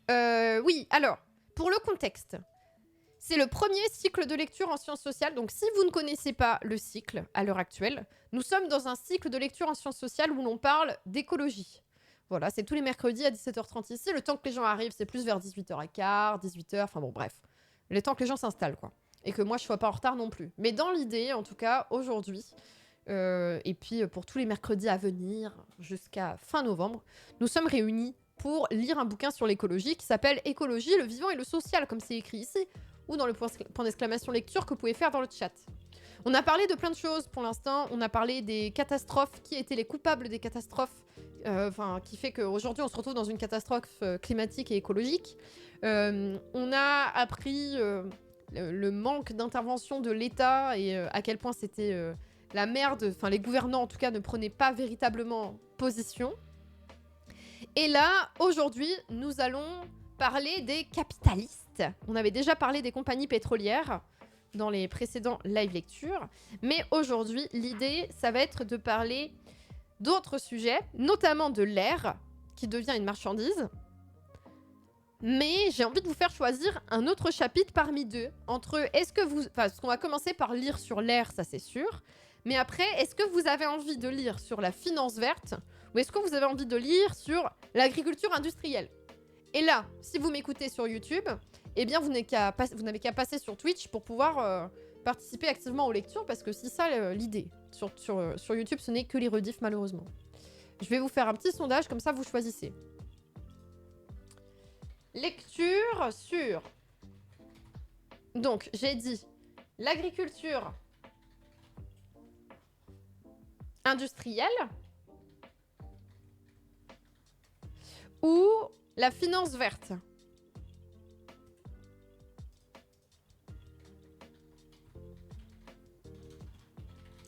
Oui, alors, pour le contexte, c'est le premier cycle de lecture en sciences sociales. Donc, si vous ne connaissez pas le cycle à l'heure actuelle, nous sommes dans un cycle de lecture en sciences sociales où l'on parle d'écologie. Voilà, c'est tous les mercredis à 17h30 ici. Le temps que les gens arrivent, c'est plus vers 18h15, 18h, enfin bon, bref. Le temps que les gens s'installent, quoi. Et que moi, je sois pas en retard non plus. Mais dans l'idée, en tout cas, aujourd'hui, et puis pour tous les mercredis à venir, jusqu'à fin novembre, nous sommes réunis pour lire un bouquin sur l'écologie qui s'appelle Écologie, le vivant et le social, comme c'est écrit ici, ou dans le point d'exclamation lecture que vous pouvez faire dans le chat. On a parlé de plein de choses pour l'instant. On a parlé des catastrophes, qui étaient les coupables des catastrophes, qui fait qu'aujourd'hui on se retrouve dans une catastrophe climatique et écologique. On a appris le manque d'intervention de l'État et à quel point c'était la merde. Enfin, les gouvernants en tout cas ne prenaient pas véritablement position. Et là, aujourd'hui, nous allons parler des capitalistes. On avait déjà parlé des compagnies pétrolières dans les précédents live lectures. Mais aujourd'hui, l'idée, ça va être de parler d'autres sujets, notamment de l'air, qui devient une marchandise. Mais j'ai envie de vous faire choisir un autre chapitre parmi deux. Entre est-ce que vous... Enfin, parce qu'on va commencer par lire sur l'air, ça c'est sûr. Mais après, est-ce que vous avez envie de lire sur la finance verte ou est-ce que vous avez envie de lire sur l'agriculture industrielle? Et là, si vous m'écoutez sur YouTube, eh bien vous n'avez qu'à passer sur Twitch pour pouvoir participer activement aux lectures parce que c'est ça l'idée. Sur YouTube, ce n'est que les rediffs malheureusement. Je vais vous faire un petit sondage, comme ça vous choisissez. Lecture sur... Donc, j'ai dit l'agriculture industrielle ou la finance verte.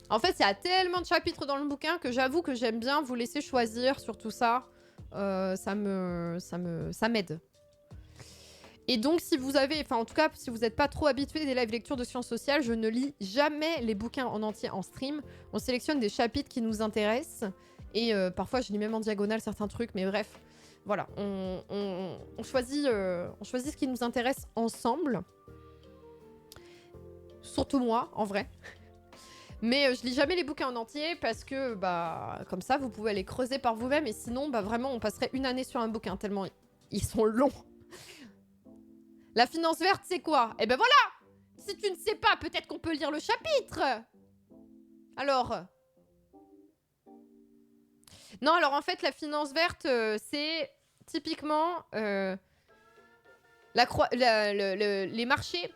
En fait, il y a tellement de chapitres dans le bouquin que j'avoue que j'aime bien vous laisser choisir sur tout ça. Ça m'aide. Et donc, si vous avez... Enfin, en tout cas, si vous n'êtes pas trop habitué des live lectures de sciences sociales, je ne lis jamais les bouquins en entier en stream. On sélectionne des chapitres qui nous intéressent. Et parfois, je lis même en diagonale certains trucs. Mais bref, voilà. On choisit ce qui nous intéresse ensemble. Surtout moi, en vrai. Mais je lis jamais les bouquins en entier parce que, bah, comme ça, vous pouvez aller creuser par vous-même. Et sinon, bah, vraiment, on passerait une année sur un bouquin tellement ils sont longs. La finance verte, c'est quoi? Eh ben voilà! Si tu ne sais pas, peut-être qu'on peut lire le chapitre. Alors... Non, alors en fait, la finance verte, c'est typiquement les marchés.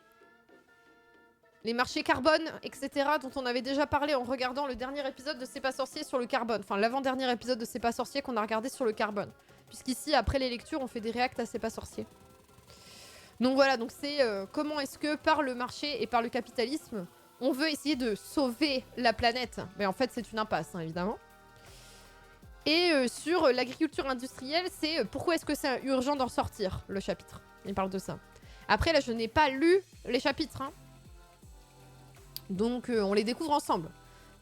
Les marchés carbone, etc., dont on avait déjà parlé en regardant le dernier épisode de C'est pas sorcier sur le carbone. Enfin, l'avant-dernier épisode de C'est pas sorcier qu'on a regardé sur le carbone. Puisqu'ici, après les lectures, on fait des réacts à C'est pas sorcier. Donc voilà, donc c'est comment est-ce que par le marché et par le capitalisme, on veut essayer de sauver la planète. Mais en fait, c'est une impasse, hein, évidemment. Et sur l'agriculture industrielle, c'est pourquoi est-ce que c'est urgent d'en sortir, le chapitre. Il parle de ça. Après, là, je n'ai pas lu les chapitres, hein. Donc, on les découvre ensemble.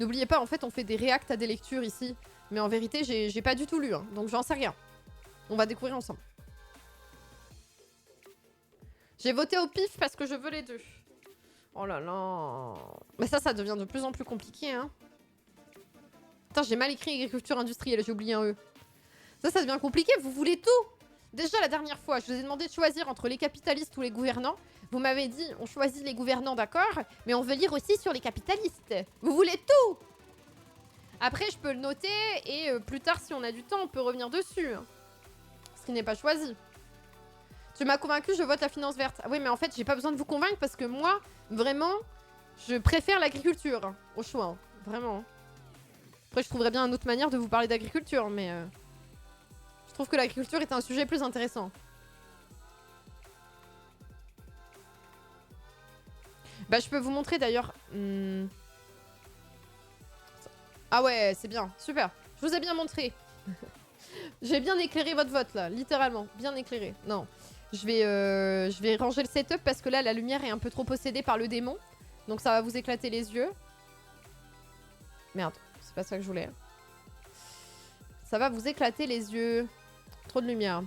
N'oubliez pas, en fait, on fait des réacts à des lectures ici. Mais en vérité, j'ai pas du tout lu, hein, donc j'en sais rien. On va découvrir ensemble. J'ai voté au pif parce que je veux les deux. Oh là là. Mais ça devient de plus en plus compliqué, hein. Putain, j'ai mal écrit agriculture industrielle, j'ai oublié un E. Ça devient compliqué, vous voulez tout. Déjà, la dernière fois, je vous ai demandé de choisir entre les capitalistes ou les gouvernants. Vous m'avez dit, on choisit les gouvernants, d'accord, mais on veut lire aussi sur les capitalistes. Vous voulez tout. Après, je peux le noter, et plus tard, si on a du temps, on peut revenir dessus. Ce qui n'est pas choisi. Tu m'as convaincu, je vote la finance verte. Ah oui, mais en fait, j'ai pas besoin de vous convaincre parce que moi, vraiment, je préfère l'agriculture au choix. Hein. Vraiment. Après, je trouverais bien une autre manière de vous parler d'agriculture, mais... je trouve que l'agriculture est un sujet plus intéressant. Bah, je peux vous montrer d'ailleurs... Ah ouais, c'est bien, super. Je vous ai bien montré. J'ai bien éclairé votre vote, là, littéralement. Bien éclairé. Non. Je vais ranger le setup parce que là, la lumière est un peu trop possédée par le démon. Donc ça va vous éclater les yeux. Merde, c'est pas ça que je voulais. Ça va vous éclater les yeux. Trop de lumière.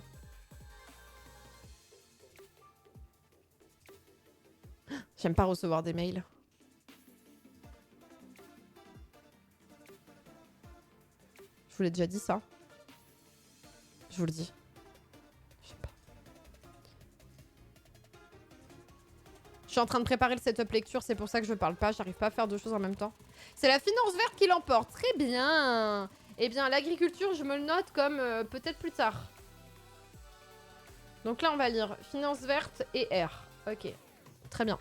J'aime pas recevoir des mails. Je vous l'ai déjà dit ça. Je vous le dis. Je sais pas. Je suis en train de préparer le setup lecture, c'est pour ça que je parle pas. J'arrive pas à faire deux choses en même temps. C'est la finance verte qui l'emporte. Très bien. Eh bien, l'agriculture, je me le note comme peut-être plus tard. Donc là, on va lire finance verte et R. Ok. Très bien.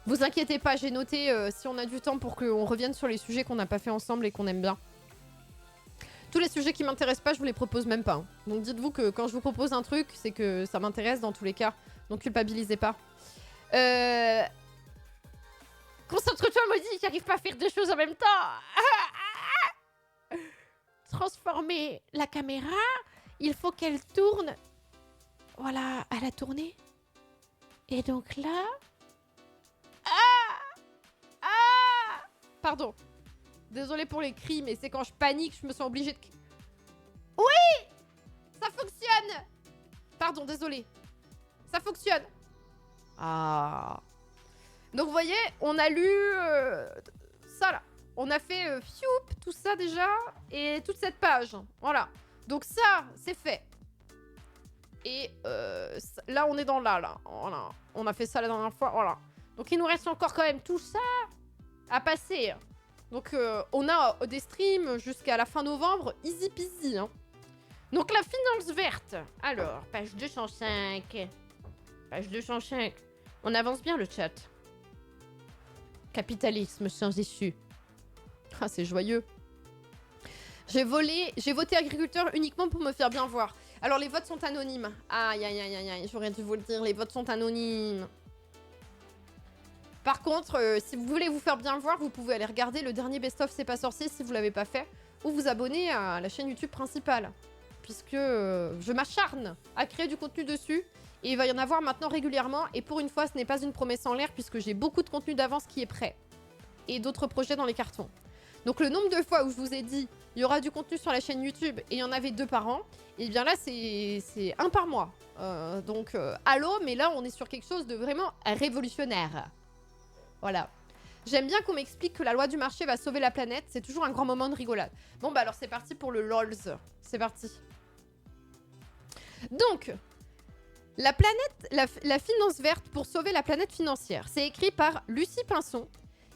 Vous inquiétez pas, j'ai noté si on a du temps pour qu'on revienne sur les sujets qu'on n'a pas fait ensemble et qu'on aime bien. Tous les sujets qui m'intéressent pas, je vous les propose même pas. Hein. Donc dites-vous que quand je vous propose un truc, c'est que ça m'intéresse dans tous les cas. Donc culpabilisez pas. Concentre-toi, maudit, j'arrive pas à faire deux choses en même temps. Transformer la caméra, il faut qu'elle tourne. Voilà, elle a tourné. Et donc là... Pardon. Désolée pour les cris, mais c'est quand je panique, je me sens obligée de... Oui! Ça fonctionne! Pardon, désolée. Ça fonctionne. Ah. Donc vous voyez, on a lu ça là. On a fait fioup, tout ça déjà, et toute cette page. Voilà. Donc ça, c'est fait. Et là, on est dans là. Voilà. On a fait ça la dernière fois. Voilà. Donc il nous reste encore quand même tout ça à passer. Donc on a des streams jusqu'à la fin novembre. Easy peasy. Hein. Donc la finance verte. Alors, page 205. Page 205. On avance bien le chat. Capitalisme sans issue. Ah, c'est joyeux. J'ai voté agriculteur uniquement pour me faire bien voir. Alors, les votes sont anonymes. Aïe, aïe, aïe, aïe, aïe. J'aurais dû vous le dire, les votes sont anonymes. Par contre, si vous voulez vous faire bien voir, vous pouvez aller regarder le dernier best-of C'est pas sorcier si vous l'avez pas fait. Ou vous abonner à la chaîne YouTube principale. Puisque je m'acharne à créer du contenu dessus. Et il va y en avoir maintenant régulièrement. Et pour une fois, ce n'est pas une promesse en l'air puisque j'ai beaucoup de contenu d'avance qui est prêt. Et d'autres projets dans les cartons. Donc le nombre de fois où je vous ai dit il y aura du contenu sur la chaîne YouTube et il y en avait 2 par an, et bien là c'est 1 par mois. Donc allô, mais là on est sur quelque chose de vraiment révolutionnaire. Voilà. J'aime bien qu'on m'explique que la loi du marché va sauver la planète, c'est toujours un grand moment de rigolade. Bon bah alors c'est parti pour le LOLs. C'est parti. Donc, la finance verte pour sauver la planète financière. C'est écrit par Lucie Pinson,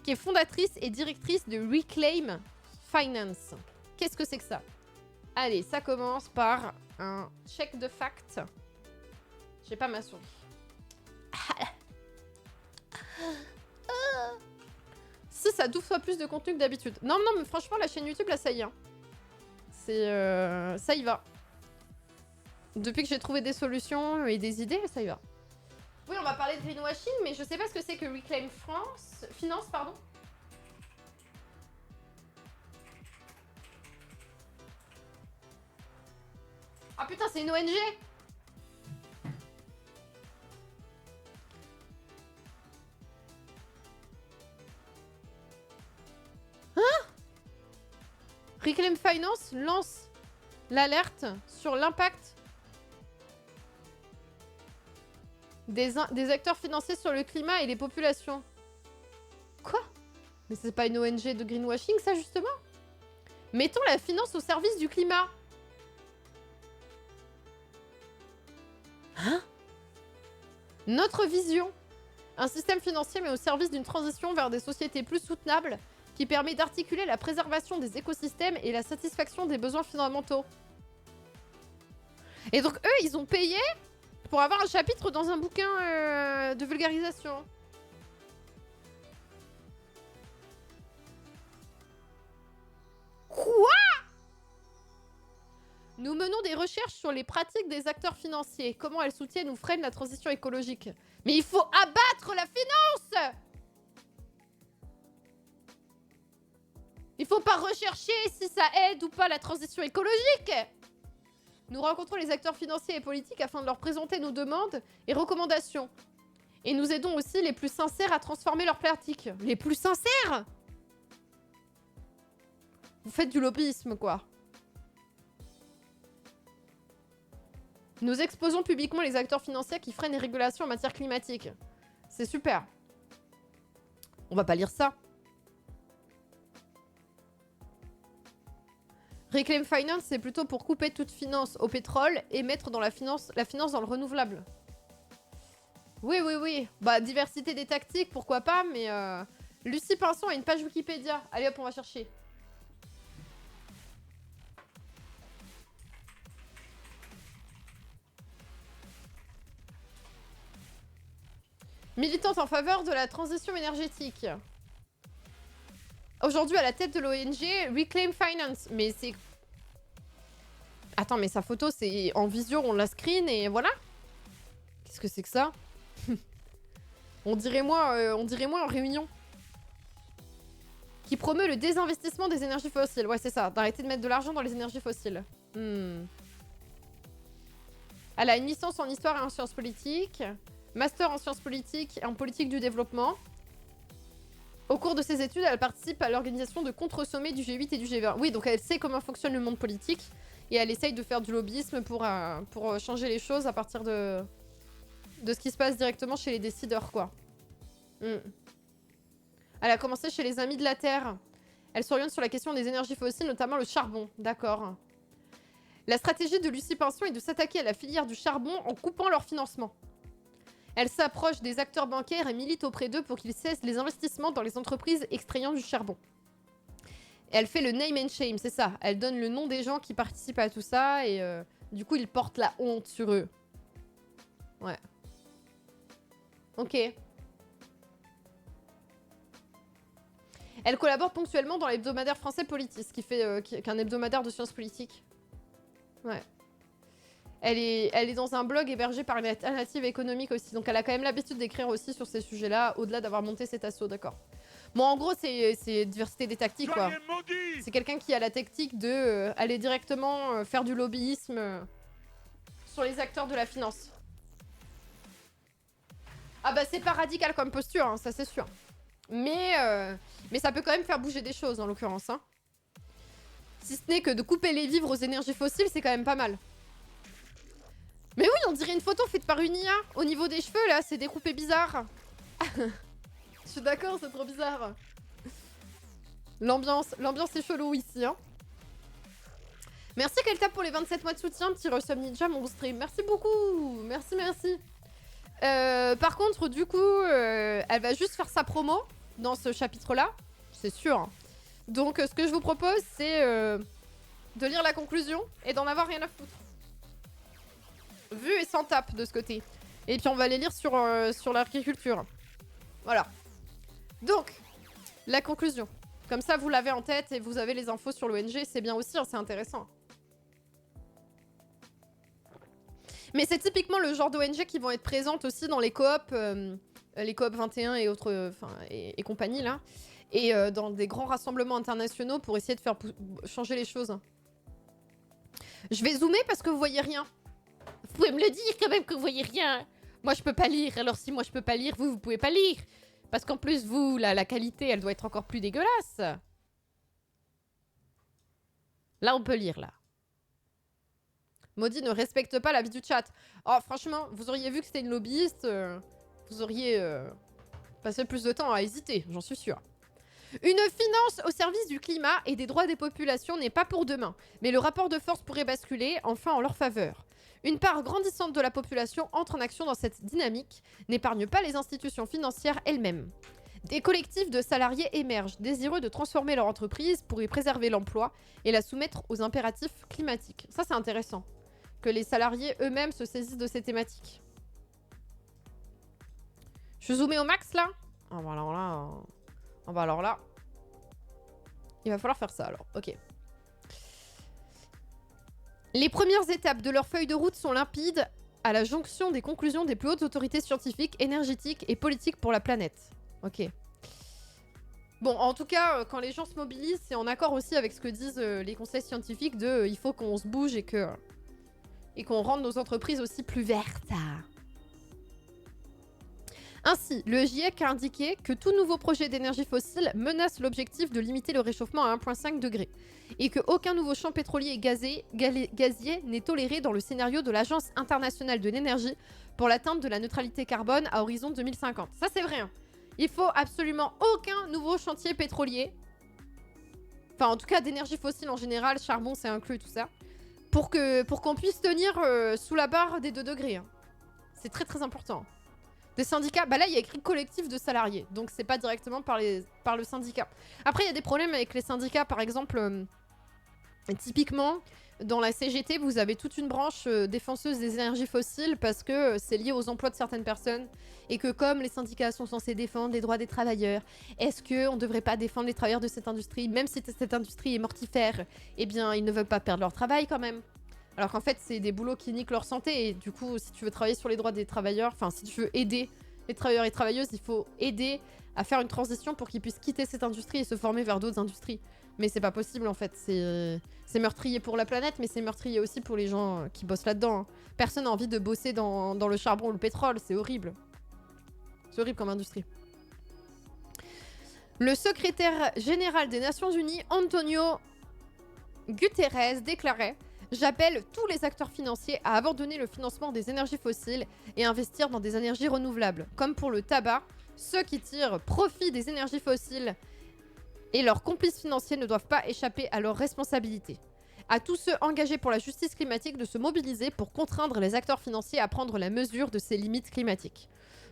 qui est fondatrice et directrice de Reclaim Finance. Qu'est-ce que c'est que ça? Allez, ça commence par un check de facts. J'ai pas ma souris. Si, ça 12 fois plus de contenu que d'habitude. Non, non, mais franchement, la chaîne YouTube, là, ça y est. Ça y va. Depuis que j'ai trouvé des solutions et des idées, ça y va. Oui, on va parler de greenwashing, mais je sais pas ce que c'est que Reclaim Finance, pardon. Ah putain, c'est une ONG. Hein? Reclaim Finance lance l'alerte sur l'impact des acteurs financiers sur le climat et les populations. Quoi? Mais c'est pas une ONG de greenwashing, ça, justement? Mettons la finance au service du climat. Hein? Notre vision. Un système financier mais au service d'une transition vers des sociétés plus soutenables qui permet d'articuler la préservation des écosystèmes et la satisfaction des besoins fondamentaux. Et donc eux, ils ont payé pour avoir un chapitre dans un bouquin de vulgarisation. Quoi? Nous menons des recherches sur les pratiques des acteurs financiers, comment elles soutiennent ou freinent la transition écologique. Mais il faut abattre la finance! Il faut pas rechercher si ça aide ou pas la transition écologique! Nous rencontrons les acteurs financiers et politiques afin de leur présenter nos demandes et recommandations. Et nous aidons aussi les plus sincères à transformer leurs pratiques. Les plus sincères? Vous faites du lobbyisme, quoi. Nous exposons publiquement les acteurs financiers qui freinent les régulations en matière climatique. C'est super. On va pas lire ça. Reclaim Finance, c'est plutôt pour couper toute finance au pétrole et mettre dans la finance dans le renouvelable. Oui, oui, oui. Bah, diversité des tactiques, pourquoi pas, mais... Lucie Pinson a une page Wikipédia. Allez hop, on va chercher. Militante en faveur de la transition énergétique. Aujourd'hui à la tête de l'ONG Reclaim Finance. Mais c'est... Attends, mais sa photo, c'est en visio, on la screen et voilà. Qu'est-ce que c'est que ça? On dirait moi en réunion. Qui promeut le désinvestissement des énergies fossiles. Ouais, c'est ça. D'arrêter de mettre de l'argent dans les énergies fossiles. Elle a une licence en histoire et en sciences politiques. Master en sciences politiques et en politique du développement. Au cours de ses études, elle participe à l'organisation de contre-sommets du G8 et du G20. Oui, donc elle sait comment fonctionne le monde politique. Et elle essaye de faire du lobbyisme pour changer les choses à partir de ce qui se passe directement chez les décideurs, quoi. Elle a commencé chez les Amis de la Terre. Elle s'oriente sur la question des énergies fossiles, notamment le charbon. D'accord. La stratégie de Lucie Pinson est de s'attaquer à la filière du charbon en coupant leur financement. Elle s'approche des acteurs bancaires et milite auprès d'eux pour qu'ils cessent les investissements dans les entreprises extrayant du charbon. Et elle fait le name and shame, c'est ça. Elle donne le nom des gens qui participent à tout ça et du coup, ils portent la honte sur eux. Ouais. Ok. Elle collabore ponctuellement dans l'hebdomadaire français Politis, qui est un hebdomadaire de sciences politiques. Ouais. Elle est dans un blog hébergé par une alternative économique aussi. Donc elle a quand même l'habitude d'écrire aussi sur ces sujets-là, au-delà d'avoir monté cet assaut, d'accord. Bon, en gros, c'est diversité des tactiques, quoi. C'est quelqu'un qui a la tactique de aller directement faire du lobbyisme sur les acteurs de la finance. Ah bah c'est pas radical comme posture, hein, ça c'est sûr. Mais ça peut quand même faire bouger des choses, en l'occurrence. Hein. Si ce n'est que de couper les vivres aux énergies fossiles, c'est quand même pas mal. Mais oui, on dirait une photo faite par une IA. Au niveau des cheveux, là, c'est découpé bizarre. Je suis d'accord, c'est trop bizarre. L'ambiance est chelou ici. Hein. Merci Kelta pour les 27 mois de soutien, petit Resum Ninja, mon stream. Merci beaucoup. Merci, merci. Par contre, du coup, elle va juste faire sa promo dans ce chapitre-là. C'est sûr. Hein. Donc, ce que je vous propose, c'est de lire la conclusion et d'en avoir rien à foutre. Vu et sans tape de ce côté. Et puis, on va les lire sur l'agriculture. Voilà. Donc, la conclusion. Comme ça, vous l'avez en tête et vous avez les infos sur l'ONG. C'est bien aussi, hein, c'est intéressant. Mais c'est typiquement le genre d'ONG qui vont être présentes aussi dans les coops 21 et autres, et compagnie là, et dans des grands rassemblements internationaux pour essayer de faire changer les choses. Je vais zoomer parce que vous voyez rien. Vous pouvez me le dire quand même que vous voyez rien. Moi je peux pas lire, alors si moi je peux pas lire, vous pouvez pas lire. Parce qu'en plus vous, la qualité elle doit être encore plus dégueulasse. Là on peut lire là. Maudit ne respecte pas la vie du chat. Oh, franchement, vous auriez vu que c'était une lobbyiste, vous auriez passé plus de temps à hésiter, j'en suis sûre. Une finance au service du climat et des droits des populations n'est pas pour demain, mais le rapport de force pourrait basculer enfin en leur faveur. Une part grandissante de la population entre en action dans cette dynamique, n'épargne pas les institutions financières elles-mêmes. Des collectifs de salariés émergent, désireux de transformer leur entreprise pour y préserver l'emploi et la soumettre aux impératifs climatiques. Ça, c'est intéressant. Que les salariés eux-mêmes se saisissent de ces thématiques. Je suis zoomée au max, là? Ah bah alors là... Ah bah alors là... Il va falloir faire ça, alors. Ok. Les premières étapes de leur feuille de route sont limpides à la jonction des conclusions des plus hautes autorités scientifiques, énergétiques et politiques pour la planète. Ok. Bon, en tout cas, quand les gens se mobilisent, c'est en accord aussi avec ce que disent les conseils scientifiques de il faut qu'on se bouge et qu'on rende nos entreprises aussi plus vertes. Ainsi, le GIEC a indiqué que tout nouveau projet d'énergie fossile menace l'objectif de limiter le réchauffement à 1,5 degré et qu'aucun nouveau champ pétrolier et gazier n'est toléré dans le scénario de l'Agence internationale de l'énergie pour l'atteinte de la neutralité carbone à horizon 2050. Ça, c'est vrai. Hein. Il faut absolument aucun nouveau chantier pétrolier. Enfin, en tout cas, d'énergie fossile en général, charbon, c'est inclus, tout ça. Pour qu'on puisse tenir sous la barre des 2 degrés. Hein. C'est très, très important. Des syndicats, bah là, il y a écrit collectif de salariés. Donc, c'est pas directement par le syndicat. Après, il y a des problèmes avec les syndicats. Par exemple, typiquement, dans la CGT, vous avez toute une branche défenseuse des énergies fossiles parce que c'est lié aux emplois de certaines personnes. Et que comme les syndicats sont censés défendre les droits des travailleurs, est-ce qu'on ne devrait pas défendre les travailleurs de cette industrie, même si cette industrie est mortifère? Eh bien, ils ne veulent pas perdre leur travail quand même. Alors qu'en fait, c'est des boulots qui niquent leur santé. Et du coup, si tu veux travailler sur les droits des travailleurs, enfin, si tu veux aider les travailleurs et travailleuses, il faut aider à faire une transition pour qu'ils puissent quitter cette industrie et se former vers d'autres industries. Mais c'est pas possible, en fait. C'est meurtrier pour la planète, mais c'est meurtrier aussi pour les gens qui bossent là-dedans. Hein. Personne n'a envie de bosser dans le charbon ou le pétrole. C'est horrible. C'est horrible comme industrie. Le secrétaire général des Nations Unies, Antonio Guterres, déclarait: j'appelle tous les acteurs financiers à abandonner le financement des énergies fossiles et investir dans des énergies renouvelables. Comme pour le tabac, ceux qui tirent profit des énergies fossiles et leurs complices financiers ne doivent pas échapper à leurs responsabilités. À tous ceux engagés pour la justice climatique de se mobiliser pour contraindre les acteurs financiers à prendre la mesure de ces limites climatiques.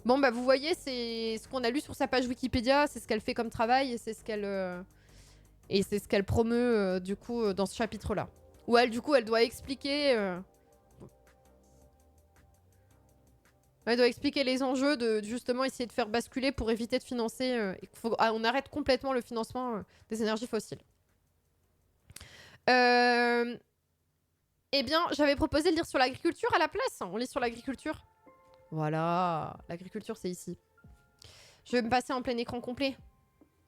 Bon, bah vous voyez, c'est ce qu'on a lu sur sa page Wikipédia, c'est ce qu'elle fait comme travail et c'est ce qu'elle promeut du coup dans ce chapitre-là. Où elle, du coup, elle doit expliquer... Elle doit expliquer les enjeux de justement essayer de faire basculer pour éviter de financer... on arrête complètement le financement des énergies fossiles. Eh bien, j'avais proposé de lire sur l'agriculture à la place. On lit sur l'agriculture. Voilà, l'agriculture, c'est ici. Je vais me passer en plein écran complet.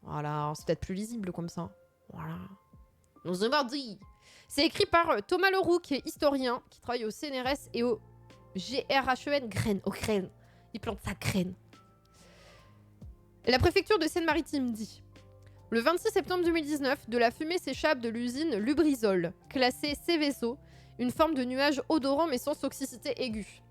Voilà, c'est peut-être plus lisible comme ça. Voilà. On se mardi. C'est écrit par Thomas Leroux, qui est historien, qui travaille au CNRS et au GRHEN, graines, aux graines. Il plante sa graine. La préfecture de Seine-Maritime dit: le 26 septembre 2019, de la fumée s'échappe de l'usine Lubrizol, classée Céveso, une forme de nuage odorant mais sans toxicité aiguë.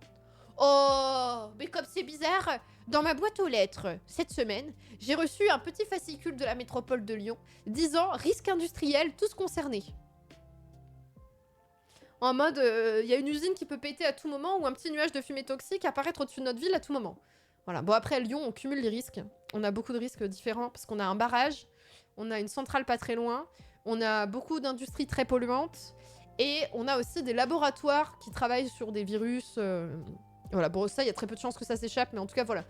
Oh, mais comme c'est bizarre, dans ma boîte aux lettres, cette semaine, j'ai reçu un petit fascicule de la métropole de Lyon disant risque industriel, tous concernés. En mode, y a une usine qui peut péter à tout moment ou un petit nuage de fumée toxique apparaître au-dessus de notre ville à tout moment. Voilà. Bon, après, à Lyon, on cumule les risques. On a beaucoup de risques différents parce qu'on a un barrage, on a une centrale pas très loin, on a beaucoup d'industries très polluantes et on a aussi des laboratoires qui travaillent sur des virus. Voilà, bon, ça, il y a très peu de chances que ça s'échappe, mais en tout cas, voilà.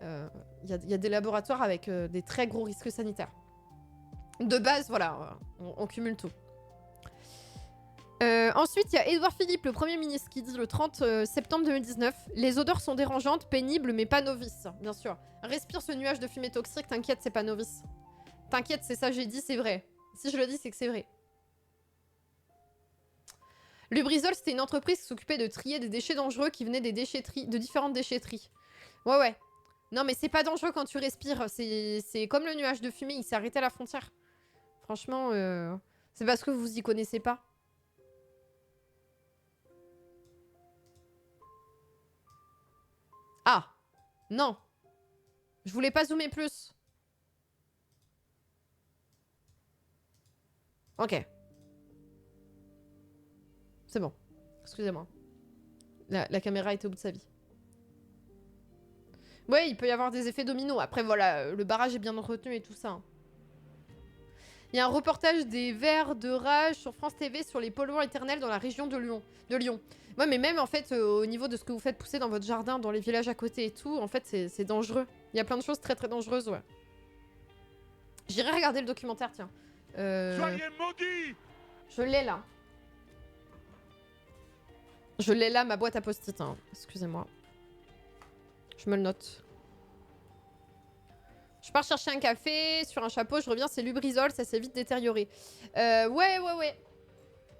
Il y a des laboratoires avec des très gros risques sanitaires. De base, voilà, on cumule tout. Ensuite, il y a Édouard Philippe, le Premier ministre, qui dit le 30 septembre 2019 « Les odeurs sont dérangeantes, pénibles, mais pas novices. » Bien sûr. Respire ce nuage de fumée toxique, t'inquiète, c'est pas novice. T'inquiète, c'est ça que j'ai dit, c'est vrai. Si je le dis, c'est que c'est vrai. Lubrizol, c'était une entreprise qui s'occupait de trier des déchets dangereux qui venaient des déchetteries, de différentes déchetteries. Ouais. Non, mais c'est pas dangereux quand tu respires. C'est comme le nuage de fumée, il s'est arrêté à la frontière. Franchement, c'est parce que vous y connaissez pas. Ah, non. Je voulais pas zoomer plus. Ok. C'est bon. Excusez-moi. La caméra était au bout de sa vie. Ouais, il peut y avoir des effets dominos. Après, voilà, le barrage est bien entretenu et tout ça. Il y a un reportage des vers de rage sur France TV sur les polluants éternels dans la région de Lyon. Ouais, mais même en fait, au niveau de ce que vous faites pousser dans votre jardin, dans les villages à côté et tout, en fait, c'est dangereux. Il y a plein de choses très très dangereuses, ouais. J'irai regarder le documentaire, tiens. Soyez maudits! Je l'ai là. Je l'ai là, ma boîte à post-it, hein. Excusez-moi. Je me le note. Je pars chercher un café, sur un chapeau, je reviens, c'est Lubrizol, ça s'est vite détérioré. Ouais.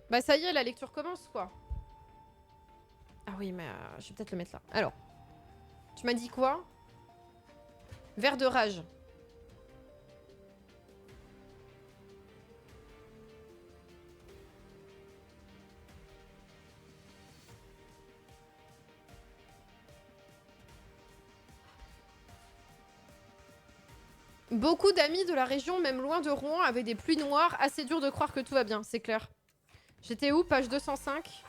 Bah ça y est, la lecture commence, quoi. Ah oui, mais je vais peut-être le mettre là. Alors, tu m'as dit quoi? Vers de rage. Beaucoup d'amis de la région, même loin de Rouen, avaient des pluies noires. Assez dur de croire que tout va bien, c'est clair. J'étais où? Page 205.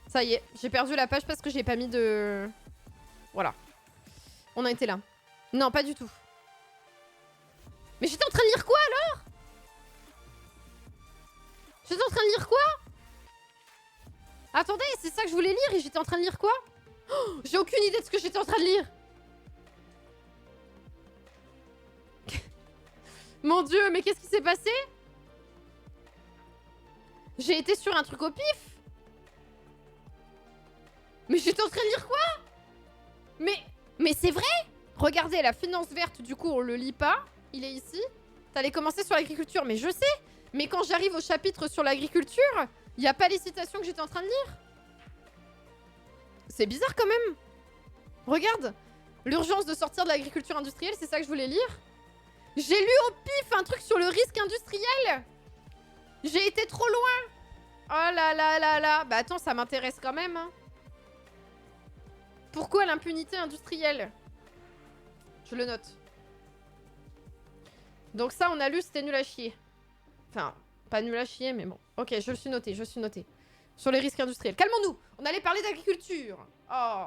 Ça y est, j'ai perdu la page parce que j'ai pas mis de... Voilà. On a été là. Non, pas du tout. Mais j'étais en train de lire quoi alors? J'étais en train de lire quoi? Attendez, c'est ça que je voulais lire et j'étais en train de lire quoi? Oh, j'ai aucune idée de ce que j'étais en train de lire. Mon Dieu, mais qu'est-ce qui s'est passé? J'ai été sur un truc au pif. Mais j'étais en train de lire quoi? Mais c'est vrai? Regardez, la finance verte, du coup, on le lit pas. Il est ici. T'allais commencer sur l'agriculture, mais je sais. Mais quand j'arrive au chapitre sur l'agriculture, il n'y a pas les citations que j'étais en train de lire. C'est bizarre quand même. Regarde. L'urgence de sortir de l'agriculture industrielle, c'est ça que je voulais lire. J'ai lu au pif un truc sur le risque industriel. J'ai été trop loin. Oh là là là là. Bah attends, ça m'intéresse quand même. Hein. Pourquoi l'impunité industrielle? Je le note. Donc ça, on a lu, c'était nul à chier. Enfin, pas nul à chier, mais bon. Ok, je le suis noté, je suis noté. Sur les risques industriels. Calmons-nous. On allait parler d'agriculture. Oh.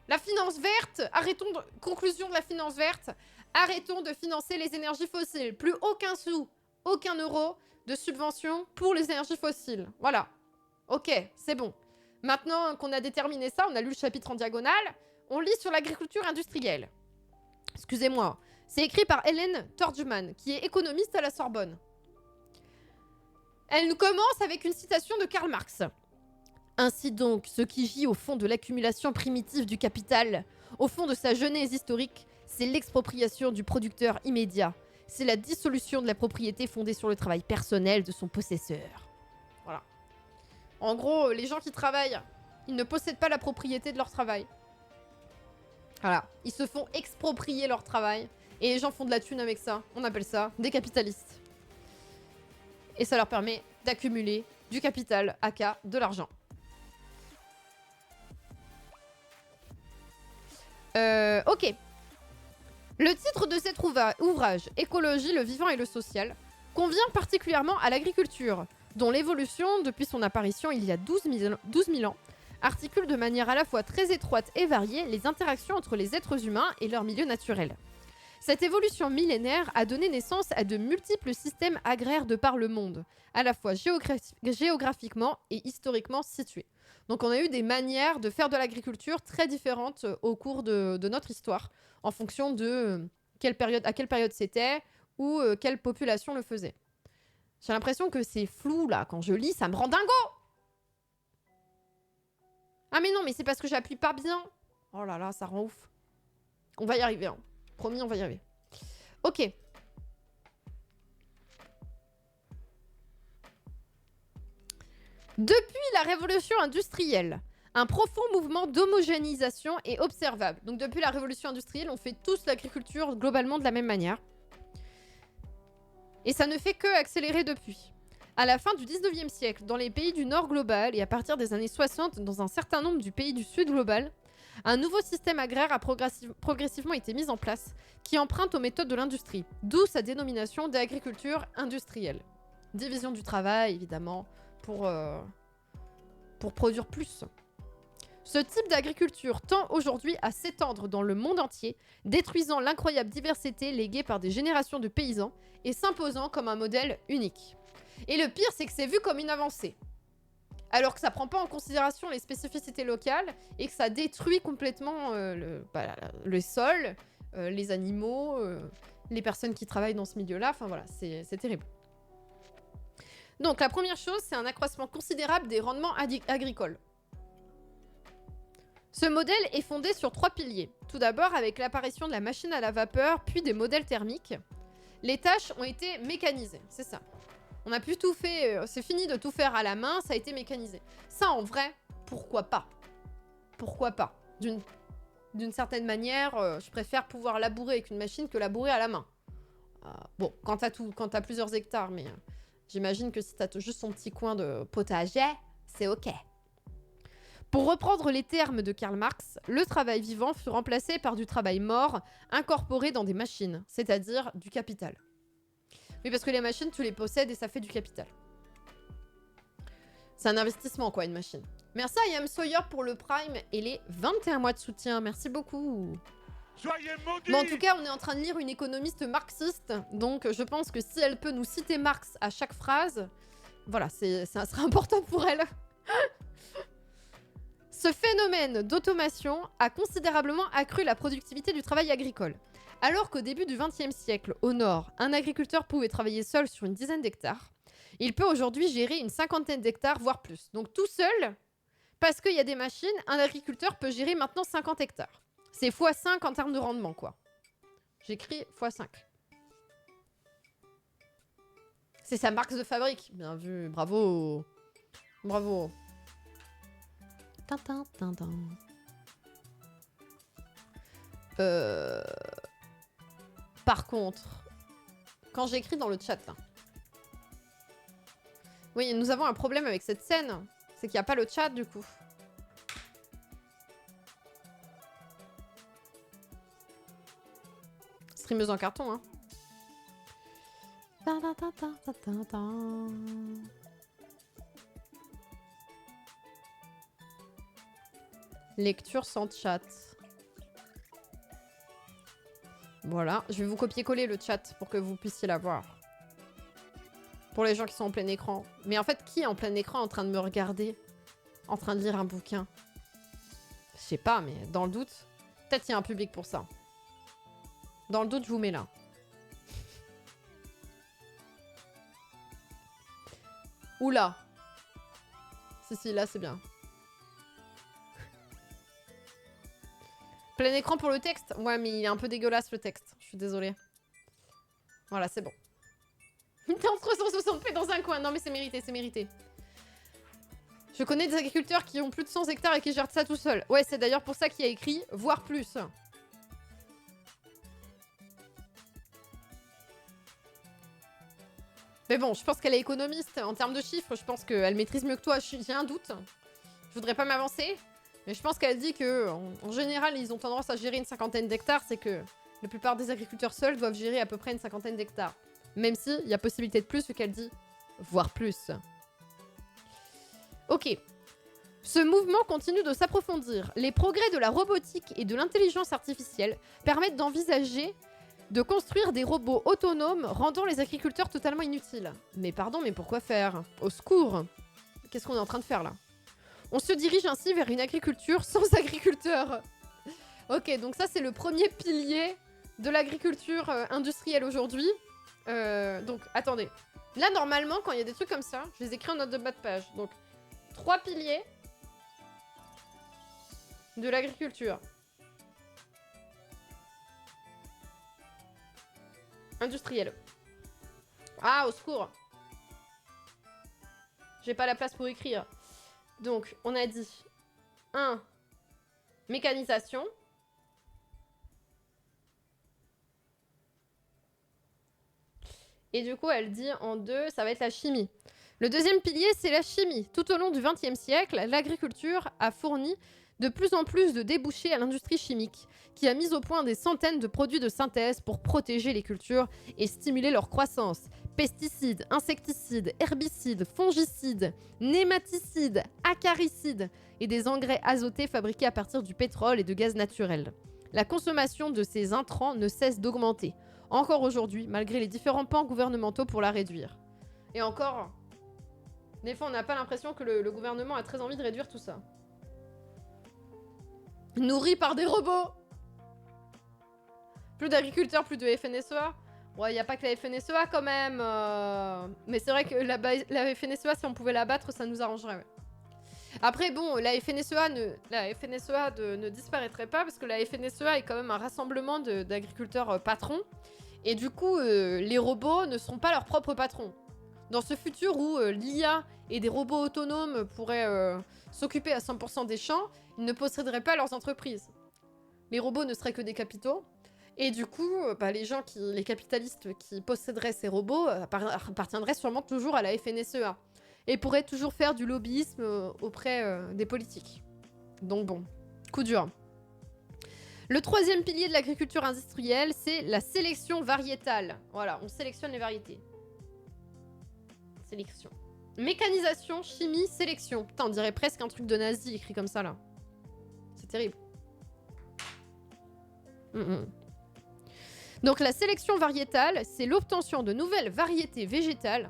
La finance verte. Arrêtons de... Conclusion de la finance verte. Arrêtons de financer les énergies fossiles. Plus aucun sou, aucun euro de subvention pour les énergies fossiles. Voilà. Ok, c'est bon. Maintenant qu'on a déterminé ça, on a lu le chapitre en diagonale, on lit sur l'agriculture industrielle. Excusez-moi. C'est écrit par Hélène Tordjman, qui est économiste à la Sorbonne. Elle nous commence avec une citation de Karl Marx. Ainsi donc, ce qui gît au fond de l'accumulation primitive du capital, au fond de sa genèse historique, c'est l'expropriation du producteur immédiat. C'est la dissolution de la propriété fondée sur le travail personnel de son possesseur. Voilà. En gros, les gens qui travaillent, ils ne possèdent pas la propriété de leur travail. Voilà. Ils se font exproprier leur travail. Et les gens font de la thune avec ça. On appelle ça des capitalistes. Et ça leur permet d'accumuler du capital, aka de l'argent. Ok. Le titre de cet ouvrage, Écologie, le vivant et le social, convient particulièrement à l'agriculture, dont l'évolution, depuis son apparition il y a 12 000 ans, articule de manière à la fois très étroite et variée les interactions entre les êtres humains et leur milieu naturel. Cette évolution millénaire a donné naissance à de multiples systèmes agraires de par le monde, à la fois géographiquement et historiquement situés. Donc on a eu des manières de faire de l'agriculture très différentes au cours de notre histoire, en fonction de à quelle période c'était ou quelle population le faisait. J'ai l'impression que c'est flou là, quand je lis, ça me rend dingo. Ah mais non, mais c'est parce que j'appuie pas bien. Oh là là, ça rend ouf. On va y arriver, hein. Promis, on va y arriver. Ok. Depuis la révolution industrielle, un profond mouvement d'homogénéisation est observable. Donc depuis la révolution industrielle, on fait tous l'agriculture globalement de la même manière. Et ça ne fait que accélérer depuis. À la fin du 19e siècle, dans les pays du Nord global et à partir des années 60 dans un certain nombre du pays du Sud global, un nouveau système agraire a progressivement été mis en place qui emprunte aux méthodes de l'industrie, d'où sa dénomination d'agriculture industrielle. Division du travail, évidemment, pour produire plus. Ce type d'agriculture tend aujourd'hui à s'étendre dans le monde entier, détruisant l'incroyable diversité léguée par des générations de paysans et s'imposant comme un modèle unique. Et le pire, c'est que c'est vu comme une avancée. Alors que ça prend pas en considération les spécificités locales et que ça détruit complètement le sol, les animaux, les personnes qui travaillent dans ce milieu-là. Enfin voilà, c'est terrible. Donc la première chose, c'est un accroissement considérable des rendements agricoles. Ce modèle est fondé sur 3 piliers. Tout d'abord, avec l'apparition de la machine à la vapeur, puis des modèles thermiques, les tâches ont été mécanisées, c'est ça. On a plus tout fait, c'est fini de tout faire à la main, ça a été mécanisé. Ça, en vrai, pourquoi pas? Pourquoi pas? D'une certaine manière, je préfère pouvoir labourer avec une machine que labourer à la main. Bon, quand t'as plusieurs hectares, mais j'imagine que si t'as juste ton petit coin de potager, c'est ok. Pour reprendre les termes de Karl Marx, le travail vivant fut remplacé par du travail mort, incorporé dans des machines, c'est-à-dire du capital. Oui, parce que les machines, tu les possèdes et ça fait du capital. C'est un investissement, quoi, une machine. Merci à Yam Sawyer pour le Prime et les 21 mois de soutien. Merci beaucoup. Soyez maudits. Bon, en tout cas, on est en train de lire une économiste marxiste, donc je pense que si elle peut nous citer Marx à chaque phrase, voilà, ça sera important pour elle. Ce phénomène d'automation a considérablement accru la productivité du travail agricole. Alors qu'au début du XXe siècle, au nord, un agriculteur pouvait travailler seul sur une dizaine d'hectares, il peut aujourd'hui gérer une cinquantaine d'hectares, voire plus. Donc tout seul, parce qu'il y a des machines, un agriculteur peut gérer maintenant 50 hectares. C'est x5 en termes de rendement, quoi. J'écris x5. C'est sa marque de fabrique. Bien vu, bravo. Bravo. Tintin, tintin. Par contre, quand j'écris dans le chat, là. Oui, nous avons un problème avec cette scène. C'est qu'il n'y a pas le chat, du coup. Streameuse en carton, hein. Lecture sans chat. Voilà, je vais vous copier-coller le chat pour que vous puissiez la voir. Pour les gens qui sont en plein écran. Mais en fait, qui est en plein écran en train de me regarder? En train de lire un bouquin? Je sais pas, mais dans le doute, peut-être il y a un public pour ça. Dans le doute, je vous mets là. Oula. Si, là, c'est bien. Plein écran pour le texte? Ouais, mais il est un peu dégueulasse, le texte. Je suis désolée. Voilà, c'est bon. Une en 360p dans un coin. Non, mais c'est mérité, c'est mérité. Je connais des agriculteurs qui ont plus de 100 hectares et qui gèrent ça tout seuls. Ouais, c'est d'ailleurs pour ça qu'il y a écrit « voire plus ». Mais bon, je pense qu'elle est économiste en termes de chiffres. Je pense qu'elle maîtrise mieux que toi. J'ai un doute. Je voudrais pas m'avancer. Mais je pense qu'elle dit que, en général, ils ont tendance à gérer une cinquantaine d'hectares. C'est que la plupart des agriculteurs seuls doivent gérer à peu près une cinquantaine d'hectares. Même s'il y a possibilité de plus, vu qu'elle dit voire plus. Ok. Ce mouvement continue de s'approfondir. Les progrès de la robotique et de l'intelligence artificielle permettent d'envisager de construire des robots autonomes rendant les agriculteurs totalement inutiles. Mais pardon, mais pourquoi faire? Au secours! Qu'est-ce qu'on est en train de faire là? On se dirige ainsi vers une agriculture sans agriculteurs. Ok, donc ça c'est le premier pilier de l'agriculture industrielle aujourd'hui. Donc, attendez. Là, normalement, quand il y a des trucs comme ça, je les écris en note de bas de page. Donc, 3 piliers de l'agriculture. Industrielle. Ah, au secours. J'ai pas la place pour écrire. Donc, on a dit 1. Mécanisation. Et du coup, elle dit en 2, ça va être la chimie. Le deuxième pilier, c'est la chimie. Tout au long du XXe siècle, l'agriculture a fourni de plus en plus de débouchés à l'industrie chimique, qui a mis au point des centaines de produits de synthèse pour protéger les cultures et stimuler leur croissance. Pesticides, insecticides, herbicides, fongicides, nématicides, acaricides et des engrais azotés fabriqués à partir du pétrole et de gaz naturel. La consommation de ces intrants ne cesse d'augmenter, encore aujourd'hui, malgré les différents plans gouvernementaux pour la réduire. Et encore, des fois on n'a pas l'impression que le gouvernement a très envie de réduire tout ça. Nourris par des robots! Plus d'agriculteurs, plus de FNSEA. Ouais, il n'y a pas que la FNSEA quand même. Mais c'est vrai que la FNSEA, si on pouvait la battre, ça nous arrangerait. Ouais. Après, bon, la FNSEA ne disparaîtrait pas parce que la FNSEA est quand même un rassemblement d'agriculteurs patrons. Et du coup, les robots ne seront pas leurs propres patrons. Dans ce futur où l'IA et des robots autonomes pourraient s'occuper à 100% des champs, ils ne posséderaient pas leurs entreprises. Les robots ne seraient que des capitaux. Et du coup, les capitalistes qui posséderaient ces robots appartiendraient sûrement toujours à la FNSEA. Et pourraient toujours faire du lobbyisme auprès des politiques. Donc bon, coup dur. Le troisième pilier de l'agriculture industrielle, c'est la sélection variétale. Voilà, on sélectionne les variétés. Sélection. Mécanisation, chimie, sélection. Putain, on dirait presque un truc de nazi écrit comme ça, là. C'est terrible. Donc la sélection variétale, c'est l'obtention de nouvelles variétés végétales.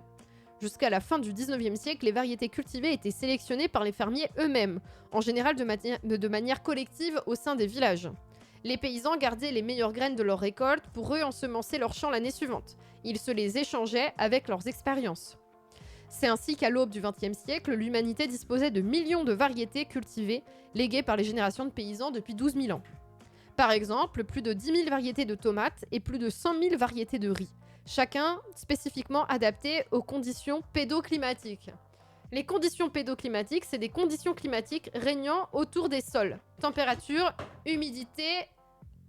Jusqu'à la fin du 19e siècle, les variétés cultivées étaient sélectionnées par les fermiers eux-mêmes, en général de manière collective au sein des villages. Les paysans gardaient les meilleures graines de leur récolte pour ensemencer leurs champs l'année suivante. Ils se les échangeaient avec leurs expériences. C'est ainsi qu'à l'aube du XXe siècle, l'humanité disposait de millions de variétés cultivées, léguées par les générations de paysans depuis 12 000 ans. Par exemple, plus de 10 000 variétés de tomates et plus de 100 000 variétés de riz, chacun spécifiquement adapté aux conditions pédoclimatiques. Les conditions pédoclimatiques, c'est des conditions climatiques régnant autour des sols. Température, humidité,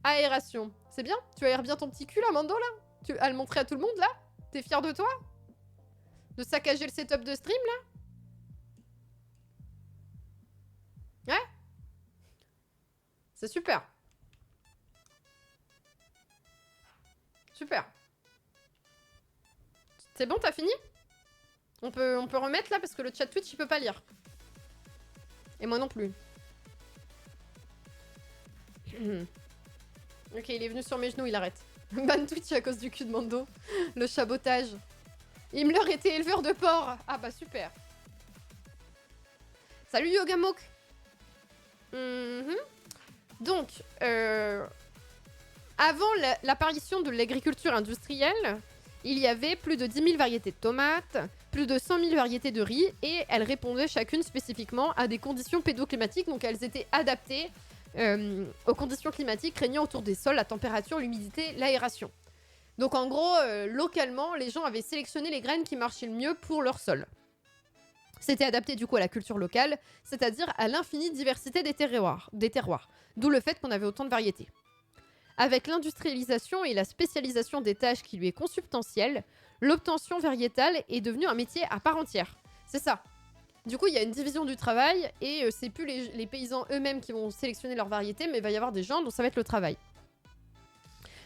aération. C'est bien? Tu aères bien ton petit cul là, Mando, là? Tu vas le montrer à tout le monde, là? T'es fier de toi? De saccager le setup de stream, là? Ouais? C'est super. Super. C'est bon, t'as fini? On peut remettre là parce que le chat Twitch il peut pas lire. Et moi non plus. Ok, il est venu sur mes genoux, il arrête. Ban Twitch à cause du cul de Mando. Le chabotage. Himmler était éleveur de porcs. Ah bah super. Salut Yogamok. Donc, avant l'apparition de l'agriculture industrielle, il y avait plus de 10 000 variétés de tomates, plus de 100 000 variétés de riz, et elles répondaient chacune spécifiquement à des conditions pédoclimatiques, donc elles étaient adaptées aux conditions climatiques régnant autour des sols, la température, l'humidité, l'aération. Donc en gros, localement, les gens avaient sélectionné les graines qui marchaient le mieux pour leur sol. C'était adapté du coup à la culture locale, c'est-à-dire à l'infinie diversité des terroirs, d'où le fait qu'on avait autant de variétés. Avec l'industrialisation et la spécialisation des tâches qui lui est consubstantielle, l'obtention variétale est devenue un métier à part entière. C'est ça. Du coup, il y a une division du travail et c'est plus les paysans eux-mêmes qui vont sélectionner leurs variétés, mais il va y avoir des gens dont ça va être le travail.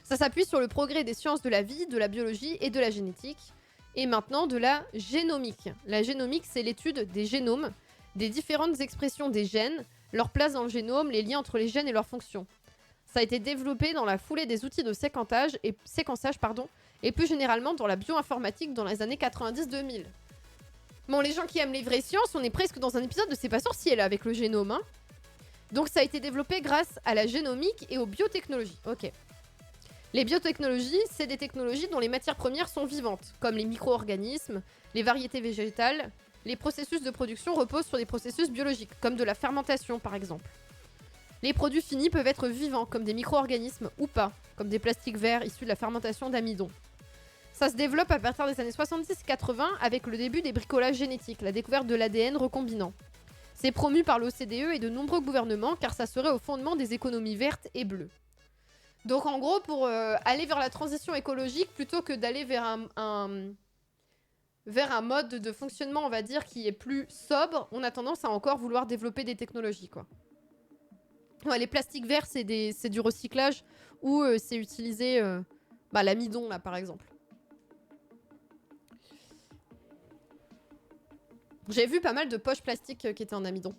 Ça s'appuie sur le progrès des sciences de la vie, de la biologie et de la génétique, et maintenant de la génomique. La génomique, c'est l'étude des génomes, des différentes expressions des gènes, leur place dans le génome, les liens entre les gènes et leurs fonctions. Ça a été développé dans la foulée des outils de séquençage, et plus généralement dans la bioinformatique dans les années 90-2000. Bon, les gens qui aiment les vraies sciences, on est presque dans un épisode de C'est pas sorcier là avec le génome, hein. Donc ça a été développé grâce à la génomique et aux biotechnologies. Ok. Les biotechnologies, c'est des technologies dont les matières premières sont vivantes, comme les micro-organismes, les variétés végétales. Les processus de production reposent sur des processus biologiques, comme de la fermentation par exemple. Les produits finis peuvent être vivants, comme des micro-organismes, ou pas, comme des plastiques verts issus de la fermentation d'amidon. Ça se développe à partir des années 70-80 avec le début des bricolages génétiques, la découverte de l'ADN recombinant. C'est promu par l'OCDE et de nombreux gouvernements car ça serait au fondement des économies vertes et bleues. Donc en gros, pour aller vers la transition écologique, plutôt que d'aller vers un mode de fonctionnement, on va dire, qui est plus sobre, on a tendance à encore vouloir développer des technologies, quoi. Ouais, les plastiques verts, c'est du recyclage ou c'est utilisé l'amidon, là, par exemple. J'ai vu pas mal de poches plastiques qui étaient en amidon.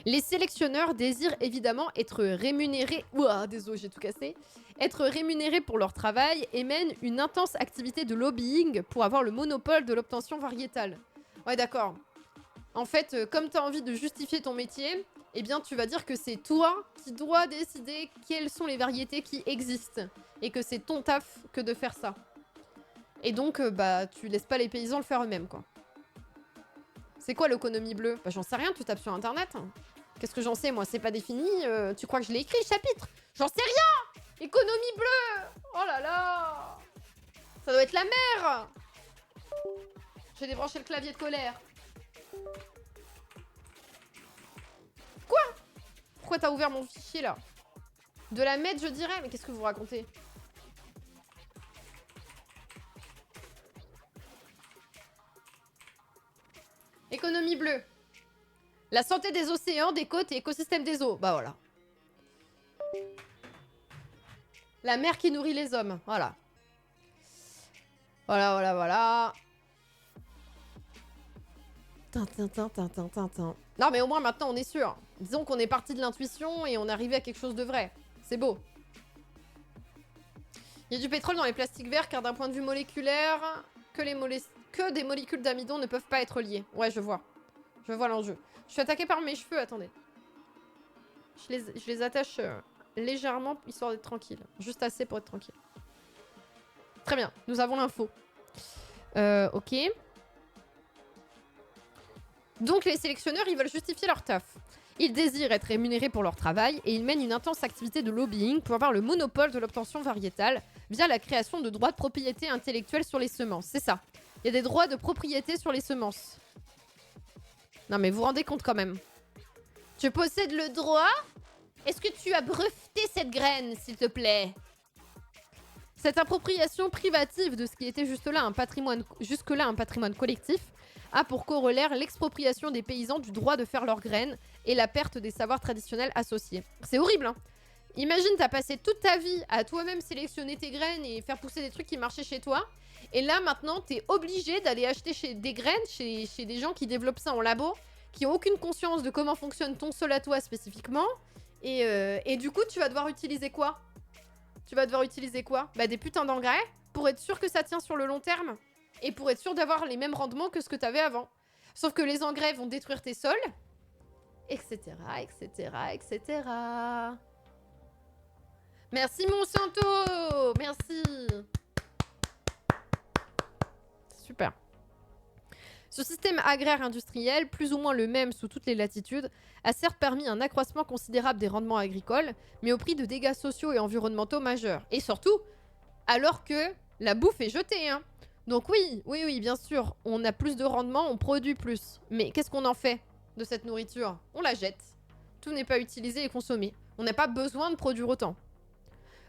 Les sélectionneurs désirent évidemment être rémunérés... Ouah, désolé, j'ai tout cassé. Être rémunérés pour leur travail et mènent une intense activité de lobbying pour avoir le monopole de l'obtention variétale. Ouais, d'accord. En fait, comme tu as envie de justifier ton métier, eh bien, tu vas dire que c'est toi qui dois décider quelles sont les variétés qui existent. Et que c'est ton taf que de faire ça. Et donc, tu laisses pas les paysans le faire eux-mêmes, quoi. C'est quoi l'économie bleue? Bah, j'en sais rien, tu tapes sur internet. Qu'est-ce que j'en sais, moi? C'est pas défini. Tu crois que je l'ai écrit, chapitre? J'en sais rien! Économie bleue! Oh là là! Ça doit être la mer! J'ai débranché le clavier de colère. Quoi? Pourquoi t'as ouvert mon fichier, là? De la mettre, je dirais? Mais qu'est-ce que vous racontez? Économie bleue. La santé des océans, des côtes et écosystèmes des eaux. Bah voilà. La mer qui nourrit les hommes. Voilà. Voilà, voilà, voilà. Non mais au moins maintenant on est sûr. Disons qu'on est parti de l'intuition et on est arrivé à quelque chose de vrai. C'est beau. Il y a du pétrole dans les plastiques verts car d'un point de vue moléculaire, que des molécules d'amidon ne peuvent pas être liées. Ouais, je vois. Je vois l'enjeu. Je suis attaquée par mes cheveux, attendez. Je les attache légèrement histoire d'être tranquille. Juste assez pour être tranquille. Très bien, nous avons l'info. Ok. Donc les sélectionneurs, ils veulent justifier leur taf. Ils désirent être rémunérés pour leur travail et ils mènent une intense activité de lobbying pour avoir le monopole de l'obtention variétale via la création de droits de propriété intellectuelle sur les semences. C'est ça. Il y a des droits de propriété sur les semences. Non mais vous vous rendez compte quand même. Tu possèdes le droit? Est-ce que tu as breveté cette graine, s'il te plaît? Cette appropriation privative de ce qui était jusque-là un patrimoine collectif a pour corollaire l'expropriation des paysans du droit de faire leurs graines et la perte des savoirs traditionnels associés. C'est horrible, hein. Imagine, t'as passé toute ta vie à toi-même sélectionner tes graines et faire pousser des trucs qui marchaient chez toi. Et là, maintenant, t'es obligé d'aller acheter des graines chez des gens qui développent ça en labo, qui ont aucune conscience de comment fonctionne ton sol à toi spécifiquement. Et du coup, tu vas devoir utiliser quoi? Bah des putains d'engrais pour être sûr que ça tient sur le long terme. Et pour être sûr d'avoir les mêmes rendements que ce que t'avais avant. Sauf que les engrais vont détruire tes sols. Etc, etc, etc. Merci Monsanto! Merci! Super. Ce système agraire industriel, plus ou moins le même sous toutes les latitudes, a certes permis un accroissement considérable des rendements agricoles, mais au prix de dégâts sociaux et environnementaux majeurs. Et surtout, alors que la bouffe est jetée, hein. Donc oui, bien sûr, on a plus de rendement, on produit plus. Mais qu'est-ce qu'on en fait de cette nourriture? On la jette. Tout n'est pas utilisé et consommé. On n'a pas besoin de produire autant.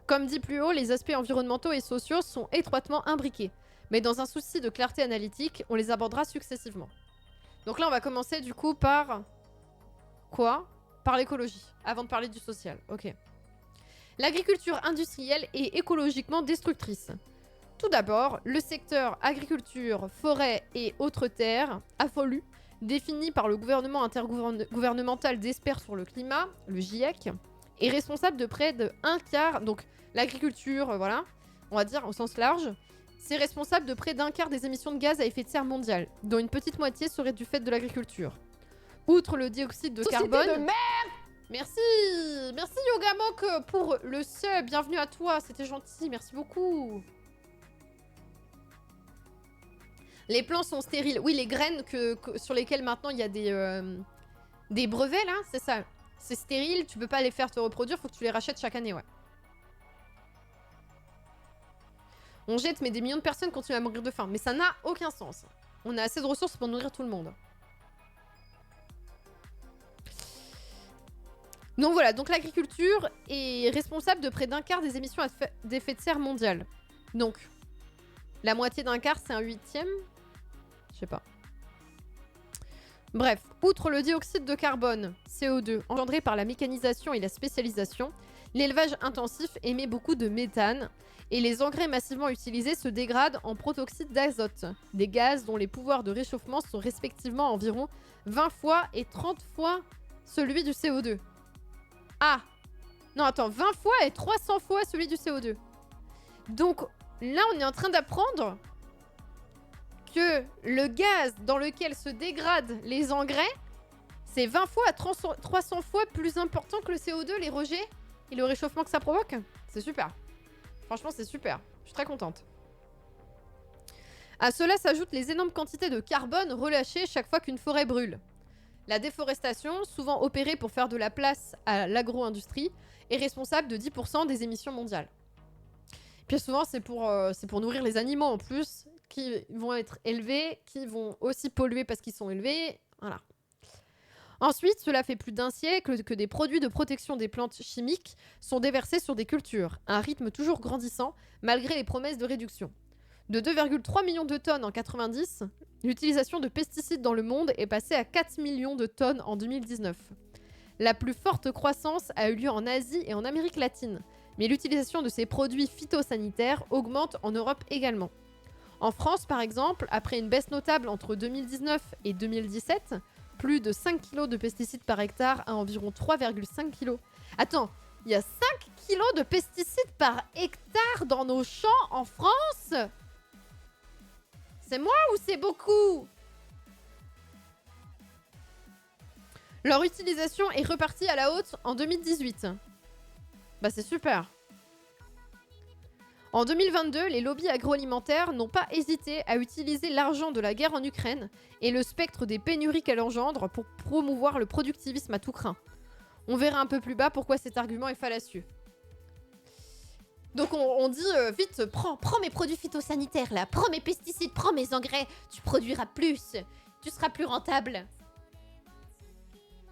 Comme dit plus haut, les aspects environnementaux et sociaux sont étroitement imbriqués. Mais dans un souci de clarté analytique, on les abordera successivement. Donc là, on va commencer du coup par... Quoi? Par l'écologie, avant de parler du social. Ok. L'agriculture industrielle est écologiquement destructrice. Tout d'abord, le secteur agriculture, forêt et autres terres, AFOLU, défini par le gouvernement intergouvernemental d'experts sur le climat, le GIEC, est responsable de près de un quart, donc l'agriculture, voilà, on va dire au sens large, c'est responsable de près d'un quart des émissions de gaz à effet de serre mondiales, dont une petite moitié serait du fait de l'agriculture. Outre le dioxyde de carbone... de merde. Merci Yogamok pour le sub, bienvenue à toi, c'était gentil, merci beaucoup. Les plants sont stériles. Oui, les graines sur lesquelles maintenant il y a des brevets, là, c'est ça. C'est stérile, tu peux pas les faire te reproduire, faut que tu les rachètes chaque année, ouais. On jette, mais des millions de personnes continuent à mourir de faim. Mais ça n'a aucun sens. On a assez de ressources pour nourrir tout le monde. Donc voilà, donc l'agriculture est responsable de près d'un quart des émissions d'effet de serre mondiales. Donc, la moitié d'un quart, c'est un huitième? Je sais pas. Bref, outre le dioxyde de carbone, CO2, engendré par la mécanisation et la spécialisation, l'élevage intensif émet beaucoup de méthane et les engrais massivement utilisés se dégradent en protoxyde d'azote, des gaz dont les pouvoirs de réchauffement sont respectivement environ 20 fois et 30 fois celui du CO2. Ah! Non, attends, 20 fois et 300 fois celui du CO2. Donc là, on est en train d'apprendre que le gaz dans lequel se dégradent les engrais, c'est 20 fois à 300 fois plus important que le CO2, les rejets et le réchauffement que ça provoque. C'est super. Franchement, c'est super. Je suis très contente. À cela s'ajoutent les énormes quantités de carbone relâchées chaque fois qu'une forêt brûle. La déforestation, souvent opérée pour faire de la place à l'agro-industrie, est responsable de 10% des émissions mondiales. Puis souvent, c'est pour nourrir les animaux en plus, qui vont être élevés, qui vont aussi polluer parce qu'ils sont élevés. Voilà. Ensuite, cela fait plus d'un siècle que des produits de protection des plantes chimiques sont déversés sur des cultures, à un rythme toujours grandissant, malgré les promesses de réduction. De 2,3 millions de tonnes en 90, l'utilisation de pesticides dans le monde est passée à 4 millions de tonnes en 2019. La plus forte croissance a eu lieu en Asie et en Amérique latine, mais l'utilisation de ces produits phytosanitaires augmente en Europe également. En France, par exemple, après une baisse notable entre 2019 et 2017, plus de 5 kg de pesticides par hectare à environ 3,5 kg. Attends, il y a 5 kg de pesticides par hectare dans nos champs en France? C'est moi ou c'est beaucoup? Leur utilisation est repartie à la hausse en 2018. Bah c'est super. En 2022, les lobbies agroalimentaires n'ont pas hésité à utiliser l'argent de la guerre en Ukraine et le spectre des pénuries qu'elle engendre pour promouvoir le productivisme à tout crin. On verra un peu plus bas pourquoi cet argument est fallacieux. Donc on dit vite, prends mes produits phytosanitaires là, prends mes pesticides, prends mes engrais, tu produiras plus, tu seras plus rentable.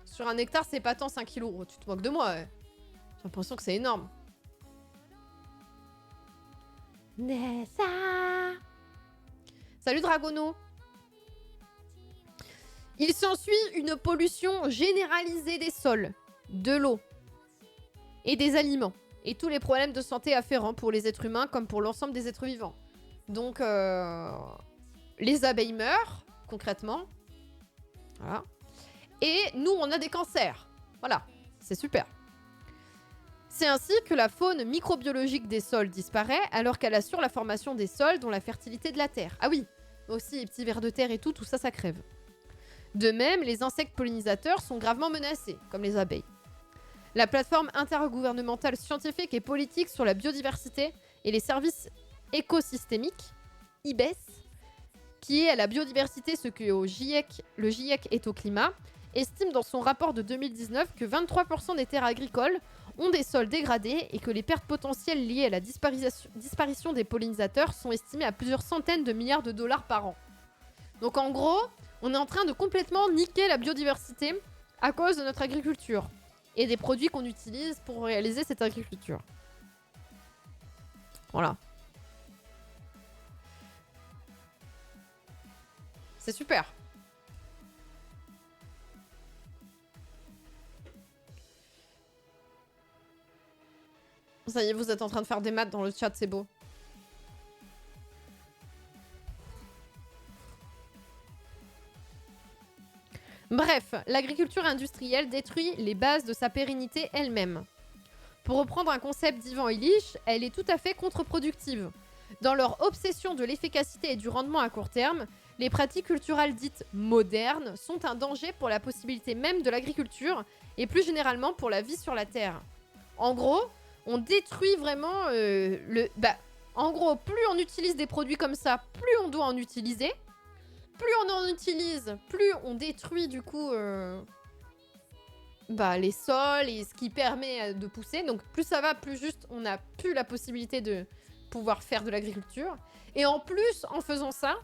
Sur un hectare, c'est pas tant 5 kilos, tu te moques de moi. J'ai l'impression que c'est énorme. Nessa. Salut Dragono. Il s'ensuit une pollution généralisée des sols, de l'eau et des aliments, et tous les problèmes de santé afférents pour les êtres humains comme pour l'ensemble des êtres vivants. Donc, les abeilles meurent, concrètement. Voilà. Et nous, on a des cancers. Voilà, c'est super. C'est ainsi que la faune microbiologique des sols disparaît, alors qu'elle assure la formation des sols, dont la fertilité de la terre. Ah oui, aussi les petits vers de terre et tout ça, ça crève. De même, les insectes pollinisateurs sont gravement menacés, comme les abeilles. La plateforme intergouvernementale scientifique et politique sur la biodiversité et les services écosystémiques, IBES, qui est à la biodiversité ce que le GIEC est au climat, estime dans son rapport de 2019 que 23% des terres agricoles ont des sols dégradés et que les pertes potentielles liées à la disparition des pollinisateurs sont estimées à plusieurs centaines de milliards de dollars par an. Donc en gros, on est en train de complètement niquer la biodiversité à cause de notre agriculture et des produits qu'on utilise pour réaliser cette agriculture. Voilà. C'est super. Ça y est, vous êtes en train de faire des maths dans le chat, c'est beau. Bref, l'agriculture industrielle détruit les bases de sa pérennité elle-même. Pour reprendre un concept d'Ivan Illich, elle est tout à fait contre-productive. Dans leur obsession de l'efficacité et du rendement à court terme, les pratiques culturelles dites modernes sont un danger pour la possibilité même de l'agriculture et plus généralement pour la vie sur la Terre. En gros, on détruit vraiment en gros, plus on utilise des produits comme ça, plus on doit en utiliser. Plus on en utilise, plus on détruit du coup les sols et ce qui permet de pousser. Donc plus ça va, plus juste on n'a plus la possibilité de pouvoir faire de l'agriculture. Et en plus, en faisant ça,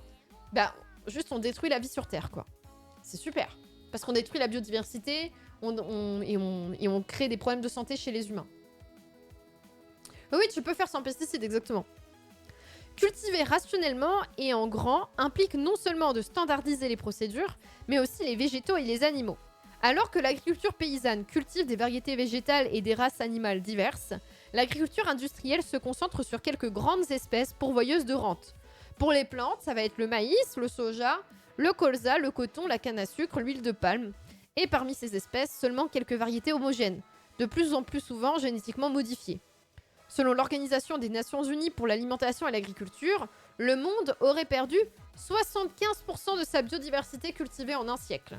juste on détruit la vie sur Terre, quoi. C'est super. Parce qu'on détruit la biodiversité et on crée des problèmes de santé chez les humains. Oui, tu peux faire sans pesticides, exactement. Cultiver rationnellement et en grand implique non seulement de standardiser les procédures, mais aussi les végétaux et les animaux. Alors que l'agriculture paysanne cultive des variétés végétales et des races animales diverses, l'agriculture industrielle se concentre sur quelques grandes espèces pourvoyeuses de rentes. Pour les plantes, ça va être le maïs, le soja, le colza, le coton, la canne à sucre, l'huile de palme. Et parmi ces espèces, seulement quelques variétés homogènes, de plus en plus souvent génétiquement modifiées. Selon l'Organisation des Nations Unies pour l'alimentation et l'agriculture, le monde aurait perdu 75% de sa biodiversité cultivée en un siècle.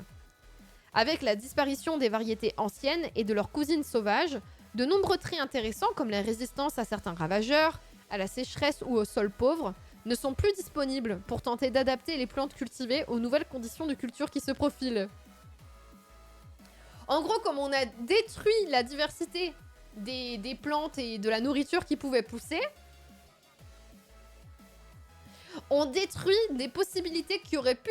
Avec la disparition des variétés anciennes et de leurs cousines sauvages, de nombreux traits intéressants comme la résistance à certains ravageurs, à la sécheresse ou aux sols pauvres, ne sont plus disponibles pour tenter d'adapter les plantes cultivées aux nouvelles conditions de culture qui se profilent. En gros, comme on a détruit la diversité des plantes et de la nourriture qui pouvaient pousser, on détruit des possibilités qui auraient pu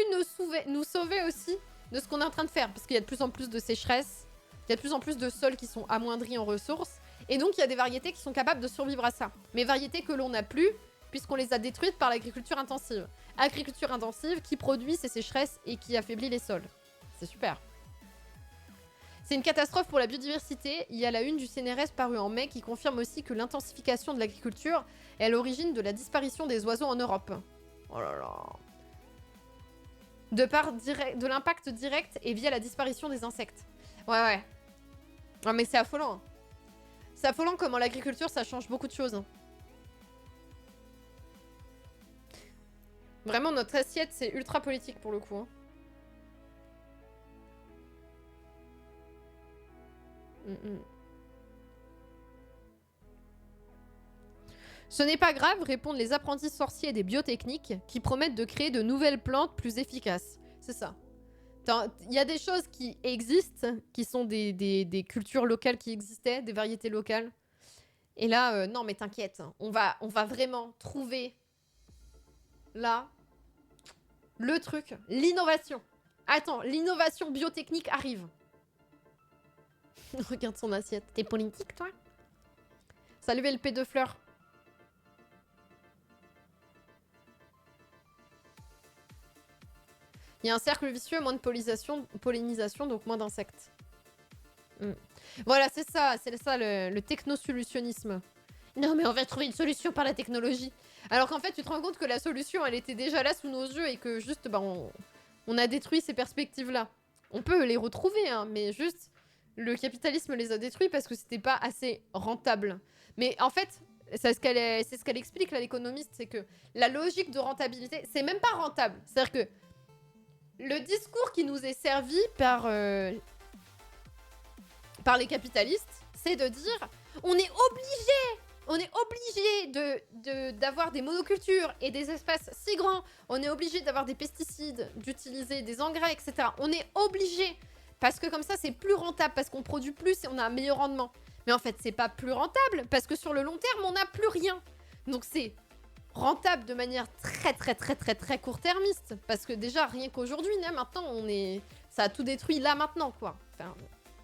nous sauver aussi de ce qu'on est en train de faire. Parce qu'il y a de plus en plus de sécheresse, il y a de plus en plus de sols qui sont amoindris en ressources, et donc il y a des variétés qui sont capables de survivre à ça. Mais variétés que l'on n'a plus puisqu'on les a détruites par l'agriculture intensive. Agriculture intensive qui produit ces sécheresses et qui affaiblit les sols. C'est super. C'est une catastrophe pour la biodiversité. Il y a la une du CNRS parue en mai qui confirme aussi que l'intensification de l'agriculture est à l'origine de la disparition des oiseaux en Europe. Oh là là. De l'impact direct et via la disparition des insectes. Ouais. Non mais c'est affolant. Hein. C'est affolant comment l'agriculture, ça change beaucoup de choses. Hein. Vraiment, notre assiette, c'est ultra politique pour le coup. Hein. Ce n'est pas grave, répondent les apprentis sorciers des biotechniques qui promettent de créer de nouvelles plantes plus efficaces. C'est ça. Il y a des choses qui existent, qui sont des cultures locales qui existaient, des variétés locales. Et là, non mais t'inquiète, on va vraiment trouver, là, le truc, l'innovation. Attends, l'innovation biotechnique arrive. Regarde son assiette. T'es politique, toi? Salut LP de fleurs. Il y a un cercle vicieux, moins de pollinisation, donc moins d'insectes. Voilà, c'est ça le technosolutionnisme. Non, mais on va trouver une solution par la technologie. Alors qu'en fait, tu te rends compte que la solution, elle était déjà là sous nos yeux et que juste, bah, on a détruit ces perspectives-là. On peut les retrouver, hein, mais juste, le capitalisme les a détruits parce que c'était pas assez rentable. Mais en fait, c'est ce qu'elle explique, là, l'économiste, c'est que la logique de rentabilité, c'est même pas rentable. C'est-à-dire que le discours qui nous est servi par les capitalistes, c'est de dire on est obligé d'avoir des monocultures et des espaces si grands, on est obligé d'avoir des pesticides, d'utiliser des engrais, etc. On est obligé, parce que comme ça c'est plus rentable, parce qu'on produit plus et on a un meilleur rendement. Mais en fait c'est pas plus rentable, parce que sur le long terme on n'a plus rien. Donc c'est rentable de manière très court-termiste, parce que déjà rien qu'aujourd'hui, là maintenant ça a tout détruit là maintenant quoi. Enfin,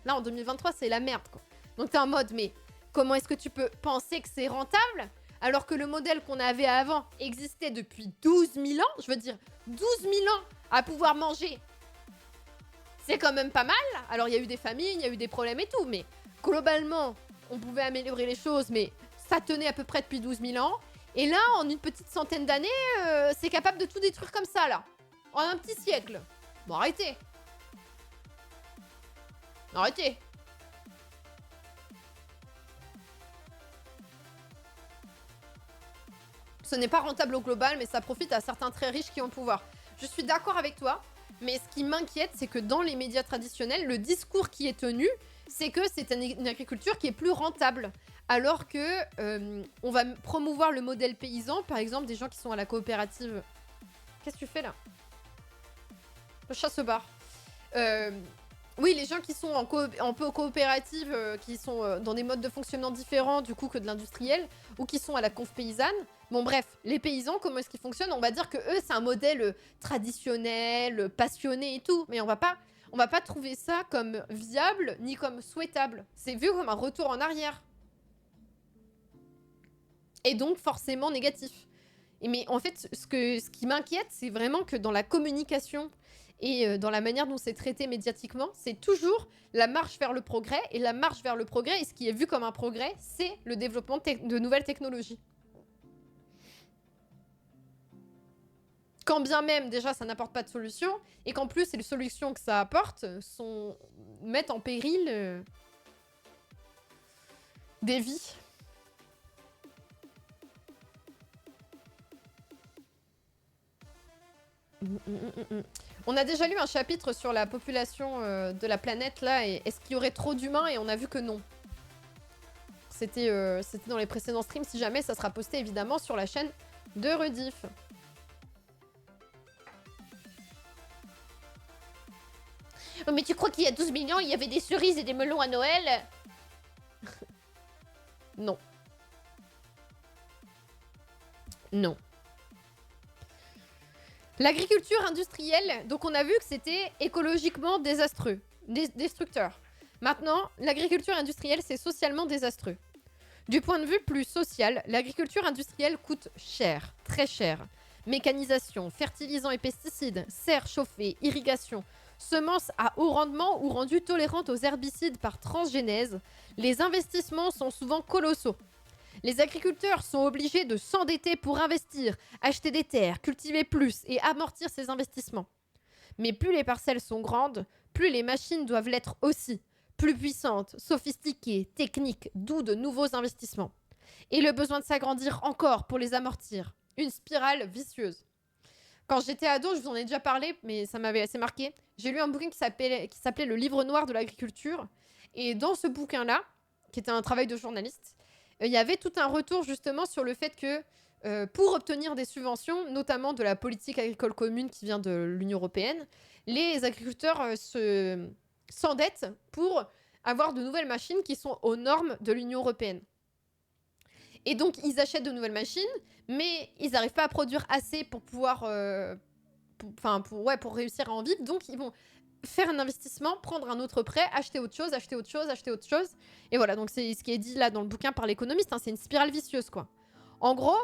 là en 2023 c'est la merde quoi. Donc t'es en mode mais comment est-ce que tu peux penser que c'est rentable alors que le modèle qu'on avait avant existait depuis 12 000 ans? Je veux dire 12 000 ans à pouvoir manger, c'est quand même pas mal. Alors il y a eu des famines, il y a eu des problèmes et tout, mais globalement on pouvait améliorer les choses, mais ça tenait à peu près depuis 12 000 ans. Et là, en une petite centaine d'années, c'est capable de tout détruire comme ça, là. En un petit siècle. Bon, arrêtez. Arrêtez. Ce n'est pas rentable au global, mais ça profite à certains très riches qui ont le pouvoir. Je suis d'accord avec toi, mais ce qui m'inquiète, c'est que dans les médias traditionnels, le discours qui est tenu, c'est que c'est une agriculture qui est plus rentable. Alors que on va promouvoir le modèle paysan, par exemple, des gens qui sont à la coopérative. Qu'est-ce que tu fais là? Le chat se barre. Oui, les gens qui sont en coopérative, qui sont dans des modes de fonctionnement différents du coup que de l'industriel, ou qui sont à la conf paysanne. Bon bref, les paysans, comment est-ce qu'ils fonctionnent? On va dire que eux, c'est un modèle traditionnel, passionné et tout, mais on va pas trouver ça comme viable ni comme souhaitable. C'est vu comme un retour en arrière. Et donc forcément négatif. Mais en fait, ce qui m'inquiète, c'est vraiment que dans la communication et dans la manière dont c'est traité médiatiquement, c'est toujours la marche vers le progrès. Et la marche vers le progrès, et ce qui est vu comme un progrès, c'est le développement de nouvelles technologies. Quand bien même, déjà, ça n'apporte pas de solution, et qu'en plus, les solutions que ça apporte mettent en péril des vies. On a déjà lu un chapitre sur la population de la planète là, et est-ce qu'il y aurait trop d'humains, et on a vu que non. C'était dans les précédents streams. Si jamais, ça sera posté évidemment sur la chaîne de Rediff. Oh, mais tu crois qu'il y a 12 millions, il y avait des cerises et des melons à Noël? Non. Non. L'agriculture industrielle, donc on a vu que c'était écologiquement désastreux, destructeur. Maintenant, l'agriculture industrielle, c'est socialement désastreux. Du point de vue plus social, l'agriculture industrielle coûte cher, très cher. Mécanisation, fertilisants et pesticides, serres chauffées, irrigation, semences à haut rendement ou rendues tolérantes aux herbicides par transgénèse, les investissements sont souvent colossaux. Les agriculteurs sont obligés de s'endetter pour investir, acheter des terres, cultiver plus et amortir ces investissements. Mais plus les parcelles sont grandes, plus les machines doivent l'être aussi, plus puissantes, sophistiquées, techniques, d'où de nouveaux investissements. Et le besoin de s'agrandir encore pour les amortir. Une spirale vicieuse. Quand j'étais ado, je vous en ai déjà parlé, mais ça m'avait assez marqué. J'ai lu un bouquin qui s'appelait Le Livre noir de l'agriculture. Et dans ce bouquin-là, qui était un travail de journaliste, il y avait tout un retour justement sur le fait que pour obtenir des subventions, notamment de la politique agricole commune qui vient de l'Union européenne, les agriculteurs s'endettent pour avoir de nouvelles machines qui sont aux normes de l'Union européenne. Et donc, ils achètent de nouvelles machines, mais ils n'arrivent pas à produire assez pour pouvoir... pour réussir à en vivre. Donc, ils vont faire un investissement, prendre un autre prêt, acheter autre chose, acheter autre chose, acheter autre chose. Et voilà, donc c'est ce qui est dit là dans le bouquin par l'économiste, hein, c'est une spirale vicieuse, quoi. En gros,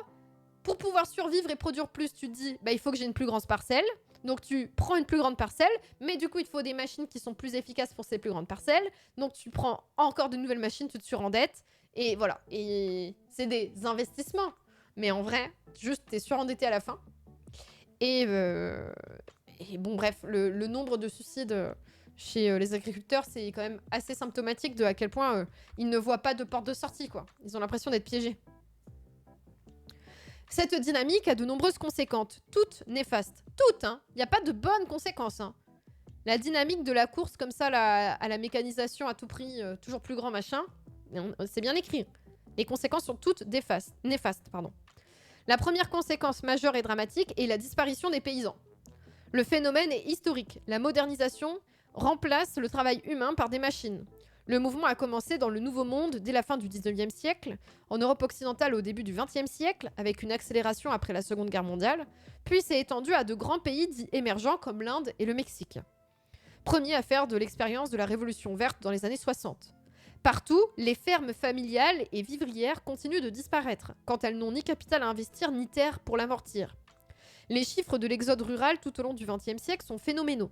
pour pouvoir survivre et produire plus, tu te dis, bah, il faut que j'ai une plus grande parcelle. Donc, tu prends une plus grande parcelle, mais du coup, il te faut des machines qui sont plus efficaces pour ces plus grandes parcelles. Donc, tu prends encore de nouvelles machines, tu te surendettes. Et voilà. Et c'est des investissements. Mais en vrai, juste, t'es surendetté à la fin. Et bon, bref, le nombre de suicides chez les agriculteurs, c'est quand même assez symptomatique de à quel point ils ne voient pas de porte de sortie, quoi. Ils ont l'impression d'être piégés. Cette dynamique a de nombreuses conséquences, toutes néfastes. Toutes, hein. Il n'y a pas de bonnes conséquences, hein. La dynamique de la course comme ça à la mécanisation à tout prix, toujours plus grand machin, c'est bien écrit. Les conséquences sont toutes néfastes. La première conséquence majeure et dramatique est la disparition des paysans. Le phénomène est historique. La modernisation remplace le travail humain par des machines. Le mouvement a commencé dans le Nouveau Monde dès la fin du 19e siècle, en Europe occidentale au début du 20e siècle, avec une accélération après la Seconde Guerre mondiale, puis s'est étendu à de grands pays dits émergents comme l'Inde et le Mexique. Premier à faire de l'expérience de la Révolution verte dans les années 60. Partout, les fermes familiales et vivrières continuent de disparaître, quand elles n'ont ni capital à investir ni terre pour l'amortir. Les chiffres de l'exode rural tout au long du XXe siècle sont phénoménaux.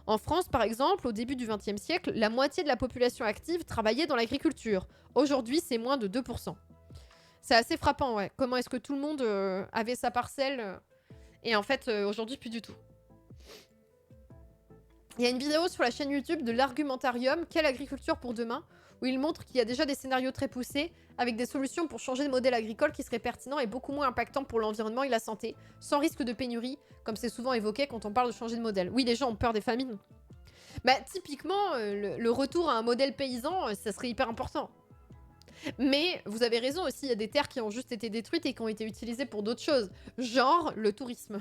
En France, par exemple, au début du XXe siècle, la moitié de la population active travaillait dans l'agriculture. Aujourd'hui, c'est moins de 2%. C'est assez frappant, ouais. Comment est-ce que tout le monde avait sa parcelle et en fait, aujourd'hui, plus du tout. Il y a une vidéo sur la chaîne YouTube de l'Argumentarium « Quelle agriculture pour demain ?» où il montre qu'il y a déjà des scénarios très poussés avec des solutions pour changer de modèle agricole qui seraient pertinents et beaucoup moins impactants pour l'environnement et la santé, sans risque de pénurie, comme c'est souvent évoqué quand on parle de changer de modèle. Oui, les gens ont peur des famines. Bah, typiquement, le retour à un modèle paysan, ça serait hyper important. Mais vous avez raison aussi, il y a des terres qui ont juste été détruites et qui ont été utilisées pour d'autres choses, genre le tourisme.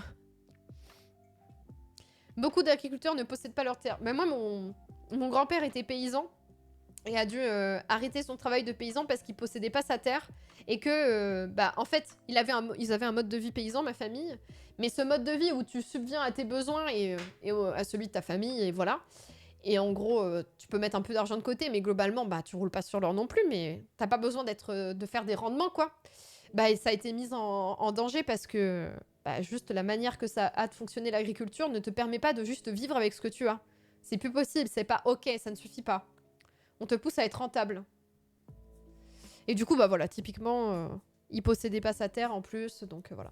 Beaucoup d'agriculteurs ne possèdent pas leurs terres. Mais moi, mon grand-père était paysan et a dû arrêter son travail de paysan parce qu'il possédait pas sa terre et que, en fait, ils avaient un mode de vie paysan, ma famille, mais ce mode de vie où tu subviens à tes besoins et à celui de ta famille, et voilà. Et en gros, tu peux mettre un peu d'argent de côté, mais globalement, tu roules pas sur l'or non plus, mais t'as pas besoin de faire des rendements, quoi. Et ça a été mis en danger parce que juste la manière que ça a de fonctionner l'agriculture ne te permet pas de juste vivre avec ce que tu as. C'est plus possible, c'est pas ok, ça ne suffit pas. On te pousse à être rentable. Et du coup, voilà, typiquement, il possédait pas sa terre en plus, donc voilà.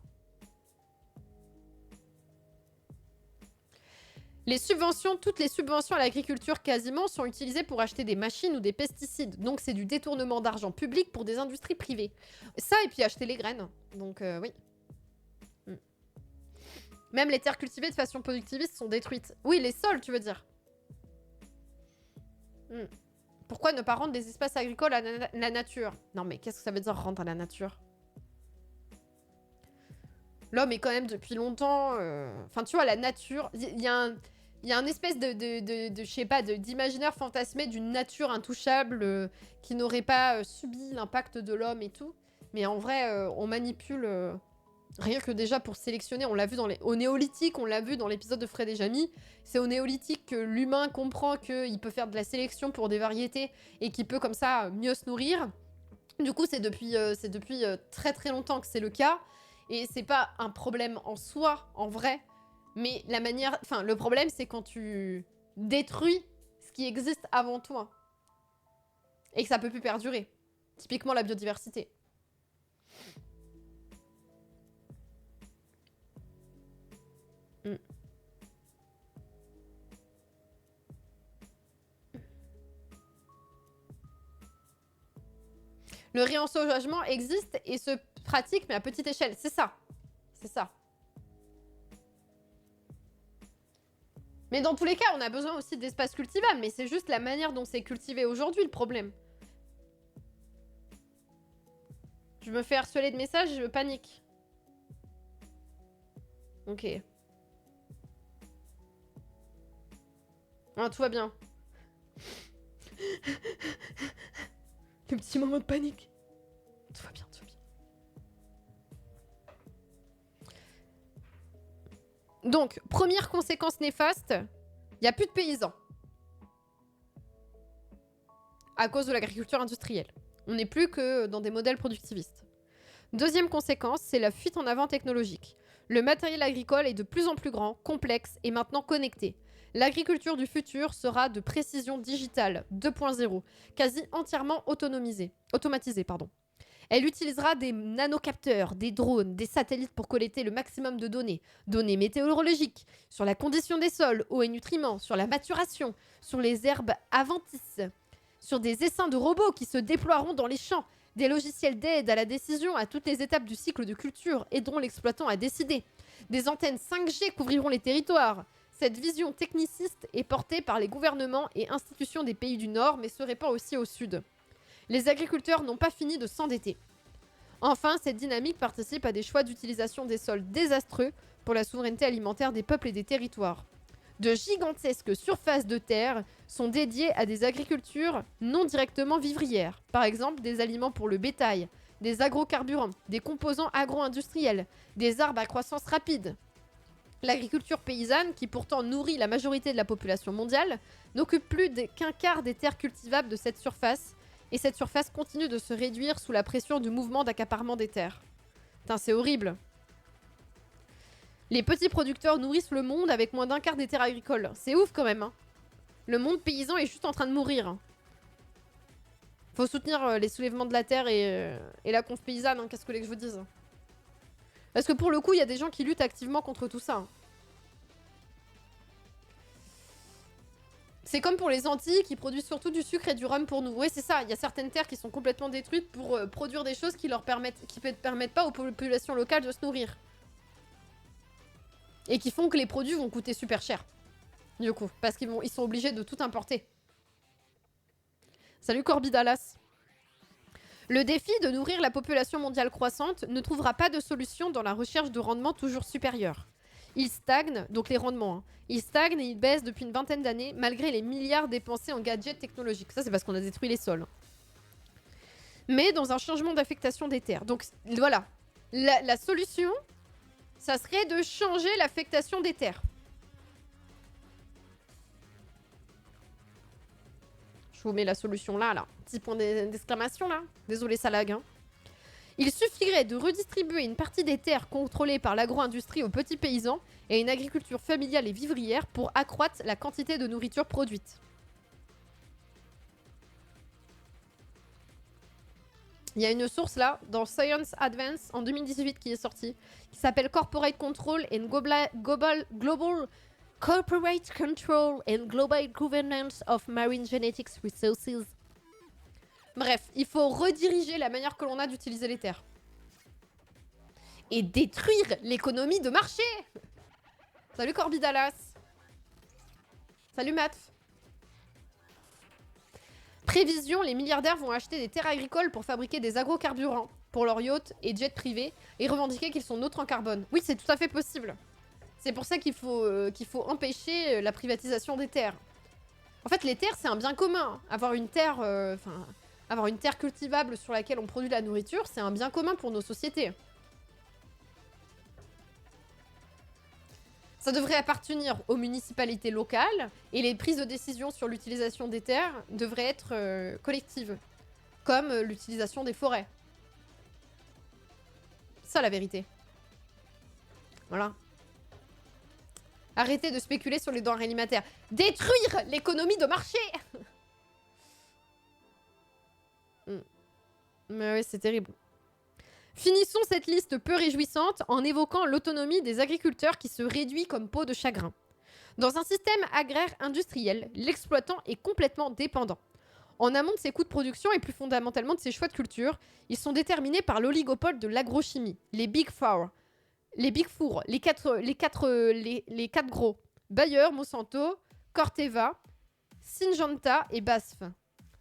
Toutes les subventions à l'agriculture quasiment sont utilisées pour acheter des machines ou des pesticides. Donc c'est du détournement d'argent public pour des industries privées. Ça et puis acheter les graines. Donc oui. Même les terres cultivées de façon productiviste sont détruites. Oui, les sols, tu veux dire. Pourquoi ne pas rendre des espaces agricoles à la nature? Non mais qu'est-ce que ça veut dire rendre à la nature? L'homme est quand même depuis longtemps... Enfin tu vois, la nature... Il y a un espèce je sais pas, d'imaginaire fantasmé d'une nature intouchable qui n'aurait pas subi l'impact de l'homme et tout. Mais en vrai, on manipule... rien que déjà pour sélectionner, on l'a vu au néolithique, on l'a vu dans l'épisode de Fred et Jamy, c'est au néolithique que l'humain comprend qu'il peut faire de la sélection pour des variétés et qu'il peut comme ça mieux se nourrir. Du coup, c'est depuis très très longtemps que c'est le cas. Et c'est pas un problème en soi, en vrai. Mais la manière... Enfin, le problème, c'est quand tu détruis ce qui existe avant toi. Et que ça peut plus perdurer. Typiquement la biodiversité. Mm. Le réensauvagement existe et se pratique, mais à petite échelle. C'est ça. C'est ça. Mais dans tous les cas, on a besoin aussi d'espaces cultivables. Mais c'est juste la manière dont c'est cultivé aujourd'hui, le problème. Je me fais harceler de messages, je panique. Ok. Ah, tout va bien. Le petit moment de panique. Tout va bien, tout va bien. Donc, première conséquence néfaste, il n'y a plus de paysans. À cause de l'agriculture industrielle. On n'est plus que dans des modèles productivistes. Deuxième conséquence, c'est la fuite en avant technologique. Le matériel agricole est de plus en plus grand, complexe et maintenant connecté. L'agriculture du futur sera de précision digitale 2.0, quasi entièrement automatisée. Elle utilisera des nanocapteurs, des drones, des satellites pour collecter le maximum de données. Données météorologiques, sur la condition des sols, eau et nutriments, sur la maturation, sur les herbes adventices, sur des essaims de robots qui se déploieront dans les champs. Des logiciels d'aide à la décision à toutes les étapes du cycle de culture aideront l'exploitant à décider. Des antennes 5G couvriront les territoires. Cette vision techniciste est portée par les gouvernements et institutions des pays du Nord, mais se répand aussi au Sud. Les agriculteurs n'ont pas fini de s'endetter. Enfin, cette dynamique participe à des choix d'utilisation des sols désastreux pour la souveraineté alimentaire des peuples et des territoires. De gigantesques surfaces de terre sont dédiées à des agricultures non directement vivrières. Par exemple, des aliments pour le bétail, des agrocarburants, des composants agro-industriels, des arbres à croissance rapide. L'agriculture paysanne, qui pourtant nourrit la majorité de la population mondiale, n'occupe plus qu'un quart des terres cultivables de cette surface, et cette surface continue de se réduire sous la pression du mouvement d'accaparement des terres. Putain, c'est horrible. Les petits producteurs nourrissent le monde avec moins d'un quart des terres agricoles. C'est ouf quand même. Hein. Le monde paysan est juste en train de mourir. Faut soutenir les soulèvements de la terre et la conf paysanne. Hein. Qu'est-ce que je vous dise? Parce que pour le coup, il y a des gens qui luttent activement contre tout ça. Hein. C'est comme pour les Antilles qui produisent surtout du sucre et du rhum pour nous. Oui, c'est ça. Il y a certaines terres qui sont complètement détruites pour produire des choses qui ne permettent pas aux populations locales de se nourrir. Et qui font que les produits vont coûter super cher. Du coup, parce qu'ils sont obligés de tout importer. Salut Corby Dallas. Le défi de nourrir la population mondiale croissante ne trouvera pas de solution dans la recherche de rendements toujours supérieurs. Il stagne, donc les rendements, hein. Il stagne et il baisse depuis une vingtaine d'années malgré les milliards dépensés en gadgets technologiques. Ça, c'est parce qu'on a détruit les sols. Mais dans un changement d'affectation des terres. Donc voilà, la solution, ça serait de changer l'affectation des terres. Je vous mets la solution là. Petit point d'exclamation là. Désolé, ça lag. Hein. Il suffirait de redistribuer une partie des terres contrôlées par l'agro-industrie aux petits paysans et à une agriculture familiale et vivrière pour accroître la quantité de nourriture produite. Il y a une source là, dans Science Advance en 2018 qui est sortie, qui s'appelle Corporate Control and Global Corporate Control and Global Governance of Marine Genetics Resources. Bref, il faut rediriger la manière que l'on a d'utiliser les terres. Et détruire l'économie de marché. Salut Corby Dallas. Salut Matt. Prévision, les milliardaires vont acheter des terres agricoles pour fabriquer des agrocarburants pour leurs yachts et jets privés et revendiquer qu'ils sont neutres en carbone. Oui, c'est tout à fait possible. C'est pour ça qu'il faut empêcher la privatisation des terres. En fait, les terres, c'est un bien commun. Avoir une terre cultivable sur laquelle on produit de la nourriture, c'est un bien commun pour nos sociétés. Ça devrait appartenir aux municipalités locales et les prises de décision sur l'utilisation des terres devraient être collectives. comme l'utilisation des forêts. Ça, la vérité. Voilà. Arrêtez de spéculer sur les denrées alimentaires. Détruire l'économie de marché. Mais oui, c'est terrible. Finissons cette liste peu réjouissante en évoquant l'autonomie des agriculteurs qui se réduit comme peau de chagrin. Dans un système agraire industriel, l'exploitant est complètement dépendant. En amont de ses coûts de production et plus fondamentalement de ses choix de culture, ils sont déterminés par l'oligopole de l'agrochimie, les Big Four. Les quatre gros. Bayer, Monsanto, Corteva, Syngenta et BASF.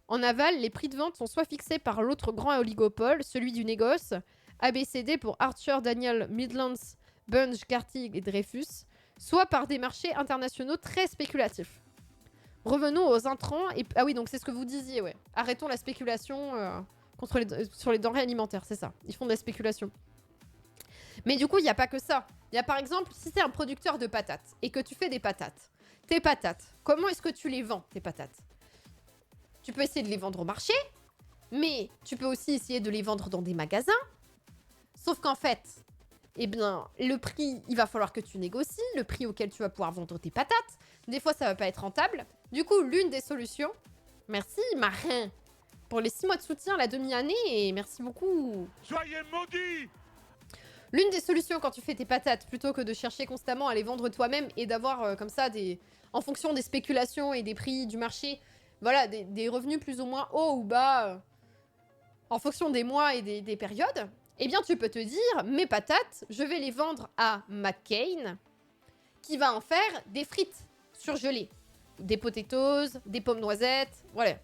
En aval, les prix de vente sont soit fixés par l'autre grand oligopole, celui du négoce, ABCD pour Archer, Daniel, Midlands, Bunge, Gartig et Dreyfus, soit par des marchés internationaux très spéculatifs. Revenons aux intrants et... Ah oui, donc c'est ce que vous disiez, ouais. Arrêtons la spéculation sur les denrées alimentaires, c'est ça. Ils font de la spéculation. Mais du coup, il n'y a pas que ça. Il y a par exemple, si tu es un producteur de patates et que tu fais des patates, tes patates, comment est-ce que tu les vends, tes patates? Tu peux essayer de les vendre au marché, mais tu peux aussi essayer de les vendre dans des magasins. Sauf qu'en fait, eh bien, le prix, il va falloir que tu négocies, le prix auquel tu vas pouvoir vendre tes patates. Des fois, ça va pas être rentable. Du coup, l'une des solutions... Merci, Marin, pour les 6 mois de soutien, la demi-année, et merci beaucoup. Soyez maudits! L'une des solutions quand tu fais tes patates, plutôt que de chercher constamment à les vendre toi-même et d'avoir comme ça, en fonction des spéculations et des prix du marché, voilà, des revenus plus ou moins hauts ou bas, en fonction des mois et des périodes, eh bien tu peux te dire, mes patates, je vais les vendre à McCain, qui va en faire des frites surgelées, des potatoes, des pommes noisettes, voilà.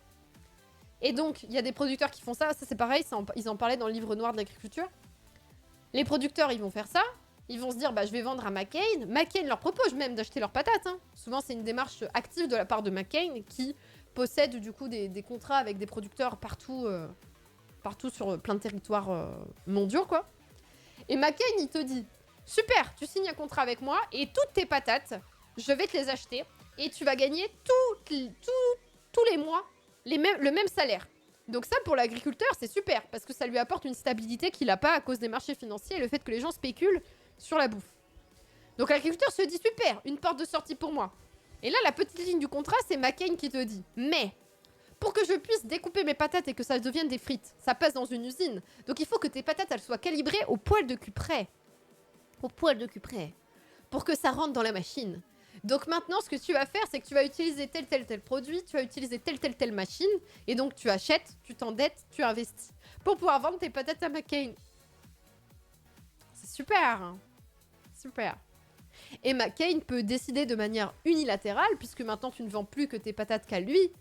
Et donc, il y a des producteurs qui font ça c'est pareil, ils en parlaient dans le livre noir de l'agriculture. Les producteurs, ils vont faire ça. Ils vont se dire, bah, je vais vendre à McCain. McCain leur propose même d'acheter leurs patates. Hein. Souvent, c'est une démarche active de la part de McCain qui possède du coup des contrats avec des producteurs partout sur plein de territoires mondiaux, quoi. Et McCain, il te dit, super, tu signes un contrat avec moi et toutes tes patates, je vais te les acheter et tu vas gagner tous les mois le même salaire. Donc ça, pour l'agriculteur, c'est super, parce que ça lui apporte une stabilité qu'il n'a pas à cause des marchés financiers et le fait que les gens spéculent sur la bouffe. Donc l'agriculteur se dit, super, une porte de sortie pour moi. Et là, la petite ligne du contrat, c'est McCain qui te dit, mais pour que je puisse découper mes patates et que ça devienne des frites, ça passe dans une usine. Donc il faut que tes patates, elles soient calibrées au poil de cul près. Au poil de cul près. Pour que ça rentre dans la machine. Donc maintenant, ce que tu vas faire, c'est que tu vas utiliser tel produit, tu vas utiliser telle machine, et donc tu achètes, tu t'endettes, tu investis, pour pouvoir vendre tes patates à McCain. C'est super, hein. Super. Et McCain peut décider de manière unilatérale, puisque maintenant tu ne vends plus que tes patates qu'à lui,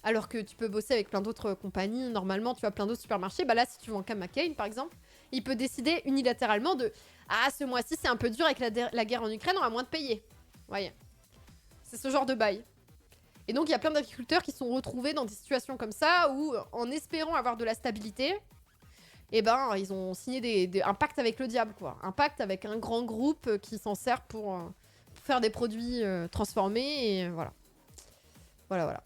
alors que tu peux bosser avec plein d'autres compagnies, normalement tu as plein d'autres supermarchés, bah là si tu vends qu'à McCain par exemple, il peut décider unilatéralement de « Ah, ce mois-ci c'est un peu dur avec la guerre en Ukraine, on va moins te payer ». Voyez. C'est ce genre de bail. Et donc, il y a plein d'agriculteurs qui sont retrouvés dans des situations comme ça où, en espérant avoir de la stabilité, eh ben, ils ont signé un pacte avec le diable, quoi. Un pacte avec un grand groupe qui s'en sert pour faire des produits transformés, et voilà. Voilà.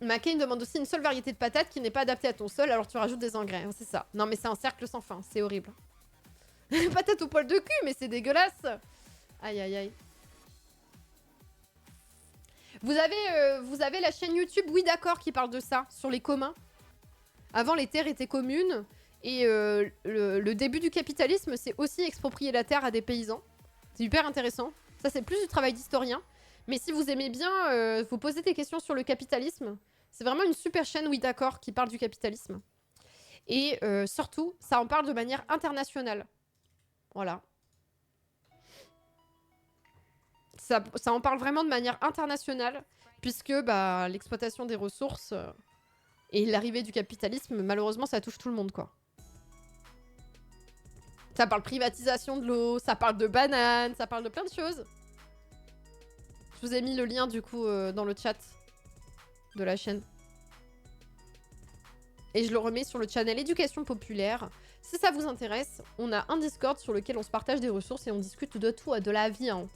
McCain demande aussi une seule variété de patates qui n'est pas adaptée à ton sol, alors tu rajoutes des engrais, hein, c'est ça. Non, mais c'est un cercle sans fin, c'est horrible. Patates au poil de cul, mais c'est dégueulasse. Aïe. Vous avez la chaîne YouTube Oui d'accord qui parle de ça, sur les communs. Avant, les terres étaient communes. Et le début du capitalisme, c'est aussi exproprier la terre à des paysans. C'est hyper intéressant. Ça, c'est plus du travail d'historien. Mais si vous aimez bien, vous posez des questions sur le capitalisme. C'est vraiment une super chaîne Oui d'accord qui parle du capitalisme. Et surtout, ça en parle de manière internationale. Voilà. Ça en parle vraiment de manière internationale, puisque bah, l'exploitation des ressources et l'arrivée du capitalisme, malheureusement, ça touche tout le monde, quoi. Ça parle privatisation de l'eau, ça parle de bananes, ça parle de plein de choses. Je vous ai mis le lien, du coup, dans le chat de la chaîne. Et je le remets sur le channel Éducation Populaire. Si ça vous intéresse, on a un Discord sur lequel on se partage des ressources et on discute de tout, de la vie, hein.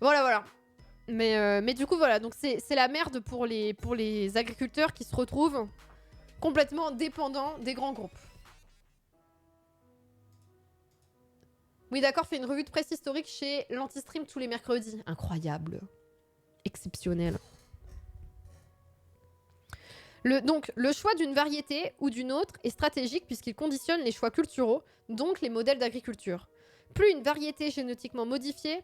Voilà. Mais du coup, voilà. Donc, c'est la merde pour les agriculteurs qui se retrouvent complètement dépendants des grands groupes. Oui, d'accord, fait une revue de presse historique chez l'Antistream tous les mercredis. Incroyable. Exceptionnel. Donc, le choix d'une variété ou d'une autre est stratégique puisqu'il conditionne les choix culturaux, donc les modèles d'agriculture. Plus une variété génétiquement modifiée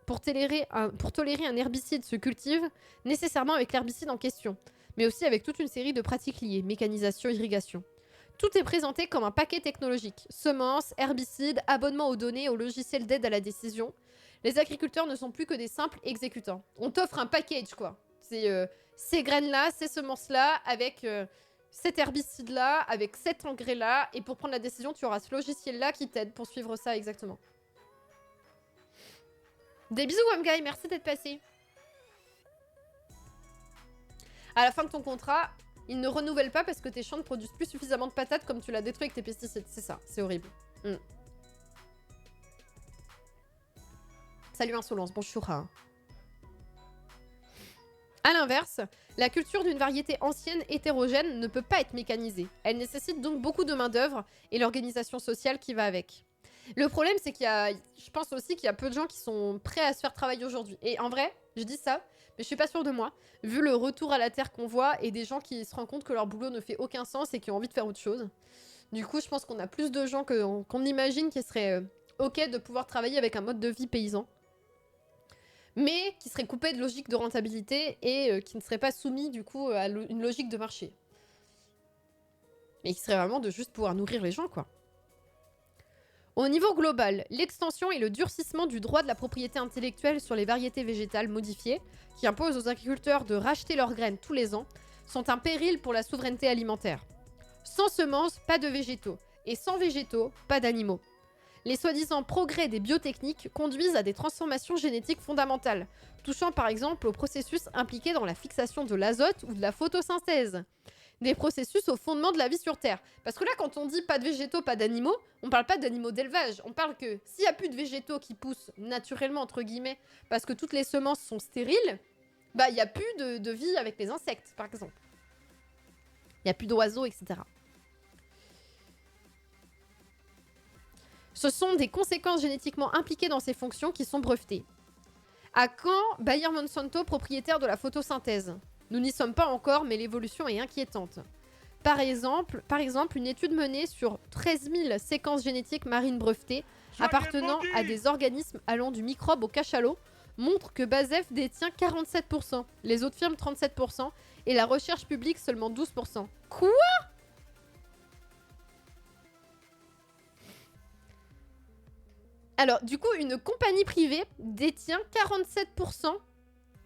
pour tolérer un herbicide se cultive, nécessairement avec l'herbicide en question, mais aussi avec toute une série de pratiques liées, mécanisation, irrigation. Tout est présenté comme un paquet technologique. Semences, herbicides, abonnement aux données, aux logiciels d'aide à la décision. Les agriculteurs ne sont plus que des simples exécutants. On t'offre un package, quoi. C'est ces graines-là, ces semences-là, avec cet herbicide-là, avec cet engrais-là. Et pour prendre la décision, tu auras ce logiciel-là qui t'aide pour suivre ça exactement. Des bisous, Wamguy, merci d'être passé. À la fin de ton contrat, il ne renouvelle pas parce que tes champs ne produisent plus suffisamment de patates comme tu l'as détruit avec tes pesticides. C'est ça, c'est horrible. Salut Insolence, bonjour. À l'inverse, la culture d'une variété ancienne hétérogène ne peut pas être mécanisée. Elle nécessite donc beaucoup de main-d'œuvre et l'organisation sociale qui va avec. Le problème, c'est je pense aussi qu'il y a peu de gens qui sont prêts à se faire travailler aujourd'hui. Et en vrai, je dis ça, mais je suis pas sûre de moi, vu le retour à la terre qu'on voit et des gens qui se rendent compte que leur boulot ne fait aucun sens et qui ont envie de faire autre chose. Du coup, je pense qu'on a plus de gens qu'on imagine qui seraient ok de pouvoir travailler avec un mode de vie paysan, mais qui seraient coupés de logique de rentabilité et qui ne seraient pas soumis du coup à une logique de marché. Mais qui serait vraiment de juste pouvoir nourrir les gens, quoi. Au niveau global, l'extension et le durcissement du droit de la propriété intellectuelle sur les variétés végétales modifiées, qui impose aux agriculteurs de racheter leurs graines tous les ans, sont un péril pour la souveraineté alimentaire. Sans semences, pas de végétaux. Et sans végétaux, pas d'animaux. Les soi-disant progrès des biotechniques conduisent à des transformations génétiques fondamentales, touchant par exemple aux processus impliqués dans la fixation de l'azote ou de la photosynthèse. Des processus au fondement de la vie sur Terre. Parce que là, quand on dit pas de végétaux, pas d'animaux, on parle pas d'animaux d'élevage. On parle que s'il y a plus de végétaux qui poussent naturellement, entre guillemets, parce que toutes les semences sont stériles, bah il y a plus de vie avec les insectes, par exemple. Il y a plus d'oiseaux, etc. Ce sont des conséquences génétiquement impliquées dans ces fonctions qui sont brevetées. À quand Bayer Monsanto, propriétaire de la photosynthèse ? Nous n'y sommes pas encore, mais l'évolution est inquiétante. Par exemple, une étude menée sur 13 000 séquences génétiques marines brevetées appartenant à des organismes allant du microbe au cachalot montre que BASF détient 47%, les autres firmes 37% et la recherche publique seulement 12%. Quoi ? Alors, du coup, une compagnie privée détient 47%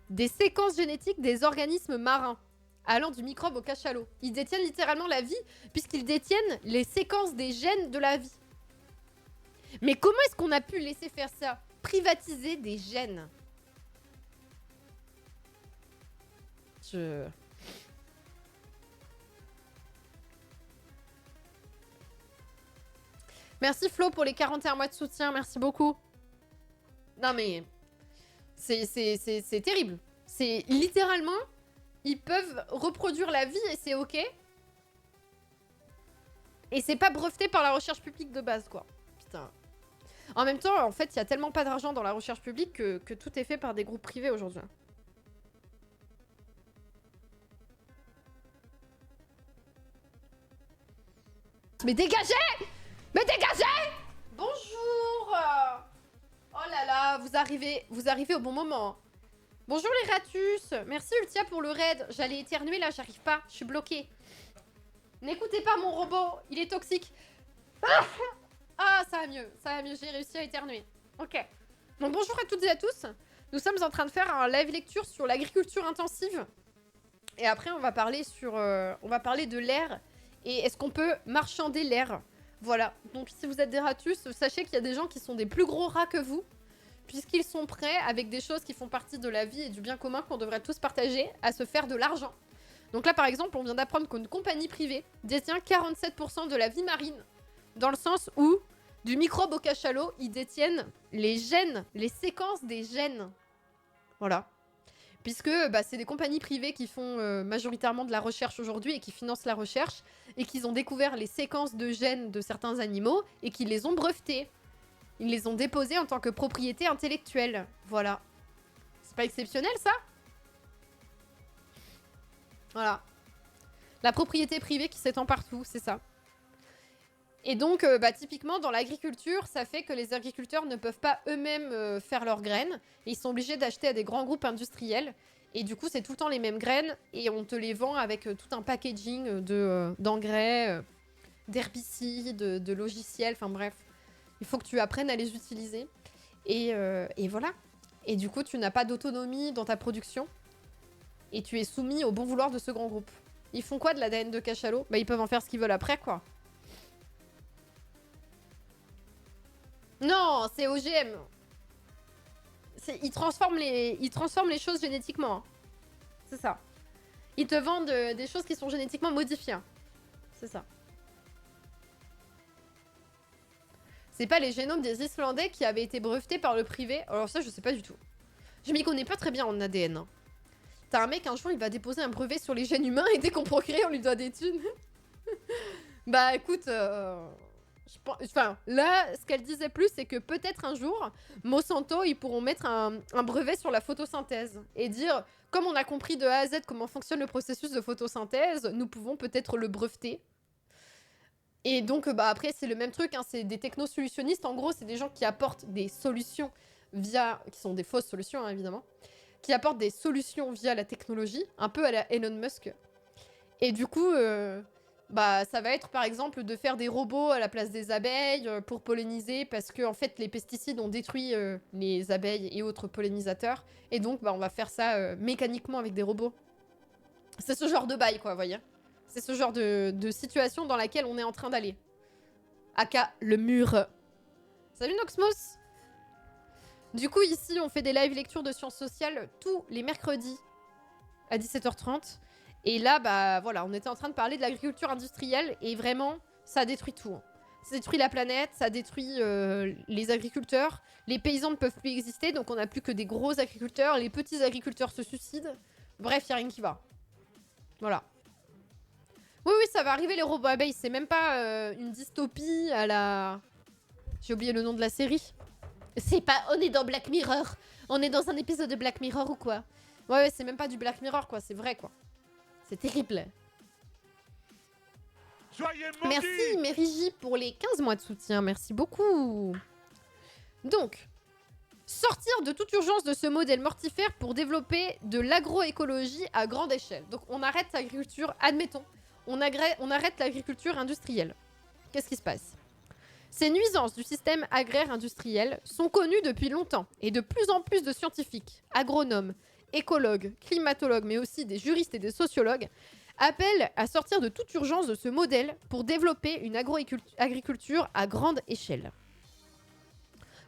des séquences génétiques des organismes marins, allant du microbe au cachalot. Ils détiennent littéralement la vie, puisqu'ils détiennent les séquences des gènes de la vie. Mais comment est-ce qu'on a pu laisser faire ça ? Privatiser des gènes. Merci Flo pour les 41 mois de soutien, merci beaucoup. Non mais... C'est terrible. C'est littéralement, ils peuvent reproduire la vie et c'est ok. Et c'est pas breveté par la recherche publique de base, quoi. Putain. En même temps, en fait, il y a tellement pas d'argent dans la recherche publique que tout est fait par des groupes privés aujourd'hui. Mais dégagez! Mais dégagez! Bonjour! Oh là là, vous arrivez au bon moment. Bonjour les ratus. Merci Ultia pour le raid. J'allais éternuer là, j'arrive pas. Je suis bloquée. N'écoutez pas mon robot, il est toxique. Ah, ça va mieux, j'ai réussi à éternuer. Ok. Donc bonjour à toutes et à tous. Nous sommes en train de faire un live lecture sur l'agriculture intensive. Et après, on va parler de l'air. Et est-ce qu'on peut marchander l'air? Voilà. Donc si vous êtes des ratus, sachez qu'il y a des gens qui sont des plus gros rats que vous, puisqu'ils sont prêts, avec des choses qui font partie de la vie et du bien commun qu'on devrait tous partager, à se faire de l'argent. Donc là, par exemple, on vient d'apprendre qu'une compagnie privée détient 47% de la vie marine, dans le sens où, du microbe au cachalot, ils détiennent les gènes, les séquences des gènes. Voilà. puisque c'est des compagnies privées qui font majoritairement de la recherche aujourd'hui et qui financent la recherche, et qu'ils ont découvert les séquences de gènes de certains animaux et qu'ils les ont brevetées. Ils les ont déposées en tant que propriété intellectuelle. Voilà. C'est pas exceptionnel, ça? Voilà. La propriété privée qui s'étend partout, c'est ça. Et donc, typiquement, dans l'agriculture, ça fait que les agriculteurs ne peuvent pas eux-mêmes faire leurs graines. Et ils sont obligés d'acheter à des grands groupes industriels. Et du coup, c'est tout le temps les mêmes graines. Et on te les vend avec tout un packaging d'engrais, d'herbicides, de logiciels. Enfin bref, il faut que tu apprennes à les utiliser. Et voilà. Et du coup, tu n'as pas d'autonomie dans ta production. Et tu es soumis au bon vouloir de ce grand groupe. Ils font quoi de l'ADN de cachalot? Ils peuvent en faire ce qu'ils veulent après, quoi. Non, c'est OGM. Ils transforment les choses génétiquement. Hein. C'est ça. Ils te vendent des choses qui sont génétiquement modifiées. Hein. C'est ça. C'est pas les génomes des Islandais qui avaient été brevetés par le privé. Alors ça, je sais pas du tout. Je m'y connais pas très bien en ADN. Hein. T'as un mec, un jour, il va déposer un brevet sur les gènes humains et dès qu'on procrée, on lui doit des thunes. Bah écoute... Enfin, là, ce qu'elle disait plus, c'est que peut-être un jour, Monsanto, ils pourront mettre un brevet sur la photosynthèse et dire, comme on a compris de A à Z comment fonctionne le processus de photosynthèse, nous pouvons peut-être le breveter. Et donc, après, c'est le même truc, hein, c'est des technosolutionnistes. En gros, c'est des gens qui apportent des solutions qui sont des fausses solutions, hein, évidemment, qui apportent des solutions via la technologie, un peu à la Elon Musk. Et du coup... ça va être par exemple de faire des robots à la place des abeilles pour polliniser parce que en fait les pesticides ont détruit les abeilles et autres pollinisateurs et donc on va faire ça mécaniquement avec des robots. C'est ce genre de bail quoi, vous voyez. C'est ce genre de situation dans laquelle on est en train d'aller. Aka le mur. Salut Noxmos. Du coup ici on fait des live lectures de sciences sociales tous les mercredis à 17h30. Et là, voilà, on était en train de parler de l'agriculture industrielle et vraiment, ça détruit tout. Hein. Ça détruit la planète, ça détruit les agriculteurs. Les paysans ne peuvent plus exister, donc on n'a plus que des gros agriculteurs. Les petits agriculteurs se suicident. Bref, il n'y a rien qui va. Voilà. Oui, ça va arriver les robots abeilles. C'est même pas une dystopie à la... J'ai oublié le nom de la série. C'est pas... On est dans Black Mirror. On est dans un épisode de Black Mirror ou quoi? Ouais, c'est même pas du Black Mirror, quoi. C'est vrai, quoi. C'est terrible. Merci Mérigi pour les 15 mois de soutien. Merci beaucoup. Donc, sortir de toute urgence de ce modèle mortifère pour développer de l'agroécologie à grande échelle. Donc on arrête l'agriculture, admettons, on arrête l'agriculture industrielle. Qu'est-ce qui se passe? Ces nuisances du système agraire industriel sont connues depuis longtemps et de plus en plus de scientifiques, agronomes, écologues, climatologues, mais aussi des juristes et des sociologues, appellent à sortir de toute urgence de ce modèle pour développer une agriculture à grande échelle.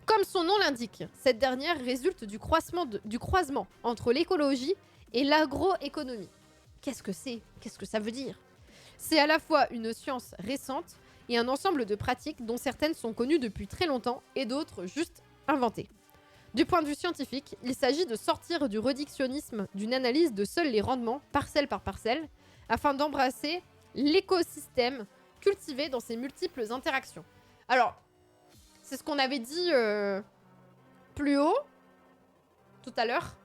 Comme son nom l'indique, cette dernière résulte du croisement entre l'écologie et l'agroéconomie. Qu'est-ce que c'est? Qu'est-ce que ça veut dire? C'est à la fois une science récente et un ensemble de pratiques dont certaines sont connues depuis très longtemps et d'autres juste inventées. Du point de vue scientifique, il s'agit de sortir du réductionnisme d'une analyse de seuls les rendements, parcelle par parcelle, afin d'embrasser l'écosystème cultivé dans ses multiples interactions. Alors, c'est ce qu'on avait dit plus haut, tout à l'heure,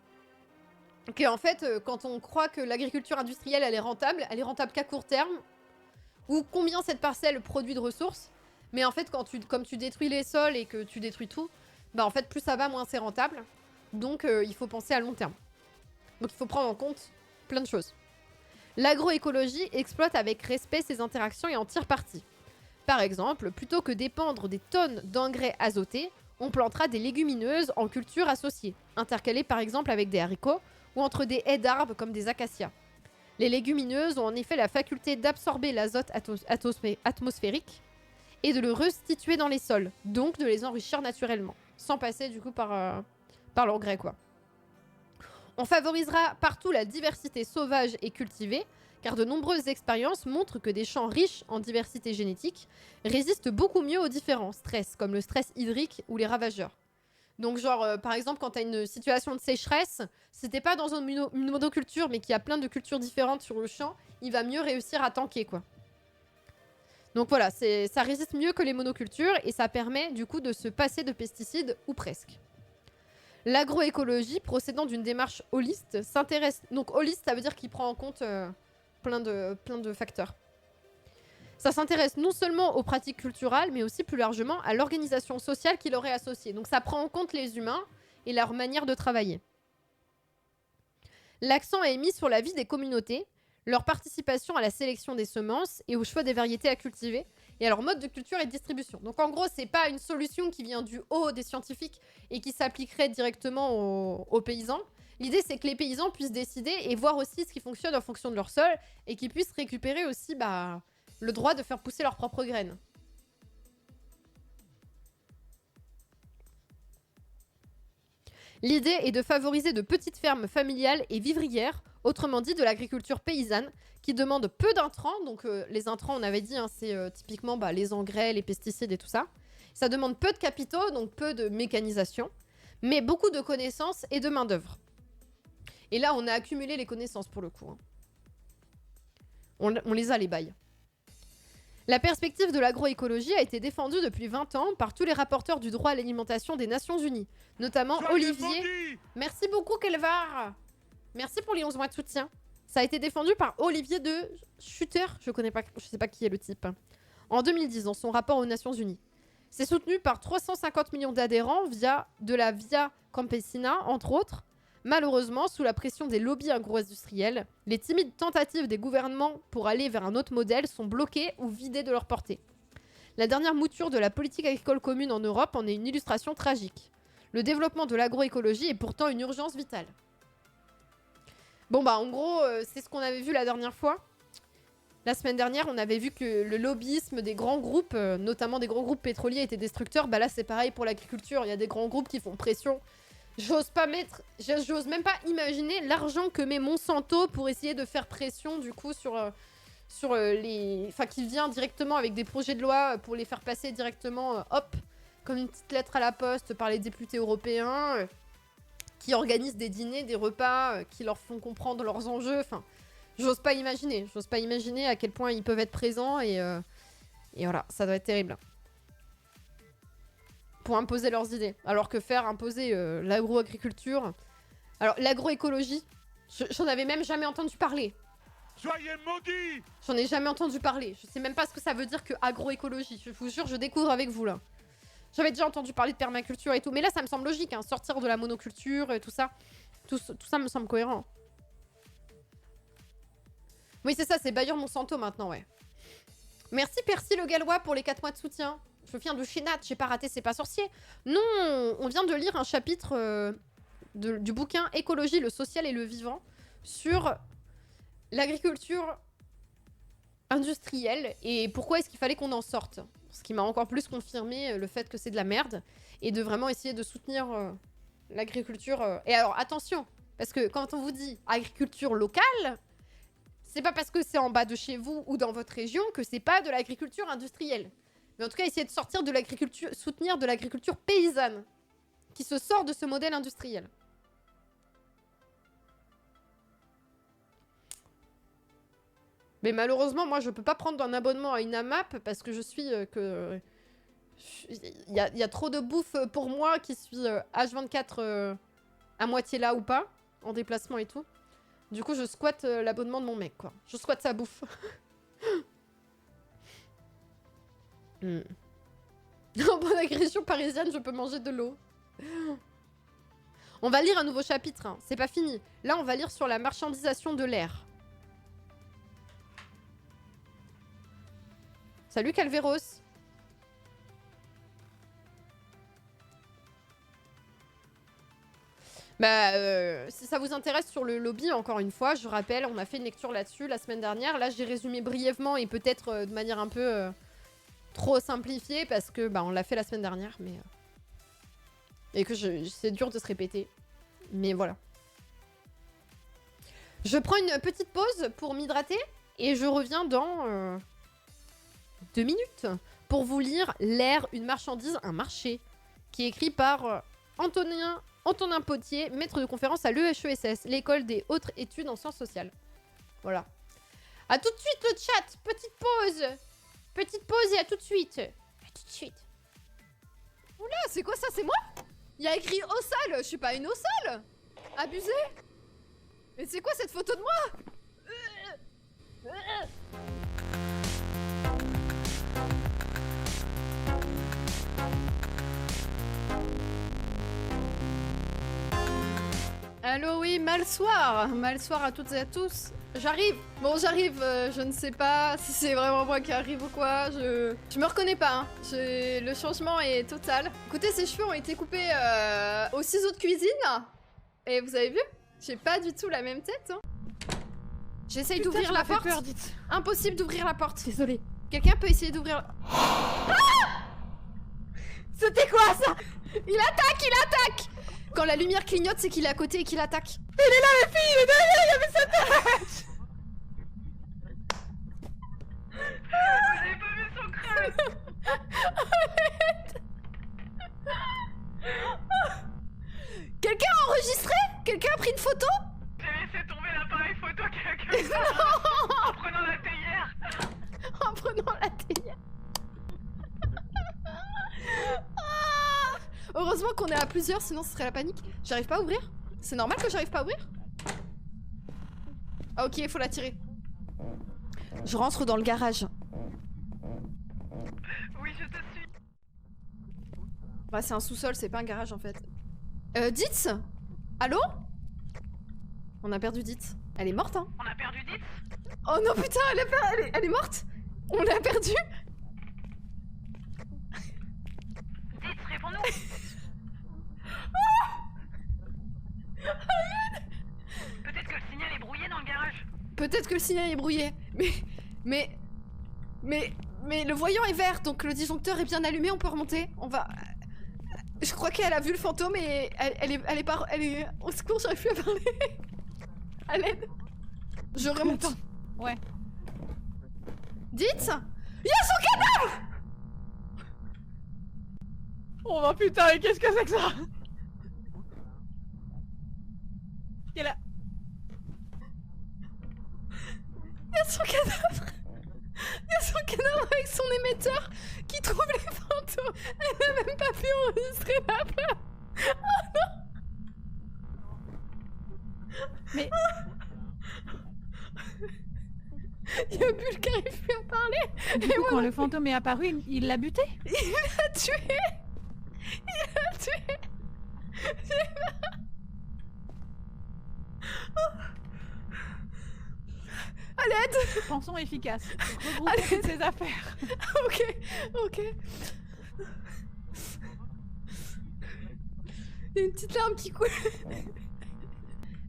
qu'en fait, quand on croit que l'agriculture industrielle, elle est rentable qu'à court terme, ou combien cette parcelle produit de ressources, mais en fait, comme tu détruis les sols et que tu détruis tout, en fait, plus ça va, moins c'est rentable. Donc, il faut penser à long terme. Donc, il faut prendre en compte plein de choses. L'agroécologie exploite avec respect ces interactions et en tire parti. Par exemple, plutôt que d'épandre des tonnes d'engrais azotés, on plantera des légumineuses en culture associée, intercalées par exemple avec des haricots ou entre des haies d'arbres comme des acacias. Les légumineuses ont en effet la faculté d'absorber l'azote atmosphérique et de le restituer dans les sols, donc de les enrichir naturellement, sans passer du coup par l'engrais quoi. On favorisera partout la diversité sauvage et cultivée, car de nombreuses expériences montrent que des champs riches en diversité génétique résistent beaucoup mieux aux différents stress, comme le stress hydrique ou les ravageurs. Donc genre, par exemple, quand t'as une situation de sécheresse, si t'es pas dans une monoculture, mais qu'il y a plein de cultures différentes sur le champ, il va mieux réussir à tanker, quoi. Donc voilà, ça résiste mieux que les monocultures et ça permet du coup de se passer de pesticides, ou presque. L'agroécologie, procédant d'une démarche holiste, s'intéresse... Donc holiste, ça veut dire qu'il prend en compte plein de facteurs. Ça s'intéresse non seulement aux pratiques culturelles, mais aussi plus largement à l'organisation sociale qui leur est associée. Donc ça prend en compte les humains et leur manière de travailler. L'accent est mis sur la vie des communautés, leur participation à la sélection des semences et au choix des variétés à cultiver, et à leur mode de culture et de distribution. Donc en gros, c'est pas une solution qui vient du haut des scientifiques et qui s'appliquerait directement aux paysans. L'idée, c'est que les paysans puissent décider et voir aussi ce qui fonctionne en fonction de leur sol, et qu'ils puissent récupérer aussi le droit de faire pousser leurs propres graines. L'idée est de favoriser de petites fermes familiales et vivrières, autrement dit de l'agriculture paysanne, qui demande peu d'intrants. Donc les intrants, on avait dit, hein, c'est typiquement les engrais, les pesticides et tout ça. Ça demande peu de capitaux, donc peu de mécanisation, mais beaucoup de connaissances et de main-d'œuvre. Et là, on a accumulé les connaissances pour le coup. Hein. On les a, les bails. La perspective de l'agroécologie a été défendue depuis 20 ans par tous les rapporteurs du droit à l'alimentation des Nations Unies, notamment Olivier... Merci beaucoup, Kelvar. Merci pour les 11 mois de soutien. Ça a été défendu par Olivier de Schutter, je sais pas qui est le type, en 2010 dans son rapport aux Nations Unies. C'est soutenu par 350 millions d'adhérents via Via Campesina, entre autres. Malheureusement, sous la pression des lobbies agro-industriels, les timides tentatives des gouvernements pour aller vers un autre modèle sont bloquées ou vidées de leur portée. La dernière mouture de la politique agricole commune en Europe en est une illustration tragique. Le développement de l'agroécologie est pourtant une urgence vitale. Bon en gros, c'est ce qu'on avait vu la dernière fois. La semaine dernière, on avait vu que le lobbyisme des grands groupes, notamment des grands groupes pétroliers, était destructeur. Là, c'est pareil pour l'agriculture. Il y a des grands groupes qui font pression. J'ose même pas imaginer l'argent que met Monsanto pour essayer de faire pression du coup sur les... Enfin, qui vient directement avec des projets de loi pour les faire passer directement, hop, comme une petite lettre à la poste par les députés européens, qui organisent des dîners, des repas, qui leur font comprendre leurs enjeux. Enfin, j'ose pas imaginer à quel point ils peuvent être présents et voilà, ça doit être terrible. Pour imposer leurs idées. Alors que faire imposer l'agroagriculture... Alors, l'agroécologie, j'en avais même jamais entendu parler. Soyez maudits! J'en ai jamais entendu parler. Je sais même pas ce que ça veut dire que agroécologie. Je vous jure, je découvre avec vous, là. J'avais déjà entendu parler de permaculture et tout. Mais là, ça me semble logique, hein, sortir de la monoculture et tout ça. Tout ça me semble cohérent. Oui, c'est ça, c'est Bayer Monsanto maintenant, ouais. Merci Percy le Gallois pour les 4 mois de soutien. Je viens de chez Nat, j'ai pas raté, c'est pas sorcier. Non, on vient de lire un chapitre du bouquin Écologie, le social et le vivant sur l'agriculture industrielle et pourquoi est-ce qu'il fallait qu'on en sorte. Ce qui m'a encore plus confirmé le fait que c'est de la merde et de vraiment essayer de soutenir l'agriculture. Et alors attention, parce que quand on vous dit agriculture locale, c'est pas parce que c'est en bas de chez vous ou dans votre région que c'est pas de l'agriculture industrielle. Mais en tout cas, essayer de sortir de l'agriculture, soutenir de l'agriculture paysanne, qui se sort de ce modèle industriel. Mais malheureusement, moi, je peux pas prendre un abonnement à une AMAP parce que je suis il y a trop de bouffe pour moi qui suis H24 à moitié là ou pas, en déplacement et tout. Du coup, je squatte l'abonnement de mon mec, quoi. Je squatte sa bouffe. En bonne agression parisienne, je peux manger de l'eau. On va lire un nouveau chapitre, hein. C'est pas fini. Là, on va lire sur la marchandisation de l'air. Salut Calveros. Si ça vous intéresse sur le lobby, encore une fois, je rappelle, on a fait une lecture là-dessus la semaine dernière. Là, j'ai résumé brièvement et peut-être de manière un peu trop simplifiée parce que on l'a fait la semaine dernière, mais et que c'est dur de se répéter. Mais voilà. Je prends une petite pause pour m'hydrater et je reviens dans 2 minutes pour vous lire L'air, une marchandise, un marché, qui est écrit par Antonin Potier, maître de conférence à l'EHESS, l'école des hautes études en sciences sociales. Voilà. À tout de suite le chat. Petite pause. Petite pause et à tout de suite. À tout de suite. Oula, c'est quoi ça? C'est moi? Il y a écrit Ossal. Je suis pas une Ossal. Abusé. Mais c'est quoi cette photo de moi? Allo, oui, mal soir à toutes et à tous. J'arrive. Bon, j'arrive, je ne sais pas si c'est vraiment moi qui arrive ou quoi. Je me reconnais pas, hein. Le changement est total. Écoutez, ses cheveux ont été coupés au ciseau de cuisine. Et vous avez vu? J'ai pas du tout la même tête, hein. J'essaye d'ouvrir la porte. Peur, impossible d'ouvrir la porte. Désolée. Quelqu'un peut essayer d'ouvrir... Ah! C'était quoi ça? Il attaque! Quand la lumière clignote, c'est qu'il est à côté et qu'il attaque. Il est là, les filles, il est derrière, il y avait sa tête. Vous avez pas vu son crâne? Quelqu'un a enregistré? Quelqu'un a pris une photo? J'ai laissé tomber l'appareil photo quelque part en prenant la théière. En prenant la théière. Heureusement qu'on est à plusieurs, sinon ce serait la panique. J'arrive pas à ouvrir? C'est normal que j'arrive pas à ouvrir? Ah ok, il faut la tirer. Je rentre dans le garage. Oui, je te suis. Bah c'est un sous-sol, c'est pas un garage en fait. Ditz? Allô? On a perdu Ditz. Elle est morte, hein? On a perdu Ditz? Oh non putain, elle est morte? On l'a perdue? Ditz, réponds-nous. Peut-être que le signal est brouillé dans le garage. Peut-être que le signal est brouillé. Mais le voyant est vert, donc le disjoncteur est bien allumé, on peut remonter. On va... Je crois qu'elle a vu le fantôme et elle est... Au secours, j'arrive plus à parler. À l'aide. Je remonte. Ouais. Dites, il y a son cadavre. Oh bah putain, mais qu'est-ce que c'est que ça? Il y a la... Il y a son cadavre. Il y a son cadavre avec son émetteur qui trouve les fantômes. Elle n'a même pas pu enregistrer la peur. Oh non. Mais... Il y a Bulle qui arrive plus à parler. Du coup, quand le fantôme est apparu, il l'a buté? Il l'a tué. Il l'a tué. À l'aide. Pensons efficace. Regroupons toutes ces affaires. Ok. Il y a une petite larme qui coule.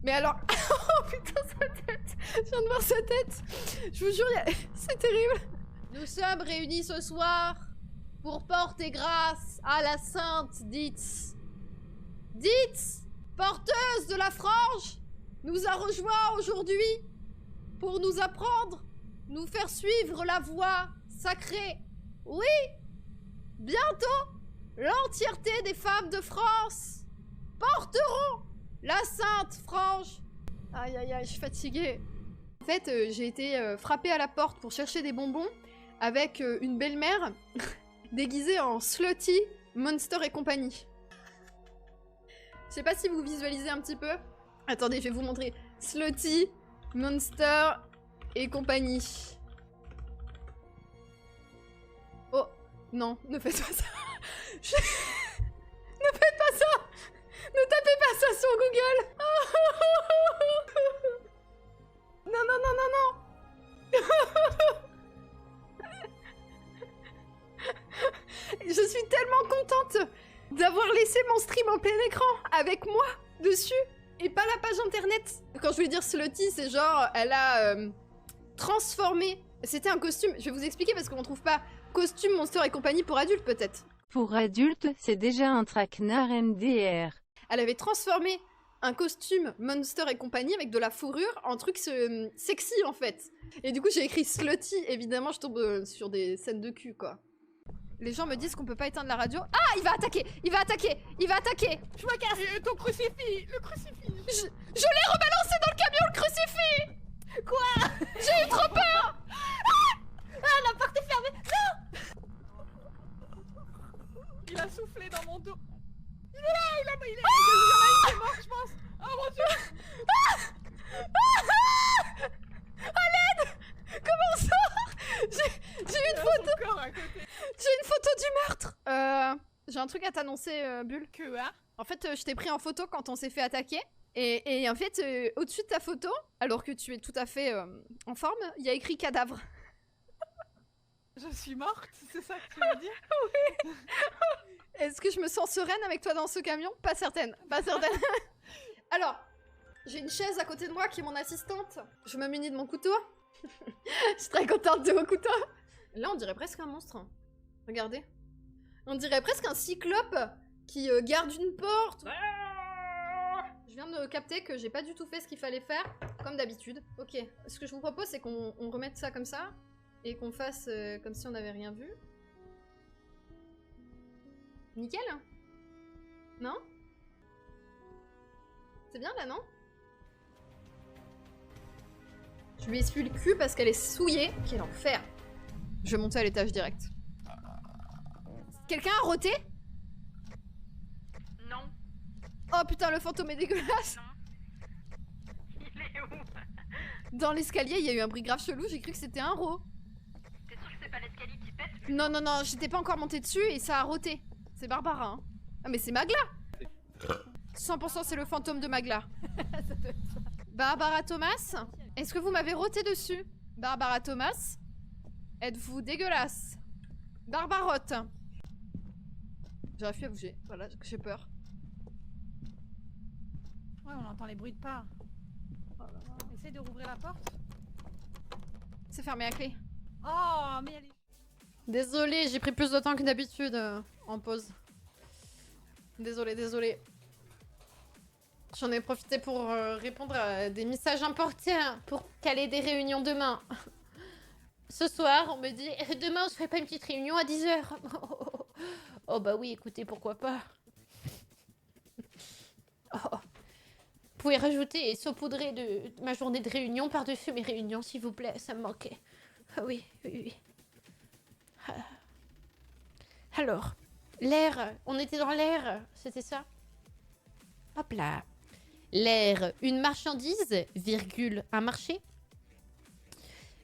Mais alors... Oh putain, sa tête. Je viens de voir sa tête. Je vous jure, c'est terrible. Nous sommes réunis ce soir pour porter grâce à la sainte Ditz. Ditz, porteuse de la frange, nous a rejoints aujourd'hui pour nous apprendre, nous faire suivre la voie sacrée. Oui, bientôt, l'entièreté des femmes de France porteront la sainte frange. Aïe aïe aïe, je suis fatiguée. En fait, j'ai été frappée à la porte pour chercher des bonbons avec une belle-mère déguisée en Slutty, Monster et compagnie. Je sais pas si vous visualisez un petit peu. Attendez, je vais vous montrer. Slutty, Monster et compagnie. Oh, non, ne faites pas ça. Ne faites pas ça. Ne tapez pas ça sur Google. Non. Je suis tellement contente d'avoir laissé mon stream en plein écran avec moi dessus et pas la page internet. Quand je voulais dire slutty, c'est genre elle a transformé. C'était un costume. Je vais vous expliquer parce qu'on trouve pas costume Monster et compagnie pour adultes peut-être. Pour adultes, c'est déjà un traquenard MDR. Elle avait transformé un costume Monster et compagnie avec de la fourrure en truc sexy en fait. Et du coup j'ai écrit slutty, évidemment je tombe sur des scènes de cul quoi. Les gens me disent qu'on peut pas éteindre la radio. Ah, il va attaquer! Il va attaquer! Il va attaquer! Je me casse. Et ton crucifix. Le crucifix. Je l'ai rebalancé dans le camion, le crucifix! Quoi? J'ai eu trop peur! Ah, la porte est fermée. Non. Il a soufflé dans mon dos. Il est là, il y en a une qui est morte, je pense. Oh mon dieu. À l'aide! Comment on sort? J'ai une photo! Son corps à côté. J'ai une photo du meurtre! J'ai un truc à t'annoncer, Bulle. Que hein? En fait, je t'ai pris en photo quand on s'est fait attaquer. Et en fait, au-dessus de ta photo, alors que tu es tout à fait en forme, il y a écrit cadavre. Je suis morte, c'est ça que tu veux dire? Oui. Est-ce que je me sens sereine avec toi dans ce camion? Pas certaine, pas certaine. Alors, j'ai une chaise à côté de moi qui est mon assistante. Je me munis de mon couteau. Je suis très contente de mon couteau. Là, on dirait presque un monstre. Regardez. On dirait presque un cyclope qui garde une porte. Je viens de capter que j'ai pas du tout fait ce qu'il fallait faire, comme d'habitude. Ok, ce que je vous propose, c'est qu'on remette ça comme ça, et qu'on fasse comme si on n'avait rien vu. Nickel? Non? C'est bien là, non? Je lui essuie le cul parce qu'elle est souillée. Quel enfer! Je vais monter à l'étage direct. Quelqu'un a roté? Non, Oh putain, le fantôme est dégueulasse! non. Il est où? Dans l'escalier, il y a eu un bruit grave chelou, j'ai cru que c'était un ro. T'es sûr que c'est pas l'escalier qui pète? Non, non, non, j'étais pas encore montée dessus et ça a roté. C'est Barbara, hein. Ah, mais c'est Magla! 100% c'est le fantôme de Magla. Ça doit être ça. Barbara Thomas, est-ce que vous m'avez roté dessus? Barbara Thomas, êtes-vous dégueulasse? Barbarotte. J'arrive plus à bouger, voilà, j'ai peur. Ouais, on entend les bruits de pas. Essaye de rouvrir la porte. C'est fermé à clé. Oh, mais elle est... Désolée, j'ai pris plus de temps que d'habitude en pause. Désolée, désolée. J'en ai profité pour répondre à des messages importants pour caler des réunions demain. Ce soir, on me dit demain on se fait pas une petite réunion à 10h. Oh bah oui, écoutez, pourquoi pas. Oh. Vous pouvez rajouter et saupoudrer de ma journée de réunion par-dessus mes réunions, s'il vous plaît, ça me manquait. Ah oui, oui, oui. Ah. Alors, l'air, on était dans l'air, c'était ça? Hop là. L'air, une marchandise, virgule, un marché.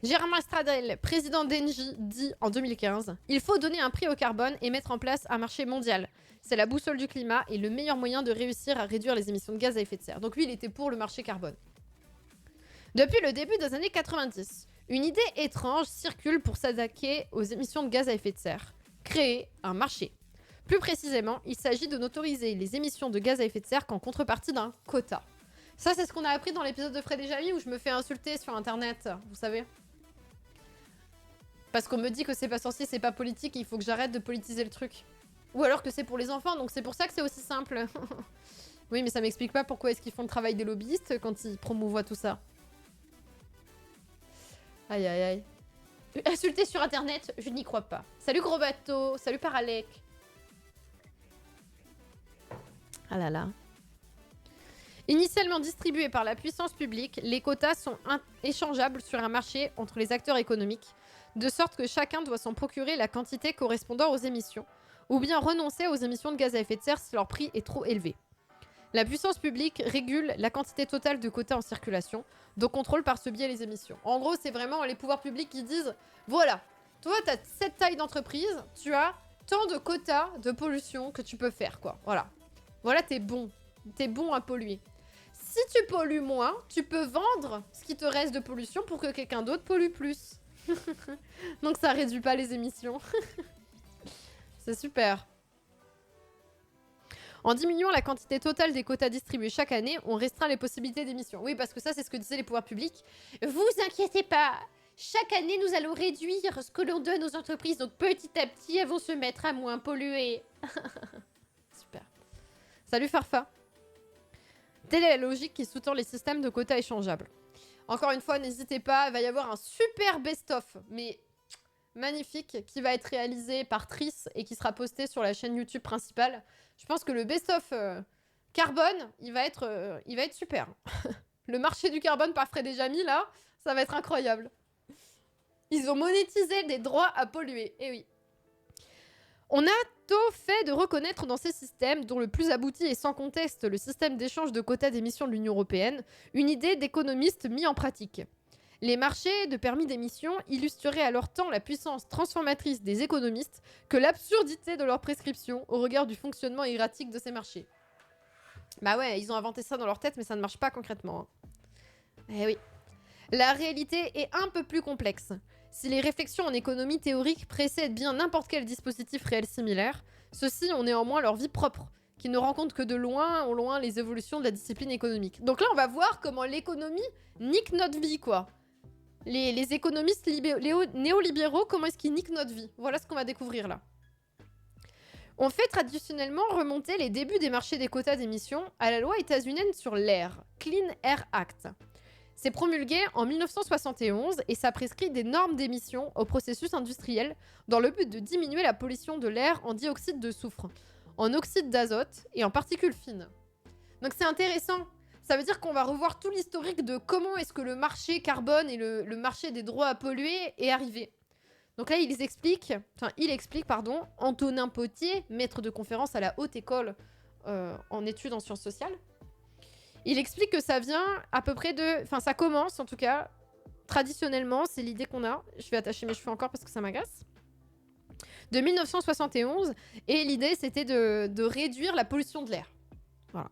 Gérard Stradel, président d'Engie, dit en 2015 « Il faut donner un prix au carbone et mettre en place un marché mondial. C'est la boussole du climat et le meilleur moyen de réussir à réduire les émissions de gaz à effet de serre. » Donc lui, il était pour le marché carbone. Depuis le début des années 90, une idée étrange circule pour s'attaquer aux émissions de gaz à effet de serre. Créer un marché. Plus précisément, il s'agit de n'autoriser les émissions de gaz à effet de serre qu'en contrepartie d'un quota. Ça, c'est ce qu'on a appris dans l'épisode de Fred et Jamy où je me fais insulter sur internet, vous savez. Parce qu'on me dit que c'est pas censé, c'est pas politique, et il faut que j'arrête de politiser le truc. Ou alors que c'est pour les enfants, donc c'est pour ça que c'est aussi simple. Oui, mais ça m'explique pas pourquoi est-ce qu'ils font le travail des lobbyistes quand ils promouvoient tout ça. Aïe aïe aïe. Insulter sur internet, je n'y crois pas. Salut gros bateau, salut Paralec. Ah là là. Initialement distribués par la puissance publique, les quotas sont échangeables sur un marché entre les acteurs économiques, de sorte que chacun doit s'en procurer la quantité correspondant aux émissions, ou bien renoncer aux émissions de gaz à effet de serre si leur prix est trop élevé. La puissance publique régule la quantité totale de quotas en circulation, donc contrôle par ce biais les émissions. En gros, c'est vraiment les pouvoirs publics qui disent « Voilà, toi, tu as cette taille d'entreprise, tu as tant de quotas de pollution que tu peux faire, quoi. Voilà. Voilà, t'es bon. T'es bon à polluer. Si tu pollues moins, tu peux vendre ce qui te reste de pollution pour que quelqu'un d'autre pollue plus. » Donc ça réduit pas les émissions. C'est super. En diminuant la quantité totale des quotas distribués chaque année, on restreint les possibilités d'émissions. Oui, parce que ça, c'est ce que disaient les pouvoirs publics. Vous inquiétez pas, chaque année, nous allons réduire ce que l'on donne aux entreprises. Donc petit à petit, elles vont se mettre à moins polluer. Super. Salut Farfa. Telle est la logique qui sous-tend les systèmes de quotas échangeables. Encore une fois, n'hésitez pas, il va y avoir un super best-of. Mais magnifique qui va être réalisé par Triss et qui sera posté sur la chaîne YouTube principale. Je pense que le best-of carbone, il va être super. Le marché du carbone par Fred et Jamy, là, ça va être incroyable. Ils ont monétisé des droits à polluer. Eh oui. On a tôt fait de reconnaître dans ces systèmes, dont le plus abouti est sans conteste le système d'échange de quotas d'émissions de l'Union européenne, une idée d'économiste mise en pratique. Les marchés de permis d'émission illustreraient alors tant la puissance transformatrice des économistes que l'absurdité de leurs prescriptions au regard du fonctionnement erratique de ces marchés. Bah ouais, ils ont inventé ça dans leur tête, mais ça ne marche pas concrètement. Eh oui. La réalité est un peu plus complexe. Si les réflexions en économie théorique précèdent bien n'importe quel dispositif réel similaire, ceux-ci ont néanmoins leur vie propre, qui ne rencontrent que de loin en loin les évolutions de la discipline économique. Donc là, on va voir comment l'économie nique notre vie, quoi. Les économistes néolibéraux, comment est-ce qu'ils niquent notre vie? Voilà ce qu'on va découvrir là. On fait traditionnellement remonter les débuts des marchés des quotas d'émissions à la loi états-unienne sur l'air, Clean Air Act. C'est promulgué en 1971 et ça prescrit des normes d'émissions au processus industriel dans le but de diminuer la pollution de l'air en dioxyde de soufre, en oxyde d'azote et en particules fines. Donc c'est intéressant. Ça veut dire qu'on va revoir tout l'historique de comment est-ce que le marché carbone et le marché des droits à polluer est arrivé. Donc là, il explique, Antonin Potier, maître de conférence à la Haute École en études en sciences sociales. Il explique que ça vient à peu près de... Enfin, ça commence, en tout cas, traditionnellement, c'est l'idée qu'on a. Je vais attacher mes cheveux encore parce que ça m'agace. De 1971, et l'idée, c'était de réduire la pollution de l'air. Voilà.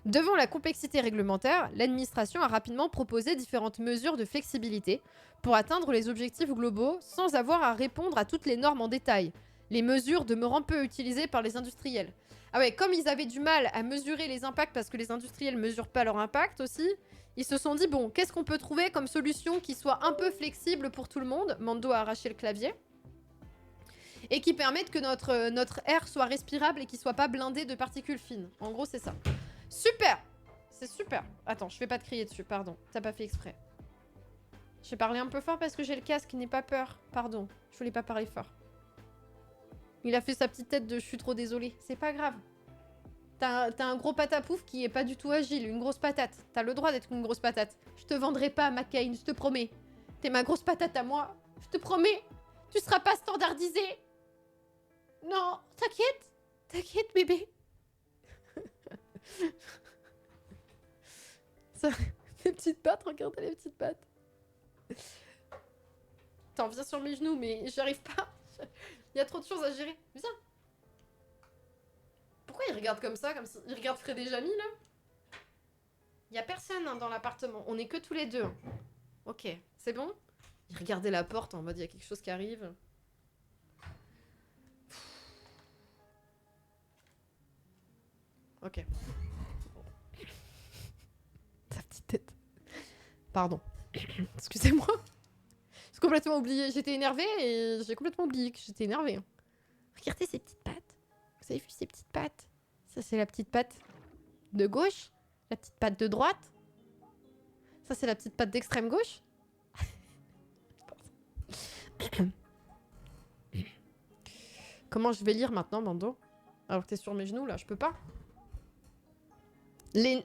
Devant la complexité réglementaire, l'administration a rapidement proposé différentes mesures de flexibilité pour atteindre les objectifs globaux sans avoir à répondre à toutes les normes en détail, les mesures demeurant peu utilisées par les industriels. Ah ouais, comme ils avaient du mal à mesurer les impacts parce que les industriels ne mesurent pas leur impact aussi, ils se sont dit, bon, qu'est-ce qu'on peut trouver comme solution qui soit un peu flexible pour tout le monde? Mando a arraché le clavier. Et qui permette que notre air soit respirable et qu'il soit pas blindé de particules fines. En gros, c'est ça. Super! C'est super. Attends, je vais pas te crier dessus, pardon. T'as pas fait exprès. J'ai parlé un peu fort parce que j'ai le casque, n'aie pas peur. Pardon, je voulais pas parler fort. Il a fait sa petite tête de « je suis trop désolée ». C'est pas grave. T'as un gros patapouf qui est pas du tout agile, une grosse patate. T'as le droit d'être une grosse patate. Je te vendrai pas, McCain, je te promets. T'es ma grosse patate à moi. Je te promets. Tu seras pas standardisé. Non, t'inquiète. T'inquiète, bébé. Ça, les petites pattes, regardez les petites pattes. Attends, viens sur mes genoux, mais j'arrive pas. Il y a trop de choses à gérer. Viens. Pourquoi il regarde comme ça, il regarde Fred et Jamy, là? Il y a personne dans l'appartement. On est que tous les deux. Ok, c'est bon? Il regardait la porte en mode il y a quelque chose qui arrive. Ok. Sa petite tête. Pardon. Excusez-moi. J'ai complètement oublié. J'étais énervée et j'ai complètement oublié que j'étais énervée. Regardez ces petites pattes. Vous avez vu ces petites pattes? Ça, c'est la petite patte de gauche. La petite patte de droite. Ça, c'est la petite patte d'extrême gauche. Comment je vais lire maintenant, Mando? Alors que t'es sur mes genoux, là, je peux pas.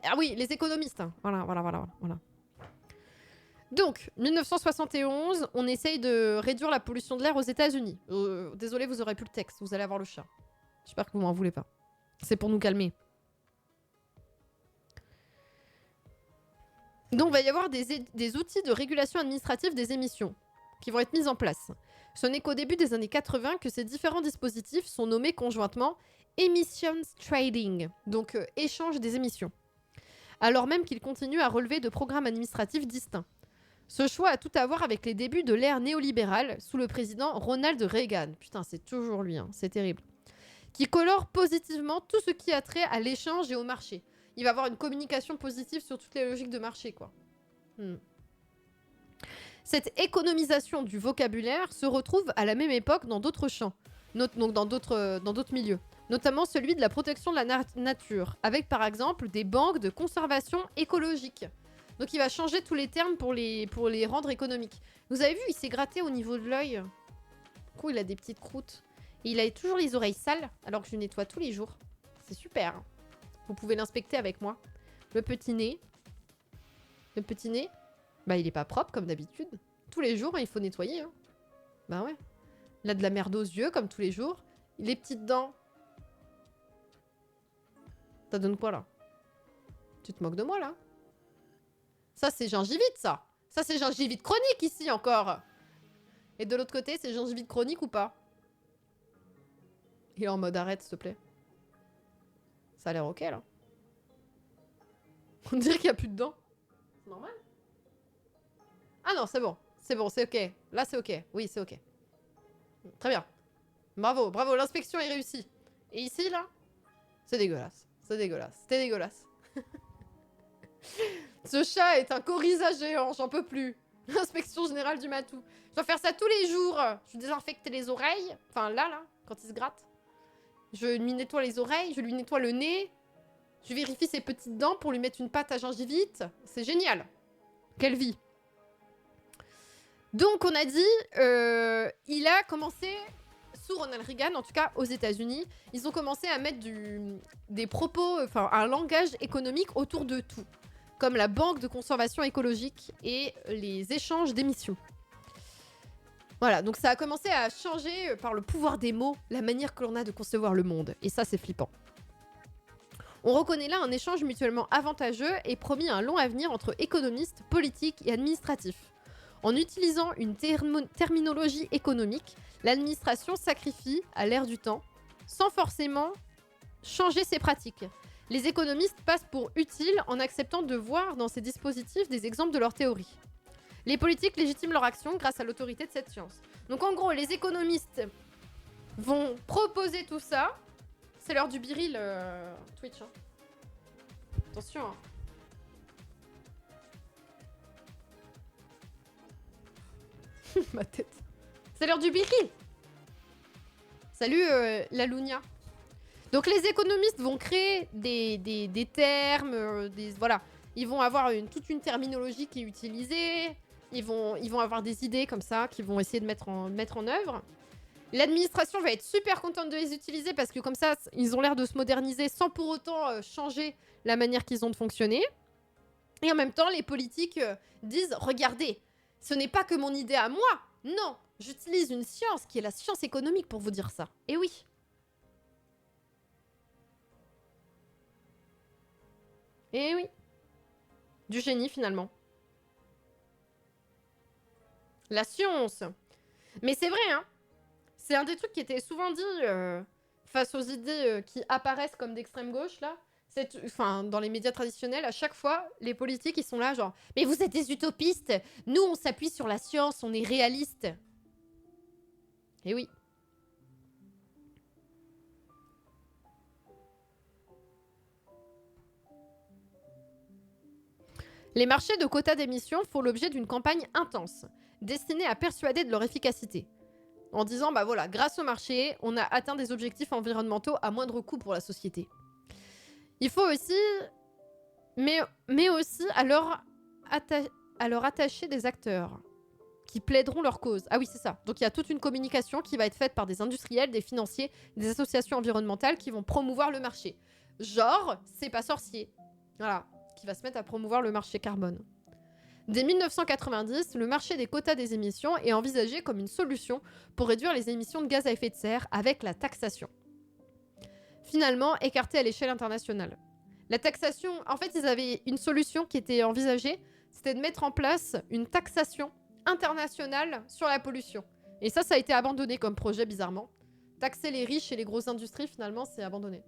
Ah oui, les économistes. Hein. Voilà. Donc, 1971, on essaye de réduire la pollution de l'air aux États-Unis. Désolé, vous aurez plus le texte, vous allez avoir le chat. J'espère que vous m'en voulez pas. C'est pour nous calmer. Donc, il va y avoir des outils de régulation administrative des émissions qui vont être mis en place. Ce n'est qu'au début des années 80 que ces différents dispositifs sont nommés conjointement Emissions Trading, donc échange des émissions, alors même qu'ils continuent à relever de programmes administratifs distincts. Ce choix a tout à voir avec les débuts de l'ère néolibérale sous le président Ronald Reagan. Putain, c'est toujours lui, hein, c'est terrible. Qui colore positivement tout ce qui a trait à l'échange et au marché. Il va avoir une communication positive sur toutes les logiques de marché, quoi. Cette économisation du vocabulaire se retrouve à la même époque dans d'autres champs, donc dans d'autres milieux, notamment celui de la protection de la nature, avec par exemple des banques de conservation écologique. Donc il va changer tous les termes pour les rendre économiques. Vous avez vu, il s'est gratté au niveau de l'œil. Du coup, il a des petites croûtes. Et il a toujours les oreilles sales, alors que je nettoie tous les jours. C'est super. Vous pouvez l'inspecter avec moi. Le petit nez. Le petit nez, bah il est pas propre comme d'habitude. Tous les jours, il faut nettoyer. Hein. Bah ouais. Il a de la merde aux yeux, comme tous les jours. Les petites dents. Ça donne quoi, là? Tu te moques de moi, là? Ça, c'est gingivite, ça. Ça, c'est gingivite chronique, ici, encore. Et de l'autre côté, c'est gingivite chronique ou pas? Il est en mode arrête, s'il te plaît. Ça a l'air ok, là. On dirait qu'il n'y a plus de dents. C'est normal? Ah non, c'est bon. C'est bon, c'est ok. Là, c'est ok. Oui, c'est ok. Très bien. Bravo, bravo. L'inspection est réussie. Et ici, là, c'est dégueulasse. C'est dégueulasse. C'était dégueulasse. Ce chat est un coryza géant. J'en peux plus. L'inspection générale du matou. Je dois faire ça tous les jours. Je lui désinfecte les oreilles. Enfin, là, quand il se gratte. Je lui nettoie les oreilles. Je lui nettoie le nez. Je vérifie ses petites dents pour lui mettre une pâte à gingivite. C'est génial. Quelle vie. Donc, on a dit, il a commencé, sous Ronald Reagan, en tout cas aux États-Unis, ils ont commencé à mettre des propos, enfin, un langage économique autour de tout, comme la banque de conservation écologique et les échanges d'émissions. Voilà, donc ça a commencé à changer par le pouvoir des mots, la manière que l'on a de concevoir le monde. Et ça, c'est flippant. On reconnaît là un échange mutuellement avantageux et promis un long avenir entre économistes, politiques et administratifs. En utilisant une terminologie économique, l'administration sacrifie à l'ère du temps, sans forcément changer ses pratiques. Les économistes passent pour utiles en acceptant de voir dans ces dispositifs des exemples de leur théorie. Les politiques légitiment leur action grâce à l'autorité de cette science. Donc en gros, les économistes vont proposer tout ça. C'est l'heure du biril Twitch. Hein. Attention. Hein. Ma tête. C'est l'heure du biril. Salut la Lunia. Donc les économistes vont créer des termes, voilà. Ils vont avoir toute une terminologie qui est utilisée. Ils vont avoir des idées comme ça qu'ils vont essayer de mettre en œuvre. L'administration va être super contente de les utiliser parce que comme ça, ils ont l'air de se moderniser sans pour autant changer la manière qu'ils ont de fonctionner. Et en même temps, les politiques disent « Regardez, ce n'est pas que mon idée à moi. Non, j'utilise une science qui est la science économique pour vous dire ça. » Et oui. Et oui. Du génie, finalement. La science. Mais c'est vrai, hein. C'est un des trucs qui était souvent dit face aux idées qui apparaissent comme d'extrême gauche, là. Enfin, dans les médias traditionnels, à chaque fois, les politiques, ils sont là, genre « Mais vous êtes des utopistes. Nous, on s'appuie sur la science, on est réalistes. » Et oui. Les marchés de quotas d'émissions font l'objet d'une campagne intense, destinée à persuader de leur efficacité. En disant, bah voilà, grâce au marché, on a atteint des objectifs environnementaux à moindre coût pour la société. Il faut aussi, mais aussi à leur attacher des acteurs qui plaideront leur cause. Ah oui, c'est ça. Donc il y a toute une communication qui va être faite par des industriels, des financiers, des associations environnementales qui vont promouvoir le marché. Genre, c'est pas sorcier. Voilà, qui va se mettre à promouvoir le marché carbone. Dès 1990, le marché des quotas des émissions est envisagé comme une solution pour réduire les émissions de gaz à effet de serre avec la taxation. Finalement, écartée à l'échelle internationale. La taxation, en fait, ils avaient une solution qui était envisagée, c'était de mettre en place une taxation internationale sur la pollution. Et ça a été abandonné comme projet, bizarrement. Taxer les riches et les grosses industries, finalement, c'est abandonné.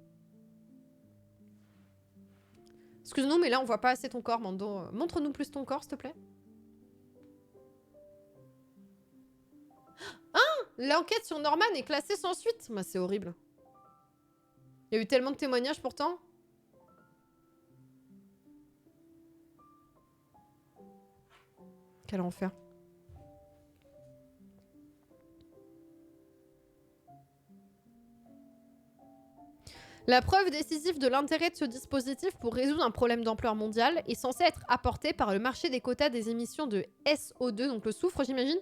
Excuse-nous, mais là, on voit pas assez ton corps, Mando. Montre-nous plus ton corps, s'il te plaît. Ah! L'enquête sur Norman est classée sans suite. Bah, c'est horrible. Il y a eu tellement de témoignages, pourtant. Quel enfer. La preuve décisive de l'intérêt de ce dispositif pour résoudre un problème d'ampleur mondiale est censée être apportée par le marché des quotas des émissions de SO2, donc le soufre, j'imagine,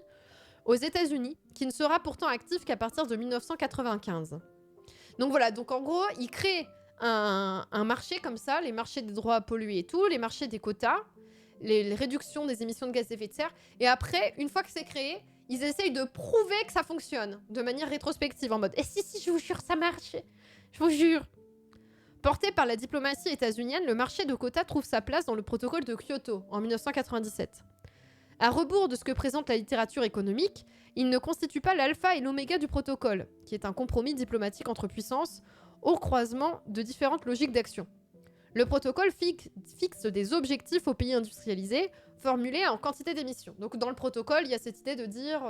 aux États-Unis, qui ne sera pourtant actif qu'à partir de 1995. Donc voilà, donc en gros, ils créent un marché comme ça, les marchés des droits à polluer et tout, les marchés des quotas, les réductions des émissions de gaz à effet de serre, et après, une fois que c'est créé, ils essayent de prouver que ça fonctionne, de manière rétrospective, en mode « Eh si, je vous jure, ça marche, je vous jure !» Porté par la diplomatie états-unienne, le marché de quotas trouve sa place dans le protocole de Kyoto, en 1997. À rebours de ce que présente la littérature économique, il ne constitue pas l'alpha et l'oméga du protocole, qui est un compromis diplomatique entre puissances au croisement de différentes logiques d'action. Le protocole fixe des objectifs aux pays industrialisés, formulés en quantité d'émissions. Donc dans le protocole, il y a cette idée de dire...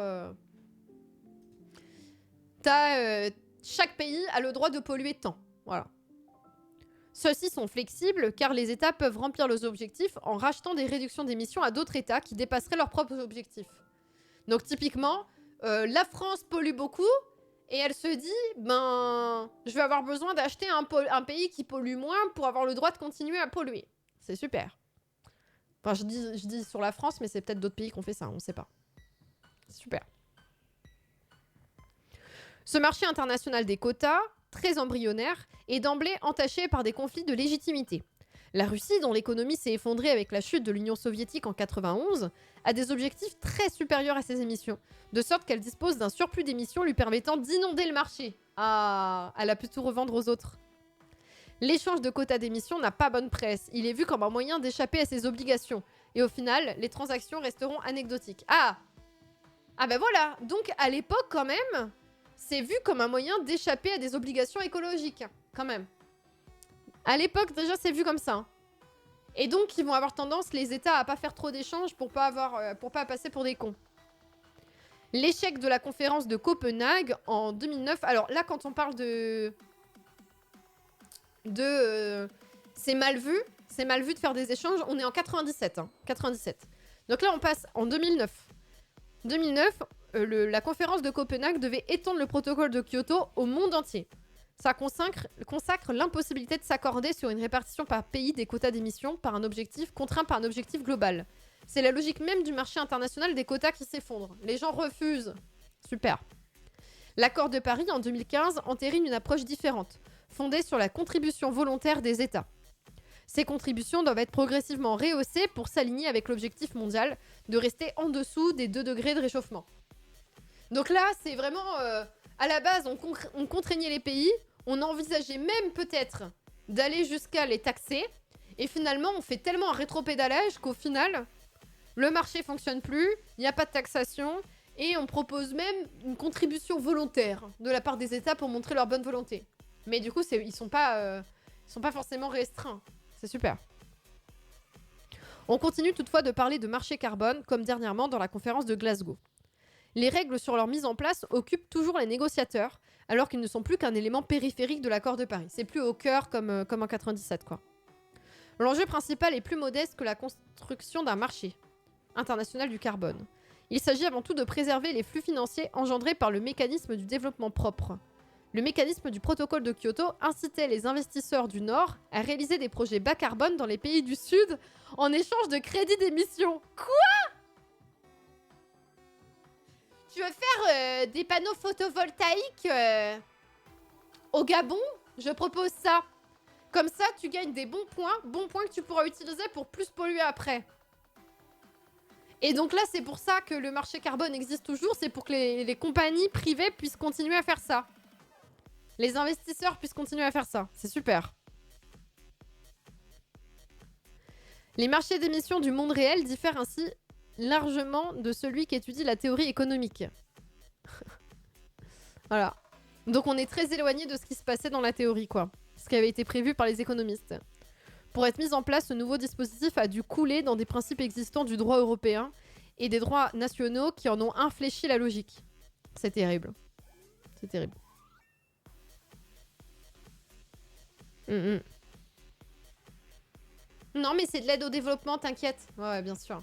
chaque pays a le droit de polluer tant. Voilà. Ceux-ci sont flexibles car les États peuvent remplir leurs objectifs en rachetant des réductions d'émissions à d'autres États qui dépasseraient leurs propres objectifs. Donc typiquement, la France pollue beaucoup et elle se dit, ben, je vais avoir besoin d'acheter un pays qui pollue moins pour avoir le droit de continuer à polluer. C'est super. Enfin, je dis sur la France, mais c'est peut-être d'autres pays qui ont fait ça, on ne sait pas. Super. Ce marché international des quotas, très embryonnaire, est d'emblée entaché par des conflits de légitimité. La Russie, dont l'économie s'est effondrée avec la chute de l'Union soviétique en 1991, a des objectifs très supérieurs à ses émissions, de sorte qu'elle dispose d'un surplus d'émissions lui permettant d'inonder le marché. Ah, elle a pu tout revendre aux autres. L'échange de quotas d'émissions n'a pas bonne presse, il est vu comme un moyen d'échapper à ses obligations, et au final, les transactions resteront anecdotiques. Ah ben voilà, donc à l'époque quand même, c'est vu comme un moyen d'échapper à des obligations écologiques, quand même. À l'époque, déjà, c'est vu comme ça. Et donc, ils vont avoir tendance, les États, à pas faire trop d'échanges pour pas passer pour des cons. L'échec de la conférence de Copenhague en 2009... Alors là, quand on parle c'est mal vu de faire des échanges, on est en 97. 97. Donc là, on passe en 2009. 2009, la conférence de Copenhague devait étendre le protocole de Kyoto au monde entier. Ça consacre l'impossibilité de s'accorder sur une répartition par pays des quotas d'émissions contraint par un objectif global. C'est la logique même du marché international des quotas qui s'effondre. Les gens refusent. Super. L'accord de Paris, en 2015, entérine une approche différente, fondée sur la contribution volontaire des États. Ces contributions doivent être progressivement rehaussées pour s'aligner avec l'objectif mondial de rester en dessous des 2 degrés de réchauffement. Donc là, c'est vraiment... à la base, on contraignait les pays, on envisageait même peut-être d'aller jusqu'à les taxer, et finalement, on fait tellement un rétropédalage qu'au final, le marché fonctionne plus, il n'y a pas de taxation, et on propose même une contribution volontaire de la part des États pour montrer leur bonne volonté. Mais du coup, ils sont pas forcément restreints. C'est super. On continue toutefois de parler de marché carbone, comme dernièrement dans la conférence de Glasgow. Les règles sur leur mise en place occupent toujours les négociateurs, alors qu'ils ne sont plus qu'un élément périphérique de l'accord de Paris. C'est plus au cœur comme en 97, quoi. L'enjeu principal est plus modeste que la construction d'un marché international du carbone. Il s'agit avant tout de préserver les flux financiers engendrés par le mécanisme du développement propre. Le mécanisme du protocole de Kyoto incitait les investisseurs du Nord à réaliser des projets bas carbone dans les pays du Sud en échange de crédits d'émission. Quoi ? Tu veux faire des panneaux photovoltaïques au Gabon? Je propose ça. Comme ça, tu gagnes des bons points que tu pourras utiliser pour plus polluer après. Et donc là, c'est pour ça que le marché carbone existe toujours, c'est pour que les compagnies privées puissent continuer à faire ça. Les investisseurs puissent continuer à faire ça. C'est super. Les marchés d'émissions du monde réel diffèrent ainsi largement de celui qui étudie la théorie économique. Voilà. Donc on est très éloigné de ce qui se passait dans la théorie, quoi. Ce qui avait été prévu par les économistes. Pour être mis en place, ce nouveau dispositif a dû couler dans des principes existants du droit européen et des droits nationaux qui en ont infléchi la logique. C'est terrible. C'est terrible. Non, mais c'est de l'aide au développement, t'inquiète. Ouais, bien sûr.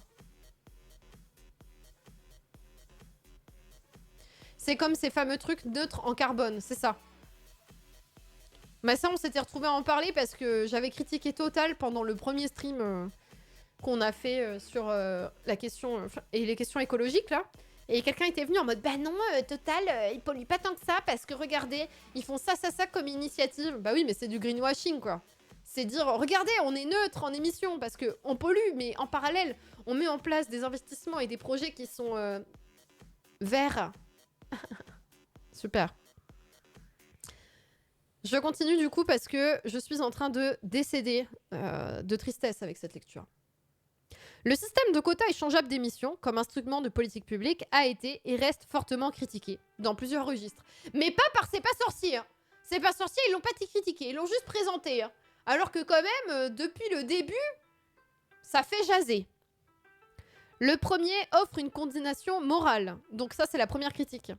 C'est comme ces fameux trucs neutres en carbone, c'est ça. Bah ça, on s'était retrouvés à en parler parce que j'avais critiqué Total pendant le premier stream qu'on a fait sur la question et les questions écologiques, là. Et quelqu'un était venu en mode bah non, Total, ils polluent pas tant que ça parce que regardez, ils font ça comme initiative. Bah oui, mais c'est du greenwashing quoi. C'est dire regardez, on est neutre en émissions parce que on pollue, mais en parallèle, on met en place des investissements et des projets qui sont verts. Super. Je continue du coup parce que je suis en train de décéder de tristesse avec cette lecture. Le système de quotas échangeables d'émissions, comme instrument de politique publique, a été et reste fortement critiqué dans plusieurs registres. Mais pas par C'est pas sorcier. Hein. C'est pas sorcier, ils l'ont pas critiqué, ils l'ont juste présenté. Hein. Alors que quand même, depuis le début, ça fait jaser. Le premier offre une condamnation morale. Donc ça, c'est la première critique.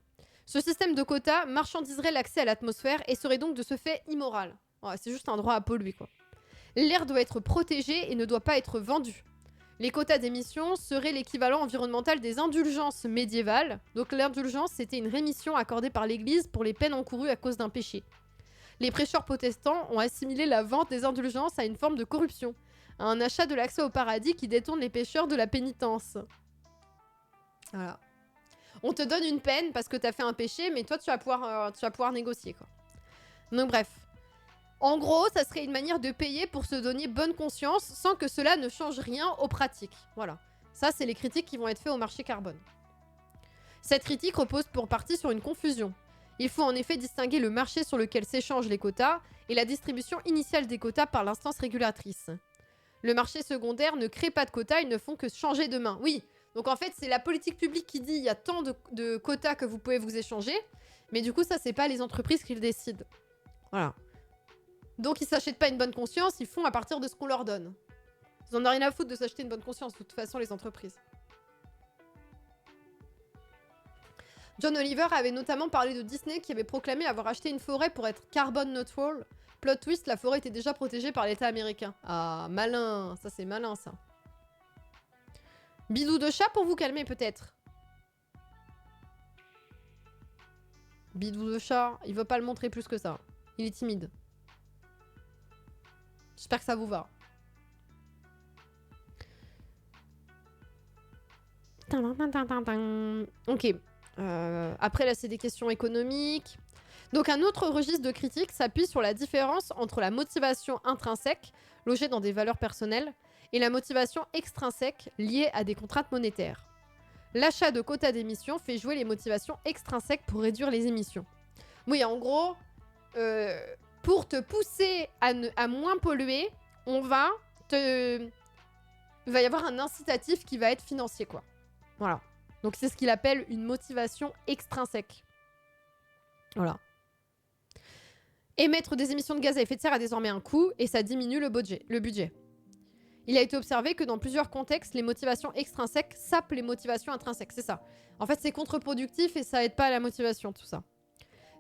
Ce système de quotas marchandiserait l'accès à l'atmosphère et serait donc de ce fait immoral. Ouais, c'est juste un droit à polluer, quoi. L'air doit être protégé et ne doit pas être vendu. Les quotas d'émissions seraient l'équivalent environnemental des indulgences médiévales. Donc l'indulgence, c'était une rémission accordée par l'Église pour les peines encourues à cause d'un péché. Les prêcheurs protestants ont assimilé la vente des indulgences à une forme de corruption, à un achat de l'accès au paradis qui détourne les pécheurs de la pénitence. Voilà. On te donne une peine parce que t'as fait un péché, mais toi, tu vas pouvoir négocier, quoi. Donc bref. En gros, ça serait une manière de payer pour se donner bonne conscience sans que cela ne change rien aux pratiques. Voilà. Ça, c'est les critiques qui vont être faites au marché carbone. Cette critique repose pour partie sur une confusion. Il faut en effet distinguer le marché sur lequel s'échangent les quotas et la distribution initiale des quotas par l'instance régulatrice. Le marché secondaire ne crée pas de quotas, ils ne font que changer de main. Oui, donc en fait, c'est la politique publique qui dit il y a tant de quotas que vous pouvez vous échanger, mais du coup, ça, c'est pas les entreprises qui le décident. Voilà. Donc, ils s'achètent pas une bonne conscience, ils font à partir de ce qu'on leur donne. Ils en ont rien à foutre de s'acheter une bonne conscience, de toute façon, les entreprises. John Oliver avait notamment parlé de Disney qui avait proclamé avoir acheté une forêt pour être carbone neutral. Plot twist, la forêt était déjà protégée par l'État américain. Ah, malin, ça c'est malin ça. Bidou de chat pour vous calmer peut-être. Bidou de chat, il veut pas le montrer plus que ça. Il est timide. J'espère que ça vous va. Ok. Après là c'est des questions économiques. Donc un autre registre de critique s'appuie sur la différence entre la motivation intrinsèque, logée dans des valeurs personnelles, et la motivation extrinsèque, liée à des contraintes monétaires. L'achat de quotas d'émissions fait jouer les motivations extrinsèques pour réduire les émissions. Oui, en gros, pour te pousser à moins polluer, il va y avoir un incitatif qui va être financier, quoi. Voilà. Donc c'est ce qu'il appelle une motivation extrinsèque. Voilà. Émettre des émissions de gaz à effet de serre a désormais un coût et ça diminue le budget. Il a été observé que dans plusieurs contextes, les motivations extrinsèques sapent les motivations intrinsèques. C'est ça. En fait, c'est contre-productif et ça aide pas à la motivation, tout ça.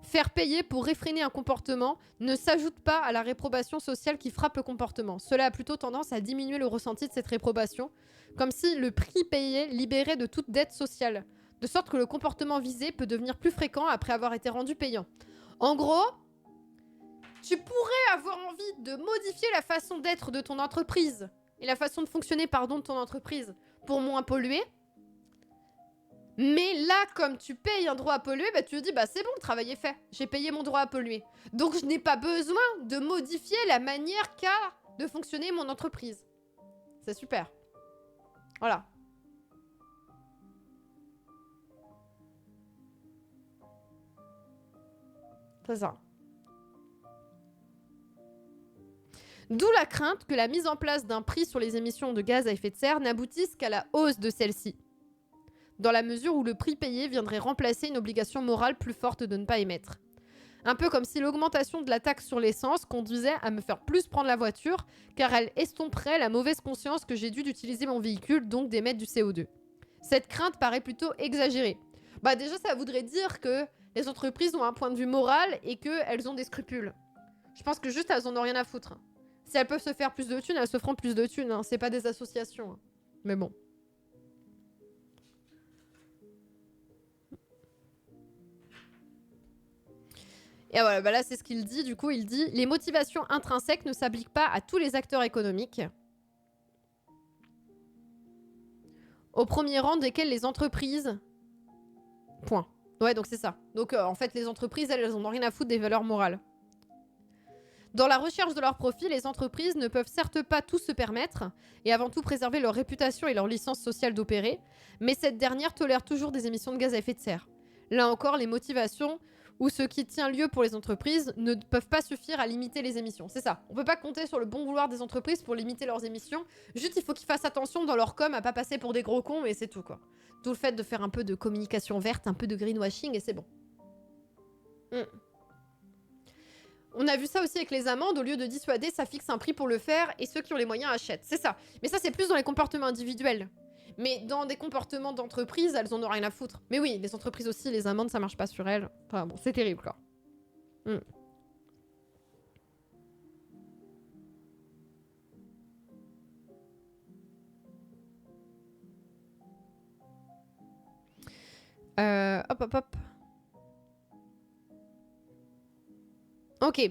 Faire payer pour réfréner un comportement ne s'ajoute pas à la réprobation sociale qui frappe le comportement. Cela a plutôt tendance à diminuer le ressenti de cette réprobation, comme si le prix payé libérait de toute dette sociale, de sorte que le comportement visé peut devenir plus fréquent après avoir été rendu payant. En gros, tu pourrais avoir envie de modifier la façon d'être de ton entreprise et la façon de fonctionner, de ton entreprise pour moins polluer. Mais là, comme tu payes un droit à polluer, bah, tu te dis, bah, c'est bon, le travail est fait. J'ai payé mon droit à polluer. Donc, je n'ai pas besoin de modifier la manière qu'a de fonctionner mon entreprise. C'est super. Voilà. C'est ça. D'où la crainte que la mise en place d'un prix sur les émissions de gaz à effet de serre n'aboutisse qu'à la hausse de celle-ci, dans la mesure où le prix payé viendrait remplacer une obligation morale plus forte de ne pas émettre. Un peu comme si l'augmentation de la taxe sur l'essence conduisait à me faire plus prendre la voiture, car elle estomperait la mauvaise conscience que j'ai dû d'utiliser mon véhicule, donc d'émettre du CO2. Cette crainte paraît plutôt exagérée. Bah déjà, ça voudrait dire que les entreprises ont un point de vue moral et qu'elles ont des scrupules. Je pense que juste, elles en ont rien à foutre. Si elles peuvent se faire plus de thunes, elles se feront plus de thunes. Hein. C'est pas des associations. Hein. Mais bon. Et voilà, bah là, c'est ce qu'il dit. Du coup, il dit « Les motivations intrinsèques ne s'appliquent pas à tous les acteurs économiques, au premier rang desquels les entreprises Point. Ouais, donc c'est ça. Donc en fait, les entreprises, elles en ont rien à foutre des valeurs morales. Dans la recherche de leur profit, les entreprises ne peuvent certes pas tout se permettre, et avant tout préserver leur réputation et leur licence sociale d'opérer, mais cette dernière tolère toujours des émissions de gaz à effet de serre. Là encore, les motivations ou ce qui tient lieu pour les entreprises ne peuvent pas suffire à limiter les émissions. C'est ça. On peut pas compter sur le bon vouloir des entreprises pour limiter leurs émissions. Juste, il faut qu'ils fassent attention dans leur com à pas passer pour des gros cons, et c'est tout, quoi. D'où le fait de faire un peu de communication verte, un peu de greenwashing, et c'est bon. On a vu ça aussi avec les amendes. Au lieu de dissuader, ça fixe un prix pour le faire, et ceux qui ont les moyens achètent. C'est ça. Mais ça, c'est plus dans les comportements individuels. Mais dans des comportements d'entreprise, elles en ont rien à foutre. Mais oui, les entreprises aussi, les amendes, ça marche pas sur elles. Enfin bon, c'est terrible, quoi. Hop. Ok.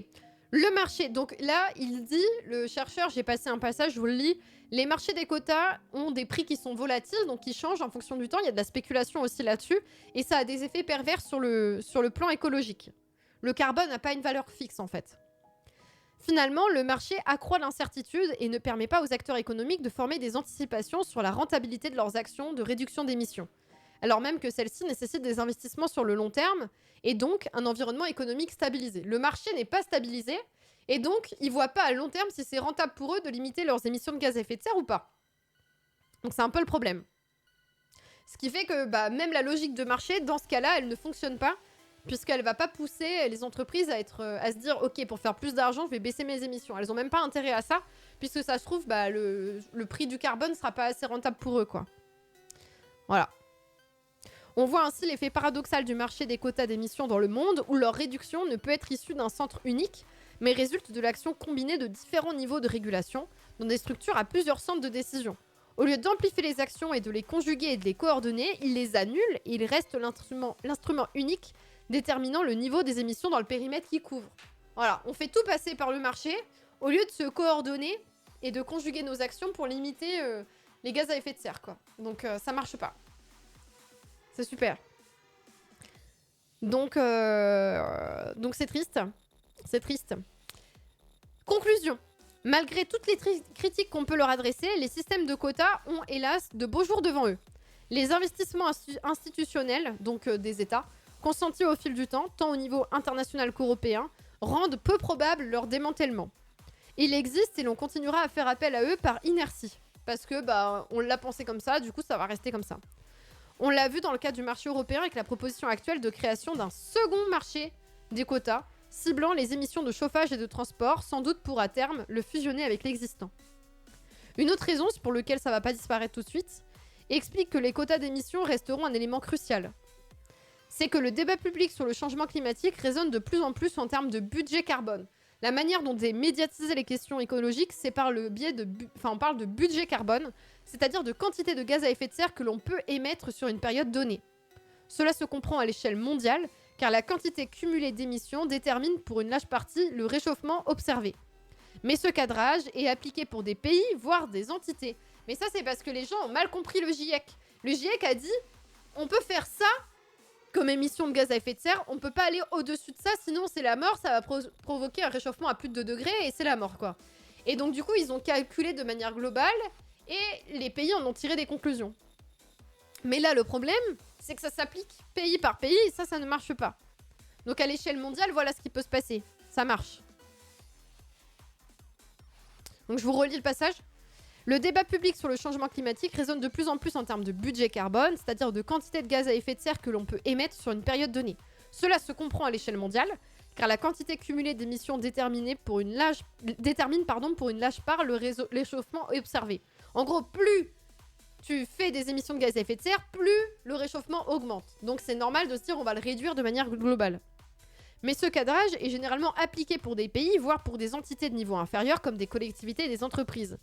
Le marché. Donc là, il dit, le chercheur, j'ai passé un passage, je vous le lis. Les marchés des quotas ont des prix qui sont volatiles, donc qui changent en fonction du temps. Il y a de la spéculation aussi là-dessus. Et ça a des effets pervers sur le plan écologique. Le carbone n'a pas une valeur fixe, en fait. Finalement, le marché accroît l'incertitude et ne permet pas aux acteurs économiques de former des anticipations sur la rentabilité de leurs actions de réduction d'émissions. Alors même que celles-ci nécessitent des investissements sur le long terme et donc un environnement économique stabilisé. Le marché n'est pas stabilisé et donc ils ne voient pas à long terme si c'est rentable pour eux de limiter leurs émissions de gaz à effet de serre ou pas. Donc c'est un peu le problème. Ce qui fait que même la logique de marché, dans ce cas-là, elle ne fonctionne pas puisqu'elle ne va pas pousser les entreprises à se dire « Ok, pour faire plus d'argent, je vais baisser mes émissions ». Elles n'ont même pas intérêt à ça puisque ça se trouve, le prix du carbone ne sera pas assez rentable pour eux, quoi. Voilà. On voit ainsi l'effet paradoxal du marché des quotas d'émissions dans le monde où leur réduction ne peut être issue d'un centre unique, mais résulte de l'action combinée de différents niveaux de régulation dans des structures à plusieurs centres de décision. Au lieu d'amplifier les actions et de les conjuguer et de les coordonner, il les annule et il reste l'instrument unique déterminant le niveau des émissions dans le périmètre qu'il couvre. Voilà, on fait tout passer par le marché au lieu de se coordonner et de conjuguer nos actions pour limiter les gaz à effet de serre, quoi. Donc ça marche pas. C'est super. Donc c'est triste. C'est triste. Conclusion. Malgré toutes les critiques qu'on peut leur adresser, les systèmes de quotas ont hélas de beaux jours devant eux. Les investissements institutionnels, donc des États, consentis au fil du temps, tant au niveau international qu'européen, rendent peu probable leur démantèlement. Il existe et l'on continuera à faire appel à eux par inertie. Parce que on l'a pensé comme ça, du coup ça va rester comme ça. On l'a vu dans le cas du marché européen avec la proposition actuelle de création d'un second marché des quotas, ciblant les émissions de chauffage et de transport, sans doute pour à terme le fusionner avec l'existant. Une autre raison, pour laquelle ça va pas disparaître tout de suite, explique que les quotas d'émissions resteront un élément crucial. C'est que le débat public sur le changement climatique résonne de plus en plus en termes de budget carbone. La manière dont est médiatisée les questions écologiques, c'est par le biais de... on parle de budget carbone, c'est-à-dire de quantité de gaz à effet de serre que l'on peut émettre sur une période donnée. Cela se comprend à l'échelle mondiale, car la quantité cumulée d'émissions détermine pour une large partie le réchauffement observé. Mais ce cadrage est appliqué pour des pays, voire des entités. Mais ça, c'est parce que les gens ont mal compris le GIEC. Le GIEC a dit, on peut faire ça comme émission de gaz à effet de serre, on peut pas aller au-dessus de ça, sinon c'est la mort, ça va provoquer un réchauffement à plus de 2 degrés et c'est la mort, quoi. Et donc du coup, ils ont calculé de manière globale et les pays en ont tiré des conclusions. Mais là, le problème, c'est que ça s'applique pays par pays et ça ne marche pas. Donc à l'échelle mondiale, voilà ce qui peut se passer. Ça marche. Donc je vous relis le passage. Le débat public sur le changement climatique résonne de plus en plus en termes de budget carbone, c'est-à-dire de quantité de gaz à effet de serre que l'on peut émettre sur une période donnée. Cela se comprend à l'échelle mondiale, car la quantité cumulée d'émissions détermine pour une large part le réchauffement observé. En gros, plus tu fais des émissions de gaz à effet de serre, plus le réchauffement augmente. Donc c'est normal de se dire on va le réduire de manière globale. Mais ce cadrage est généralement appliqué pour des pays, voire pour des entités de niveau inférieur, comme des collectivités et des entreprises.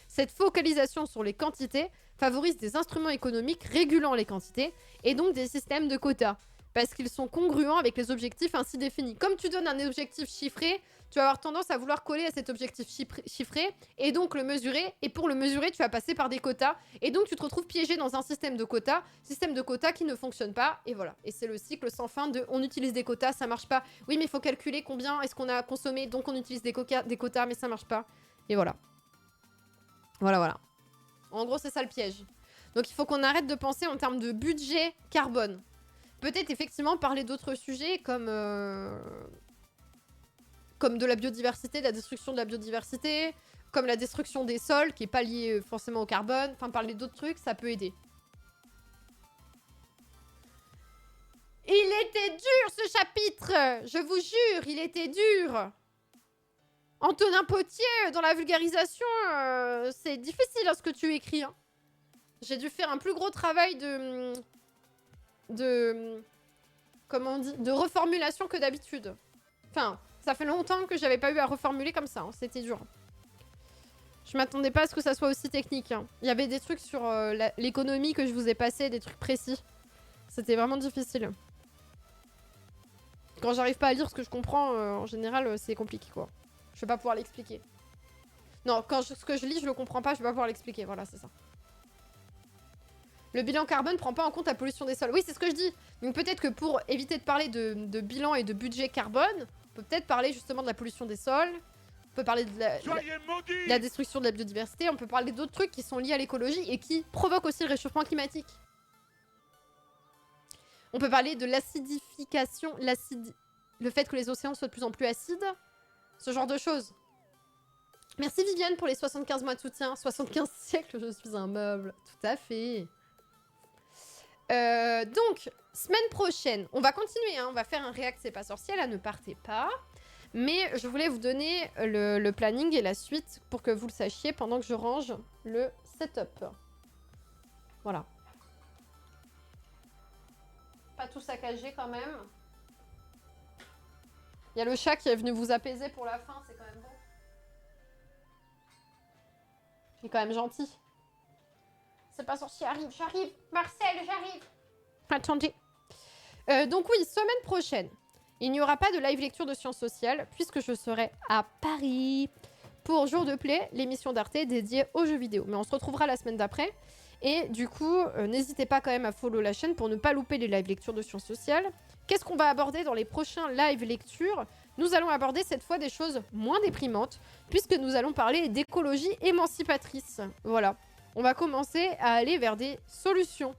Cette focalisation sur les quantités favorise des instruments économiques régulant les quantités, et donc des systèmes de quotas. parce qu'ils sont congruents avec les objectifs ainsi définis. Comme tu donnes un objectif chiffré, tu vas avoir tendance à vouloir coller à cet objectif chiffré et donc le mesurer. Et pour le mesurer, tu vas passer par des quotas. Et donc, tu te retrouves piégé dans un système de quotas qui ne fonctionne pas. Et voilà. Et c'est le cycle sans fin de on utilise des quotas, ça marche pas. Oui, mais il faut calculer combien est-ce qu'on a consommé, donc on utilise des quotas, mais ça marche pas. Et voilà. Voilà. En gros, c'est ça le piège. Donc, il faut qu'on arrête de penser en termes de budget carbone. Peut-être effectivement parler d'autres sujets comme de la biodiversité, de la destruction de la biodiversité, comme la destruction des sols, qui n'est pas liée forcément au carbone. Enfin, parler d'autres trucs, ça peut aider. Il était dur, ce chapitre! Je vous jure, il était dur! Antonin Potier, dans la vulgarisation, c'est difficile ce que tu écris. Hein. J'ai dû faire un plus gros travail comment on dit, de reformulation que d'habitude. Enfin, ça fait longtemps que j'avais pas eu à reformuler comme ça, hein. C'était dur. Je m'attendais pas à ce que ça soit aussi technique. Hein. Il y avait des trucs sur l'économie que je vous ai passé, des trucs précis. C'était vraiment difficile. Quand j'arrive pas à lire ce que je comprends, en général, c'est compliqué, quoi. Je vais pas pouvoir l'expliquer. Non, ce que je lis, je le comprends pas, je vais pas pouvoir l'expliquer. Voilà, c'est ça. Le bilan carbone prend pas en compte la pollution des sols. Oui, c'est ce que je dis. Donc peut-être que pour éviter de parler de bilan et de budget carbone, on peut peut-être parler justement de la pollution des sols. On peut parler de la destruction de la biodiversité. On peut parler d'autres trucs qui sont liés à l'écologie et qui provoquent aussi le réchauffement climatique. On peut parler de l'acidification, le fait que les océans soient de plus en plus acides. Ce genre de choses. Merci Viviane pour les 75 mois de soutien. 75 siècles, je suis un meuble. Tout à fait. Donc, semaine prochaine, on va continuer, hein, on va faire un React C'est pas sorcier, là, ne partez pas. Mais je voulais vous donner le planning et la suite pour que vous le sachiez pendant que je range le setup. Voilà. Pas tout saccagé quand même. Il y a le chat qui est venu vous apaiser pour la fin, c'est quand même bon. Il est quand même gentil. C'est pas sorcier, j'arrive. Marcel, j'arrive. Attendez. Donc oui, semaine prochaine, il n'y aura pas de live lecture de sciences sociales puisque je serai à Paris pour Jour de Play, l'émission d'Arte dédiée aux jeux vidéo. Mais on se retrouvera la semaine d'après. Et du coup, n'hésitez pas quand même à follow la chaîne pour ne pas louper les live lectures de sciences sociales. Qu'est-ce qu'on va aborder dans les prochains live lectures? Nous allons aborder cette fois des choses moins déprimantes puisque nous allons parler d'écologie émancipatrice. Voilà. On va commencer à aller vers des solutions.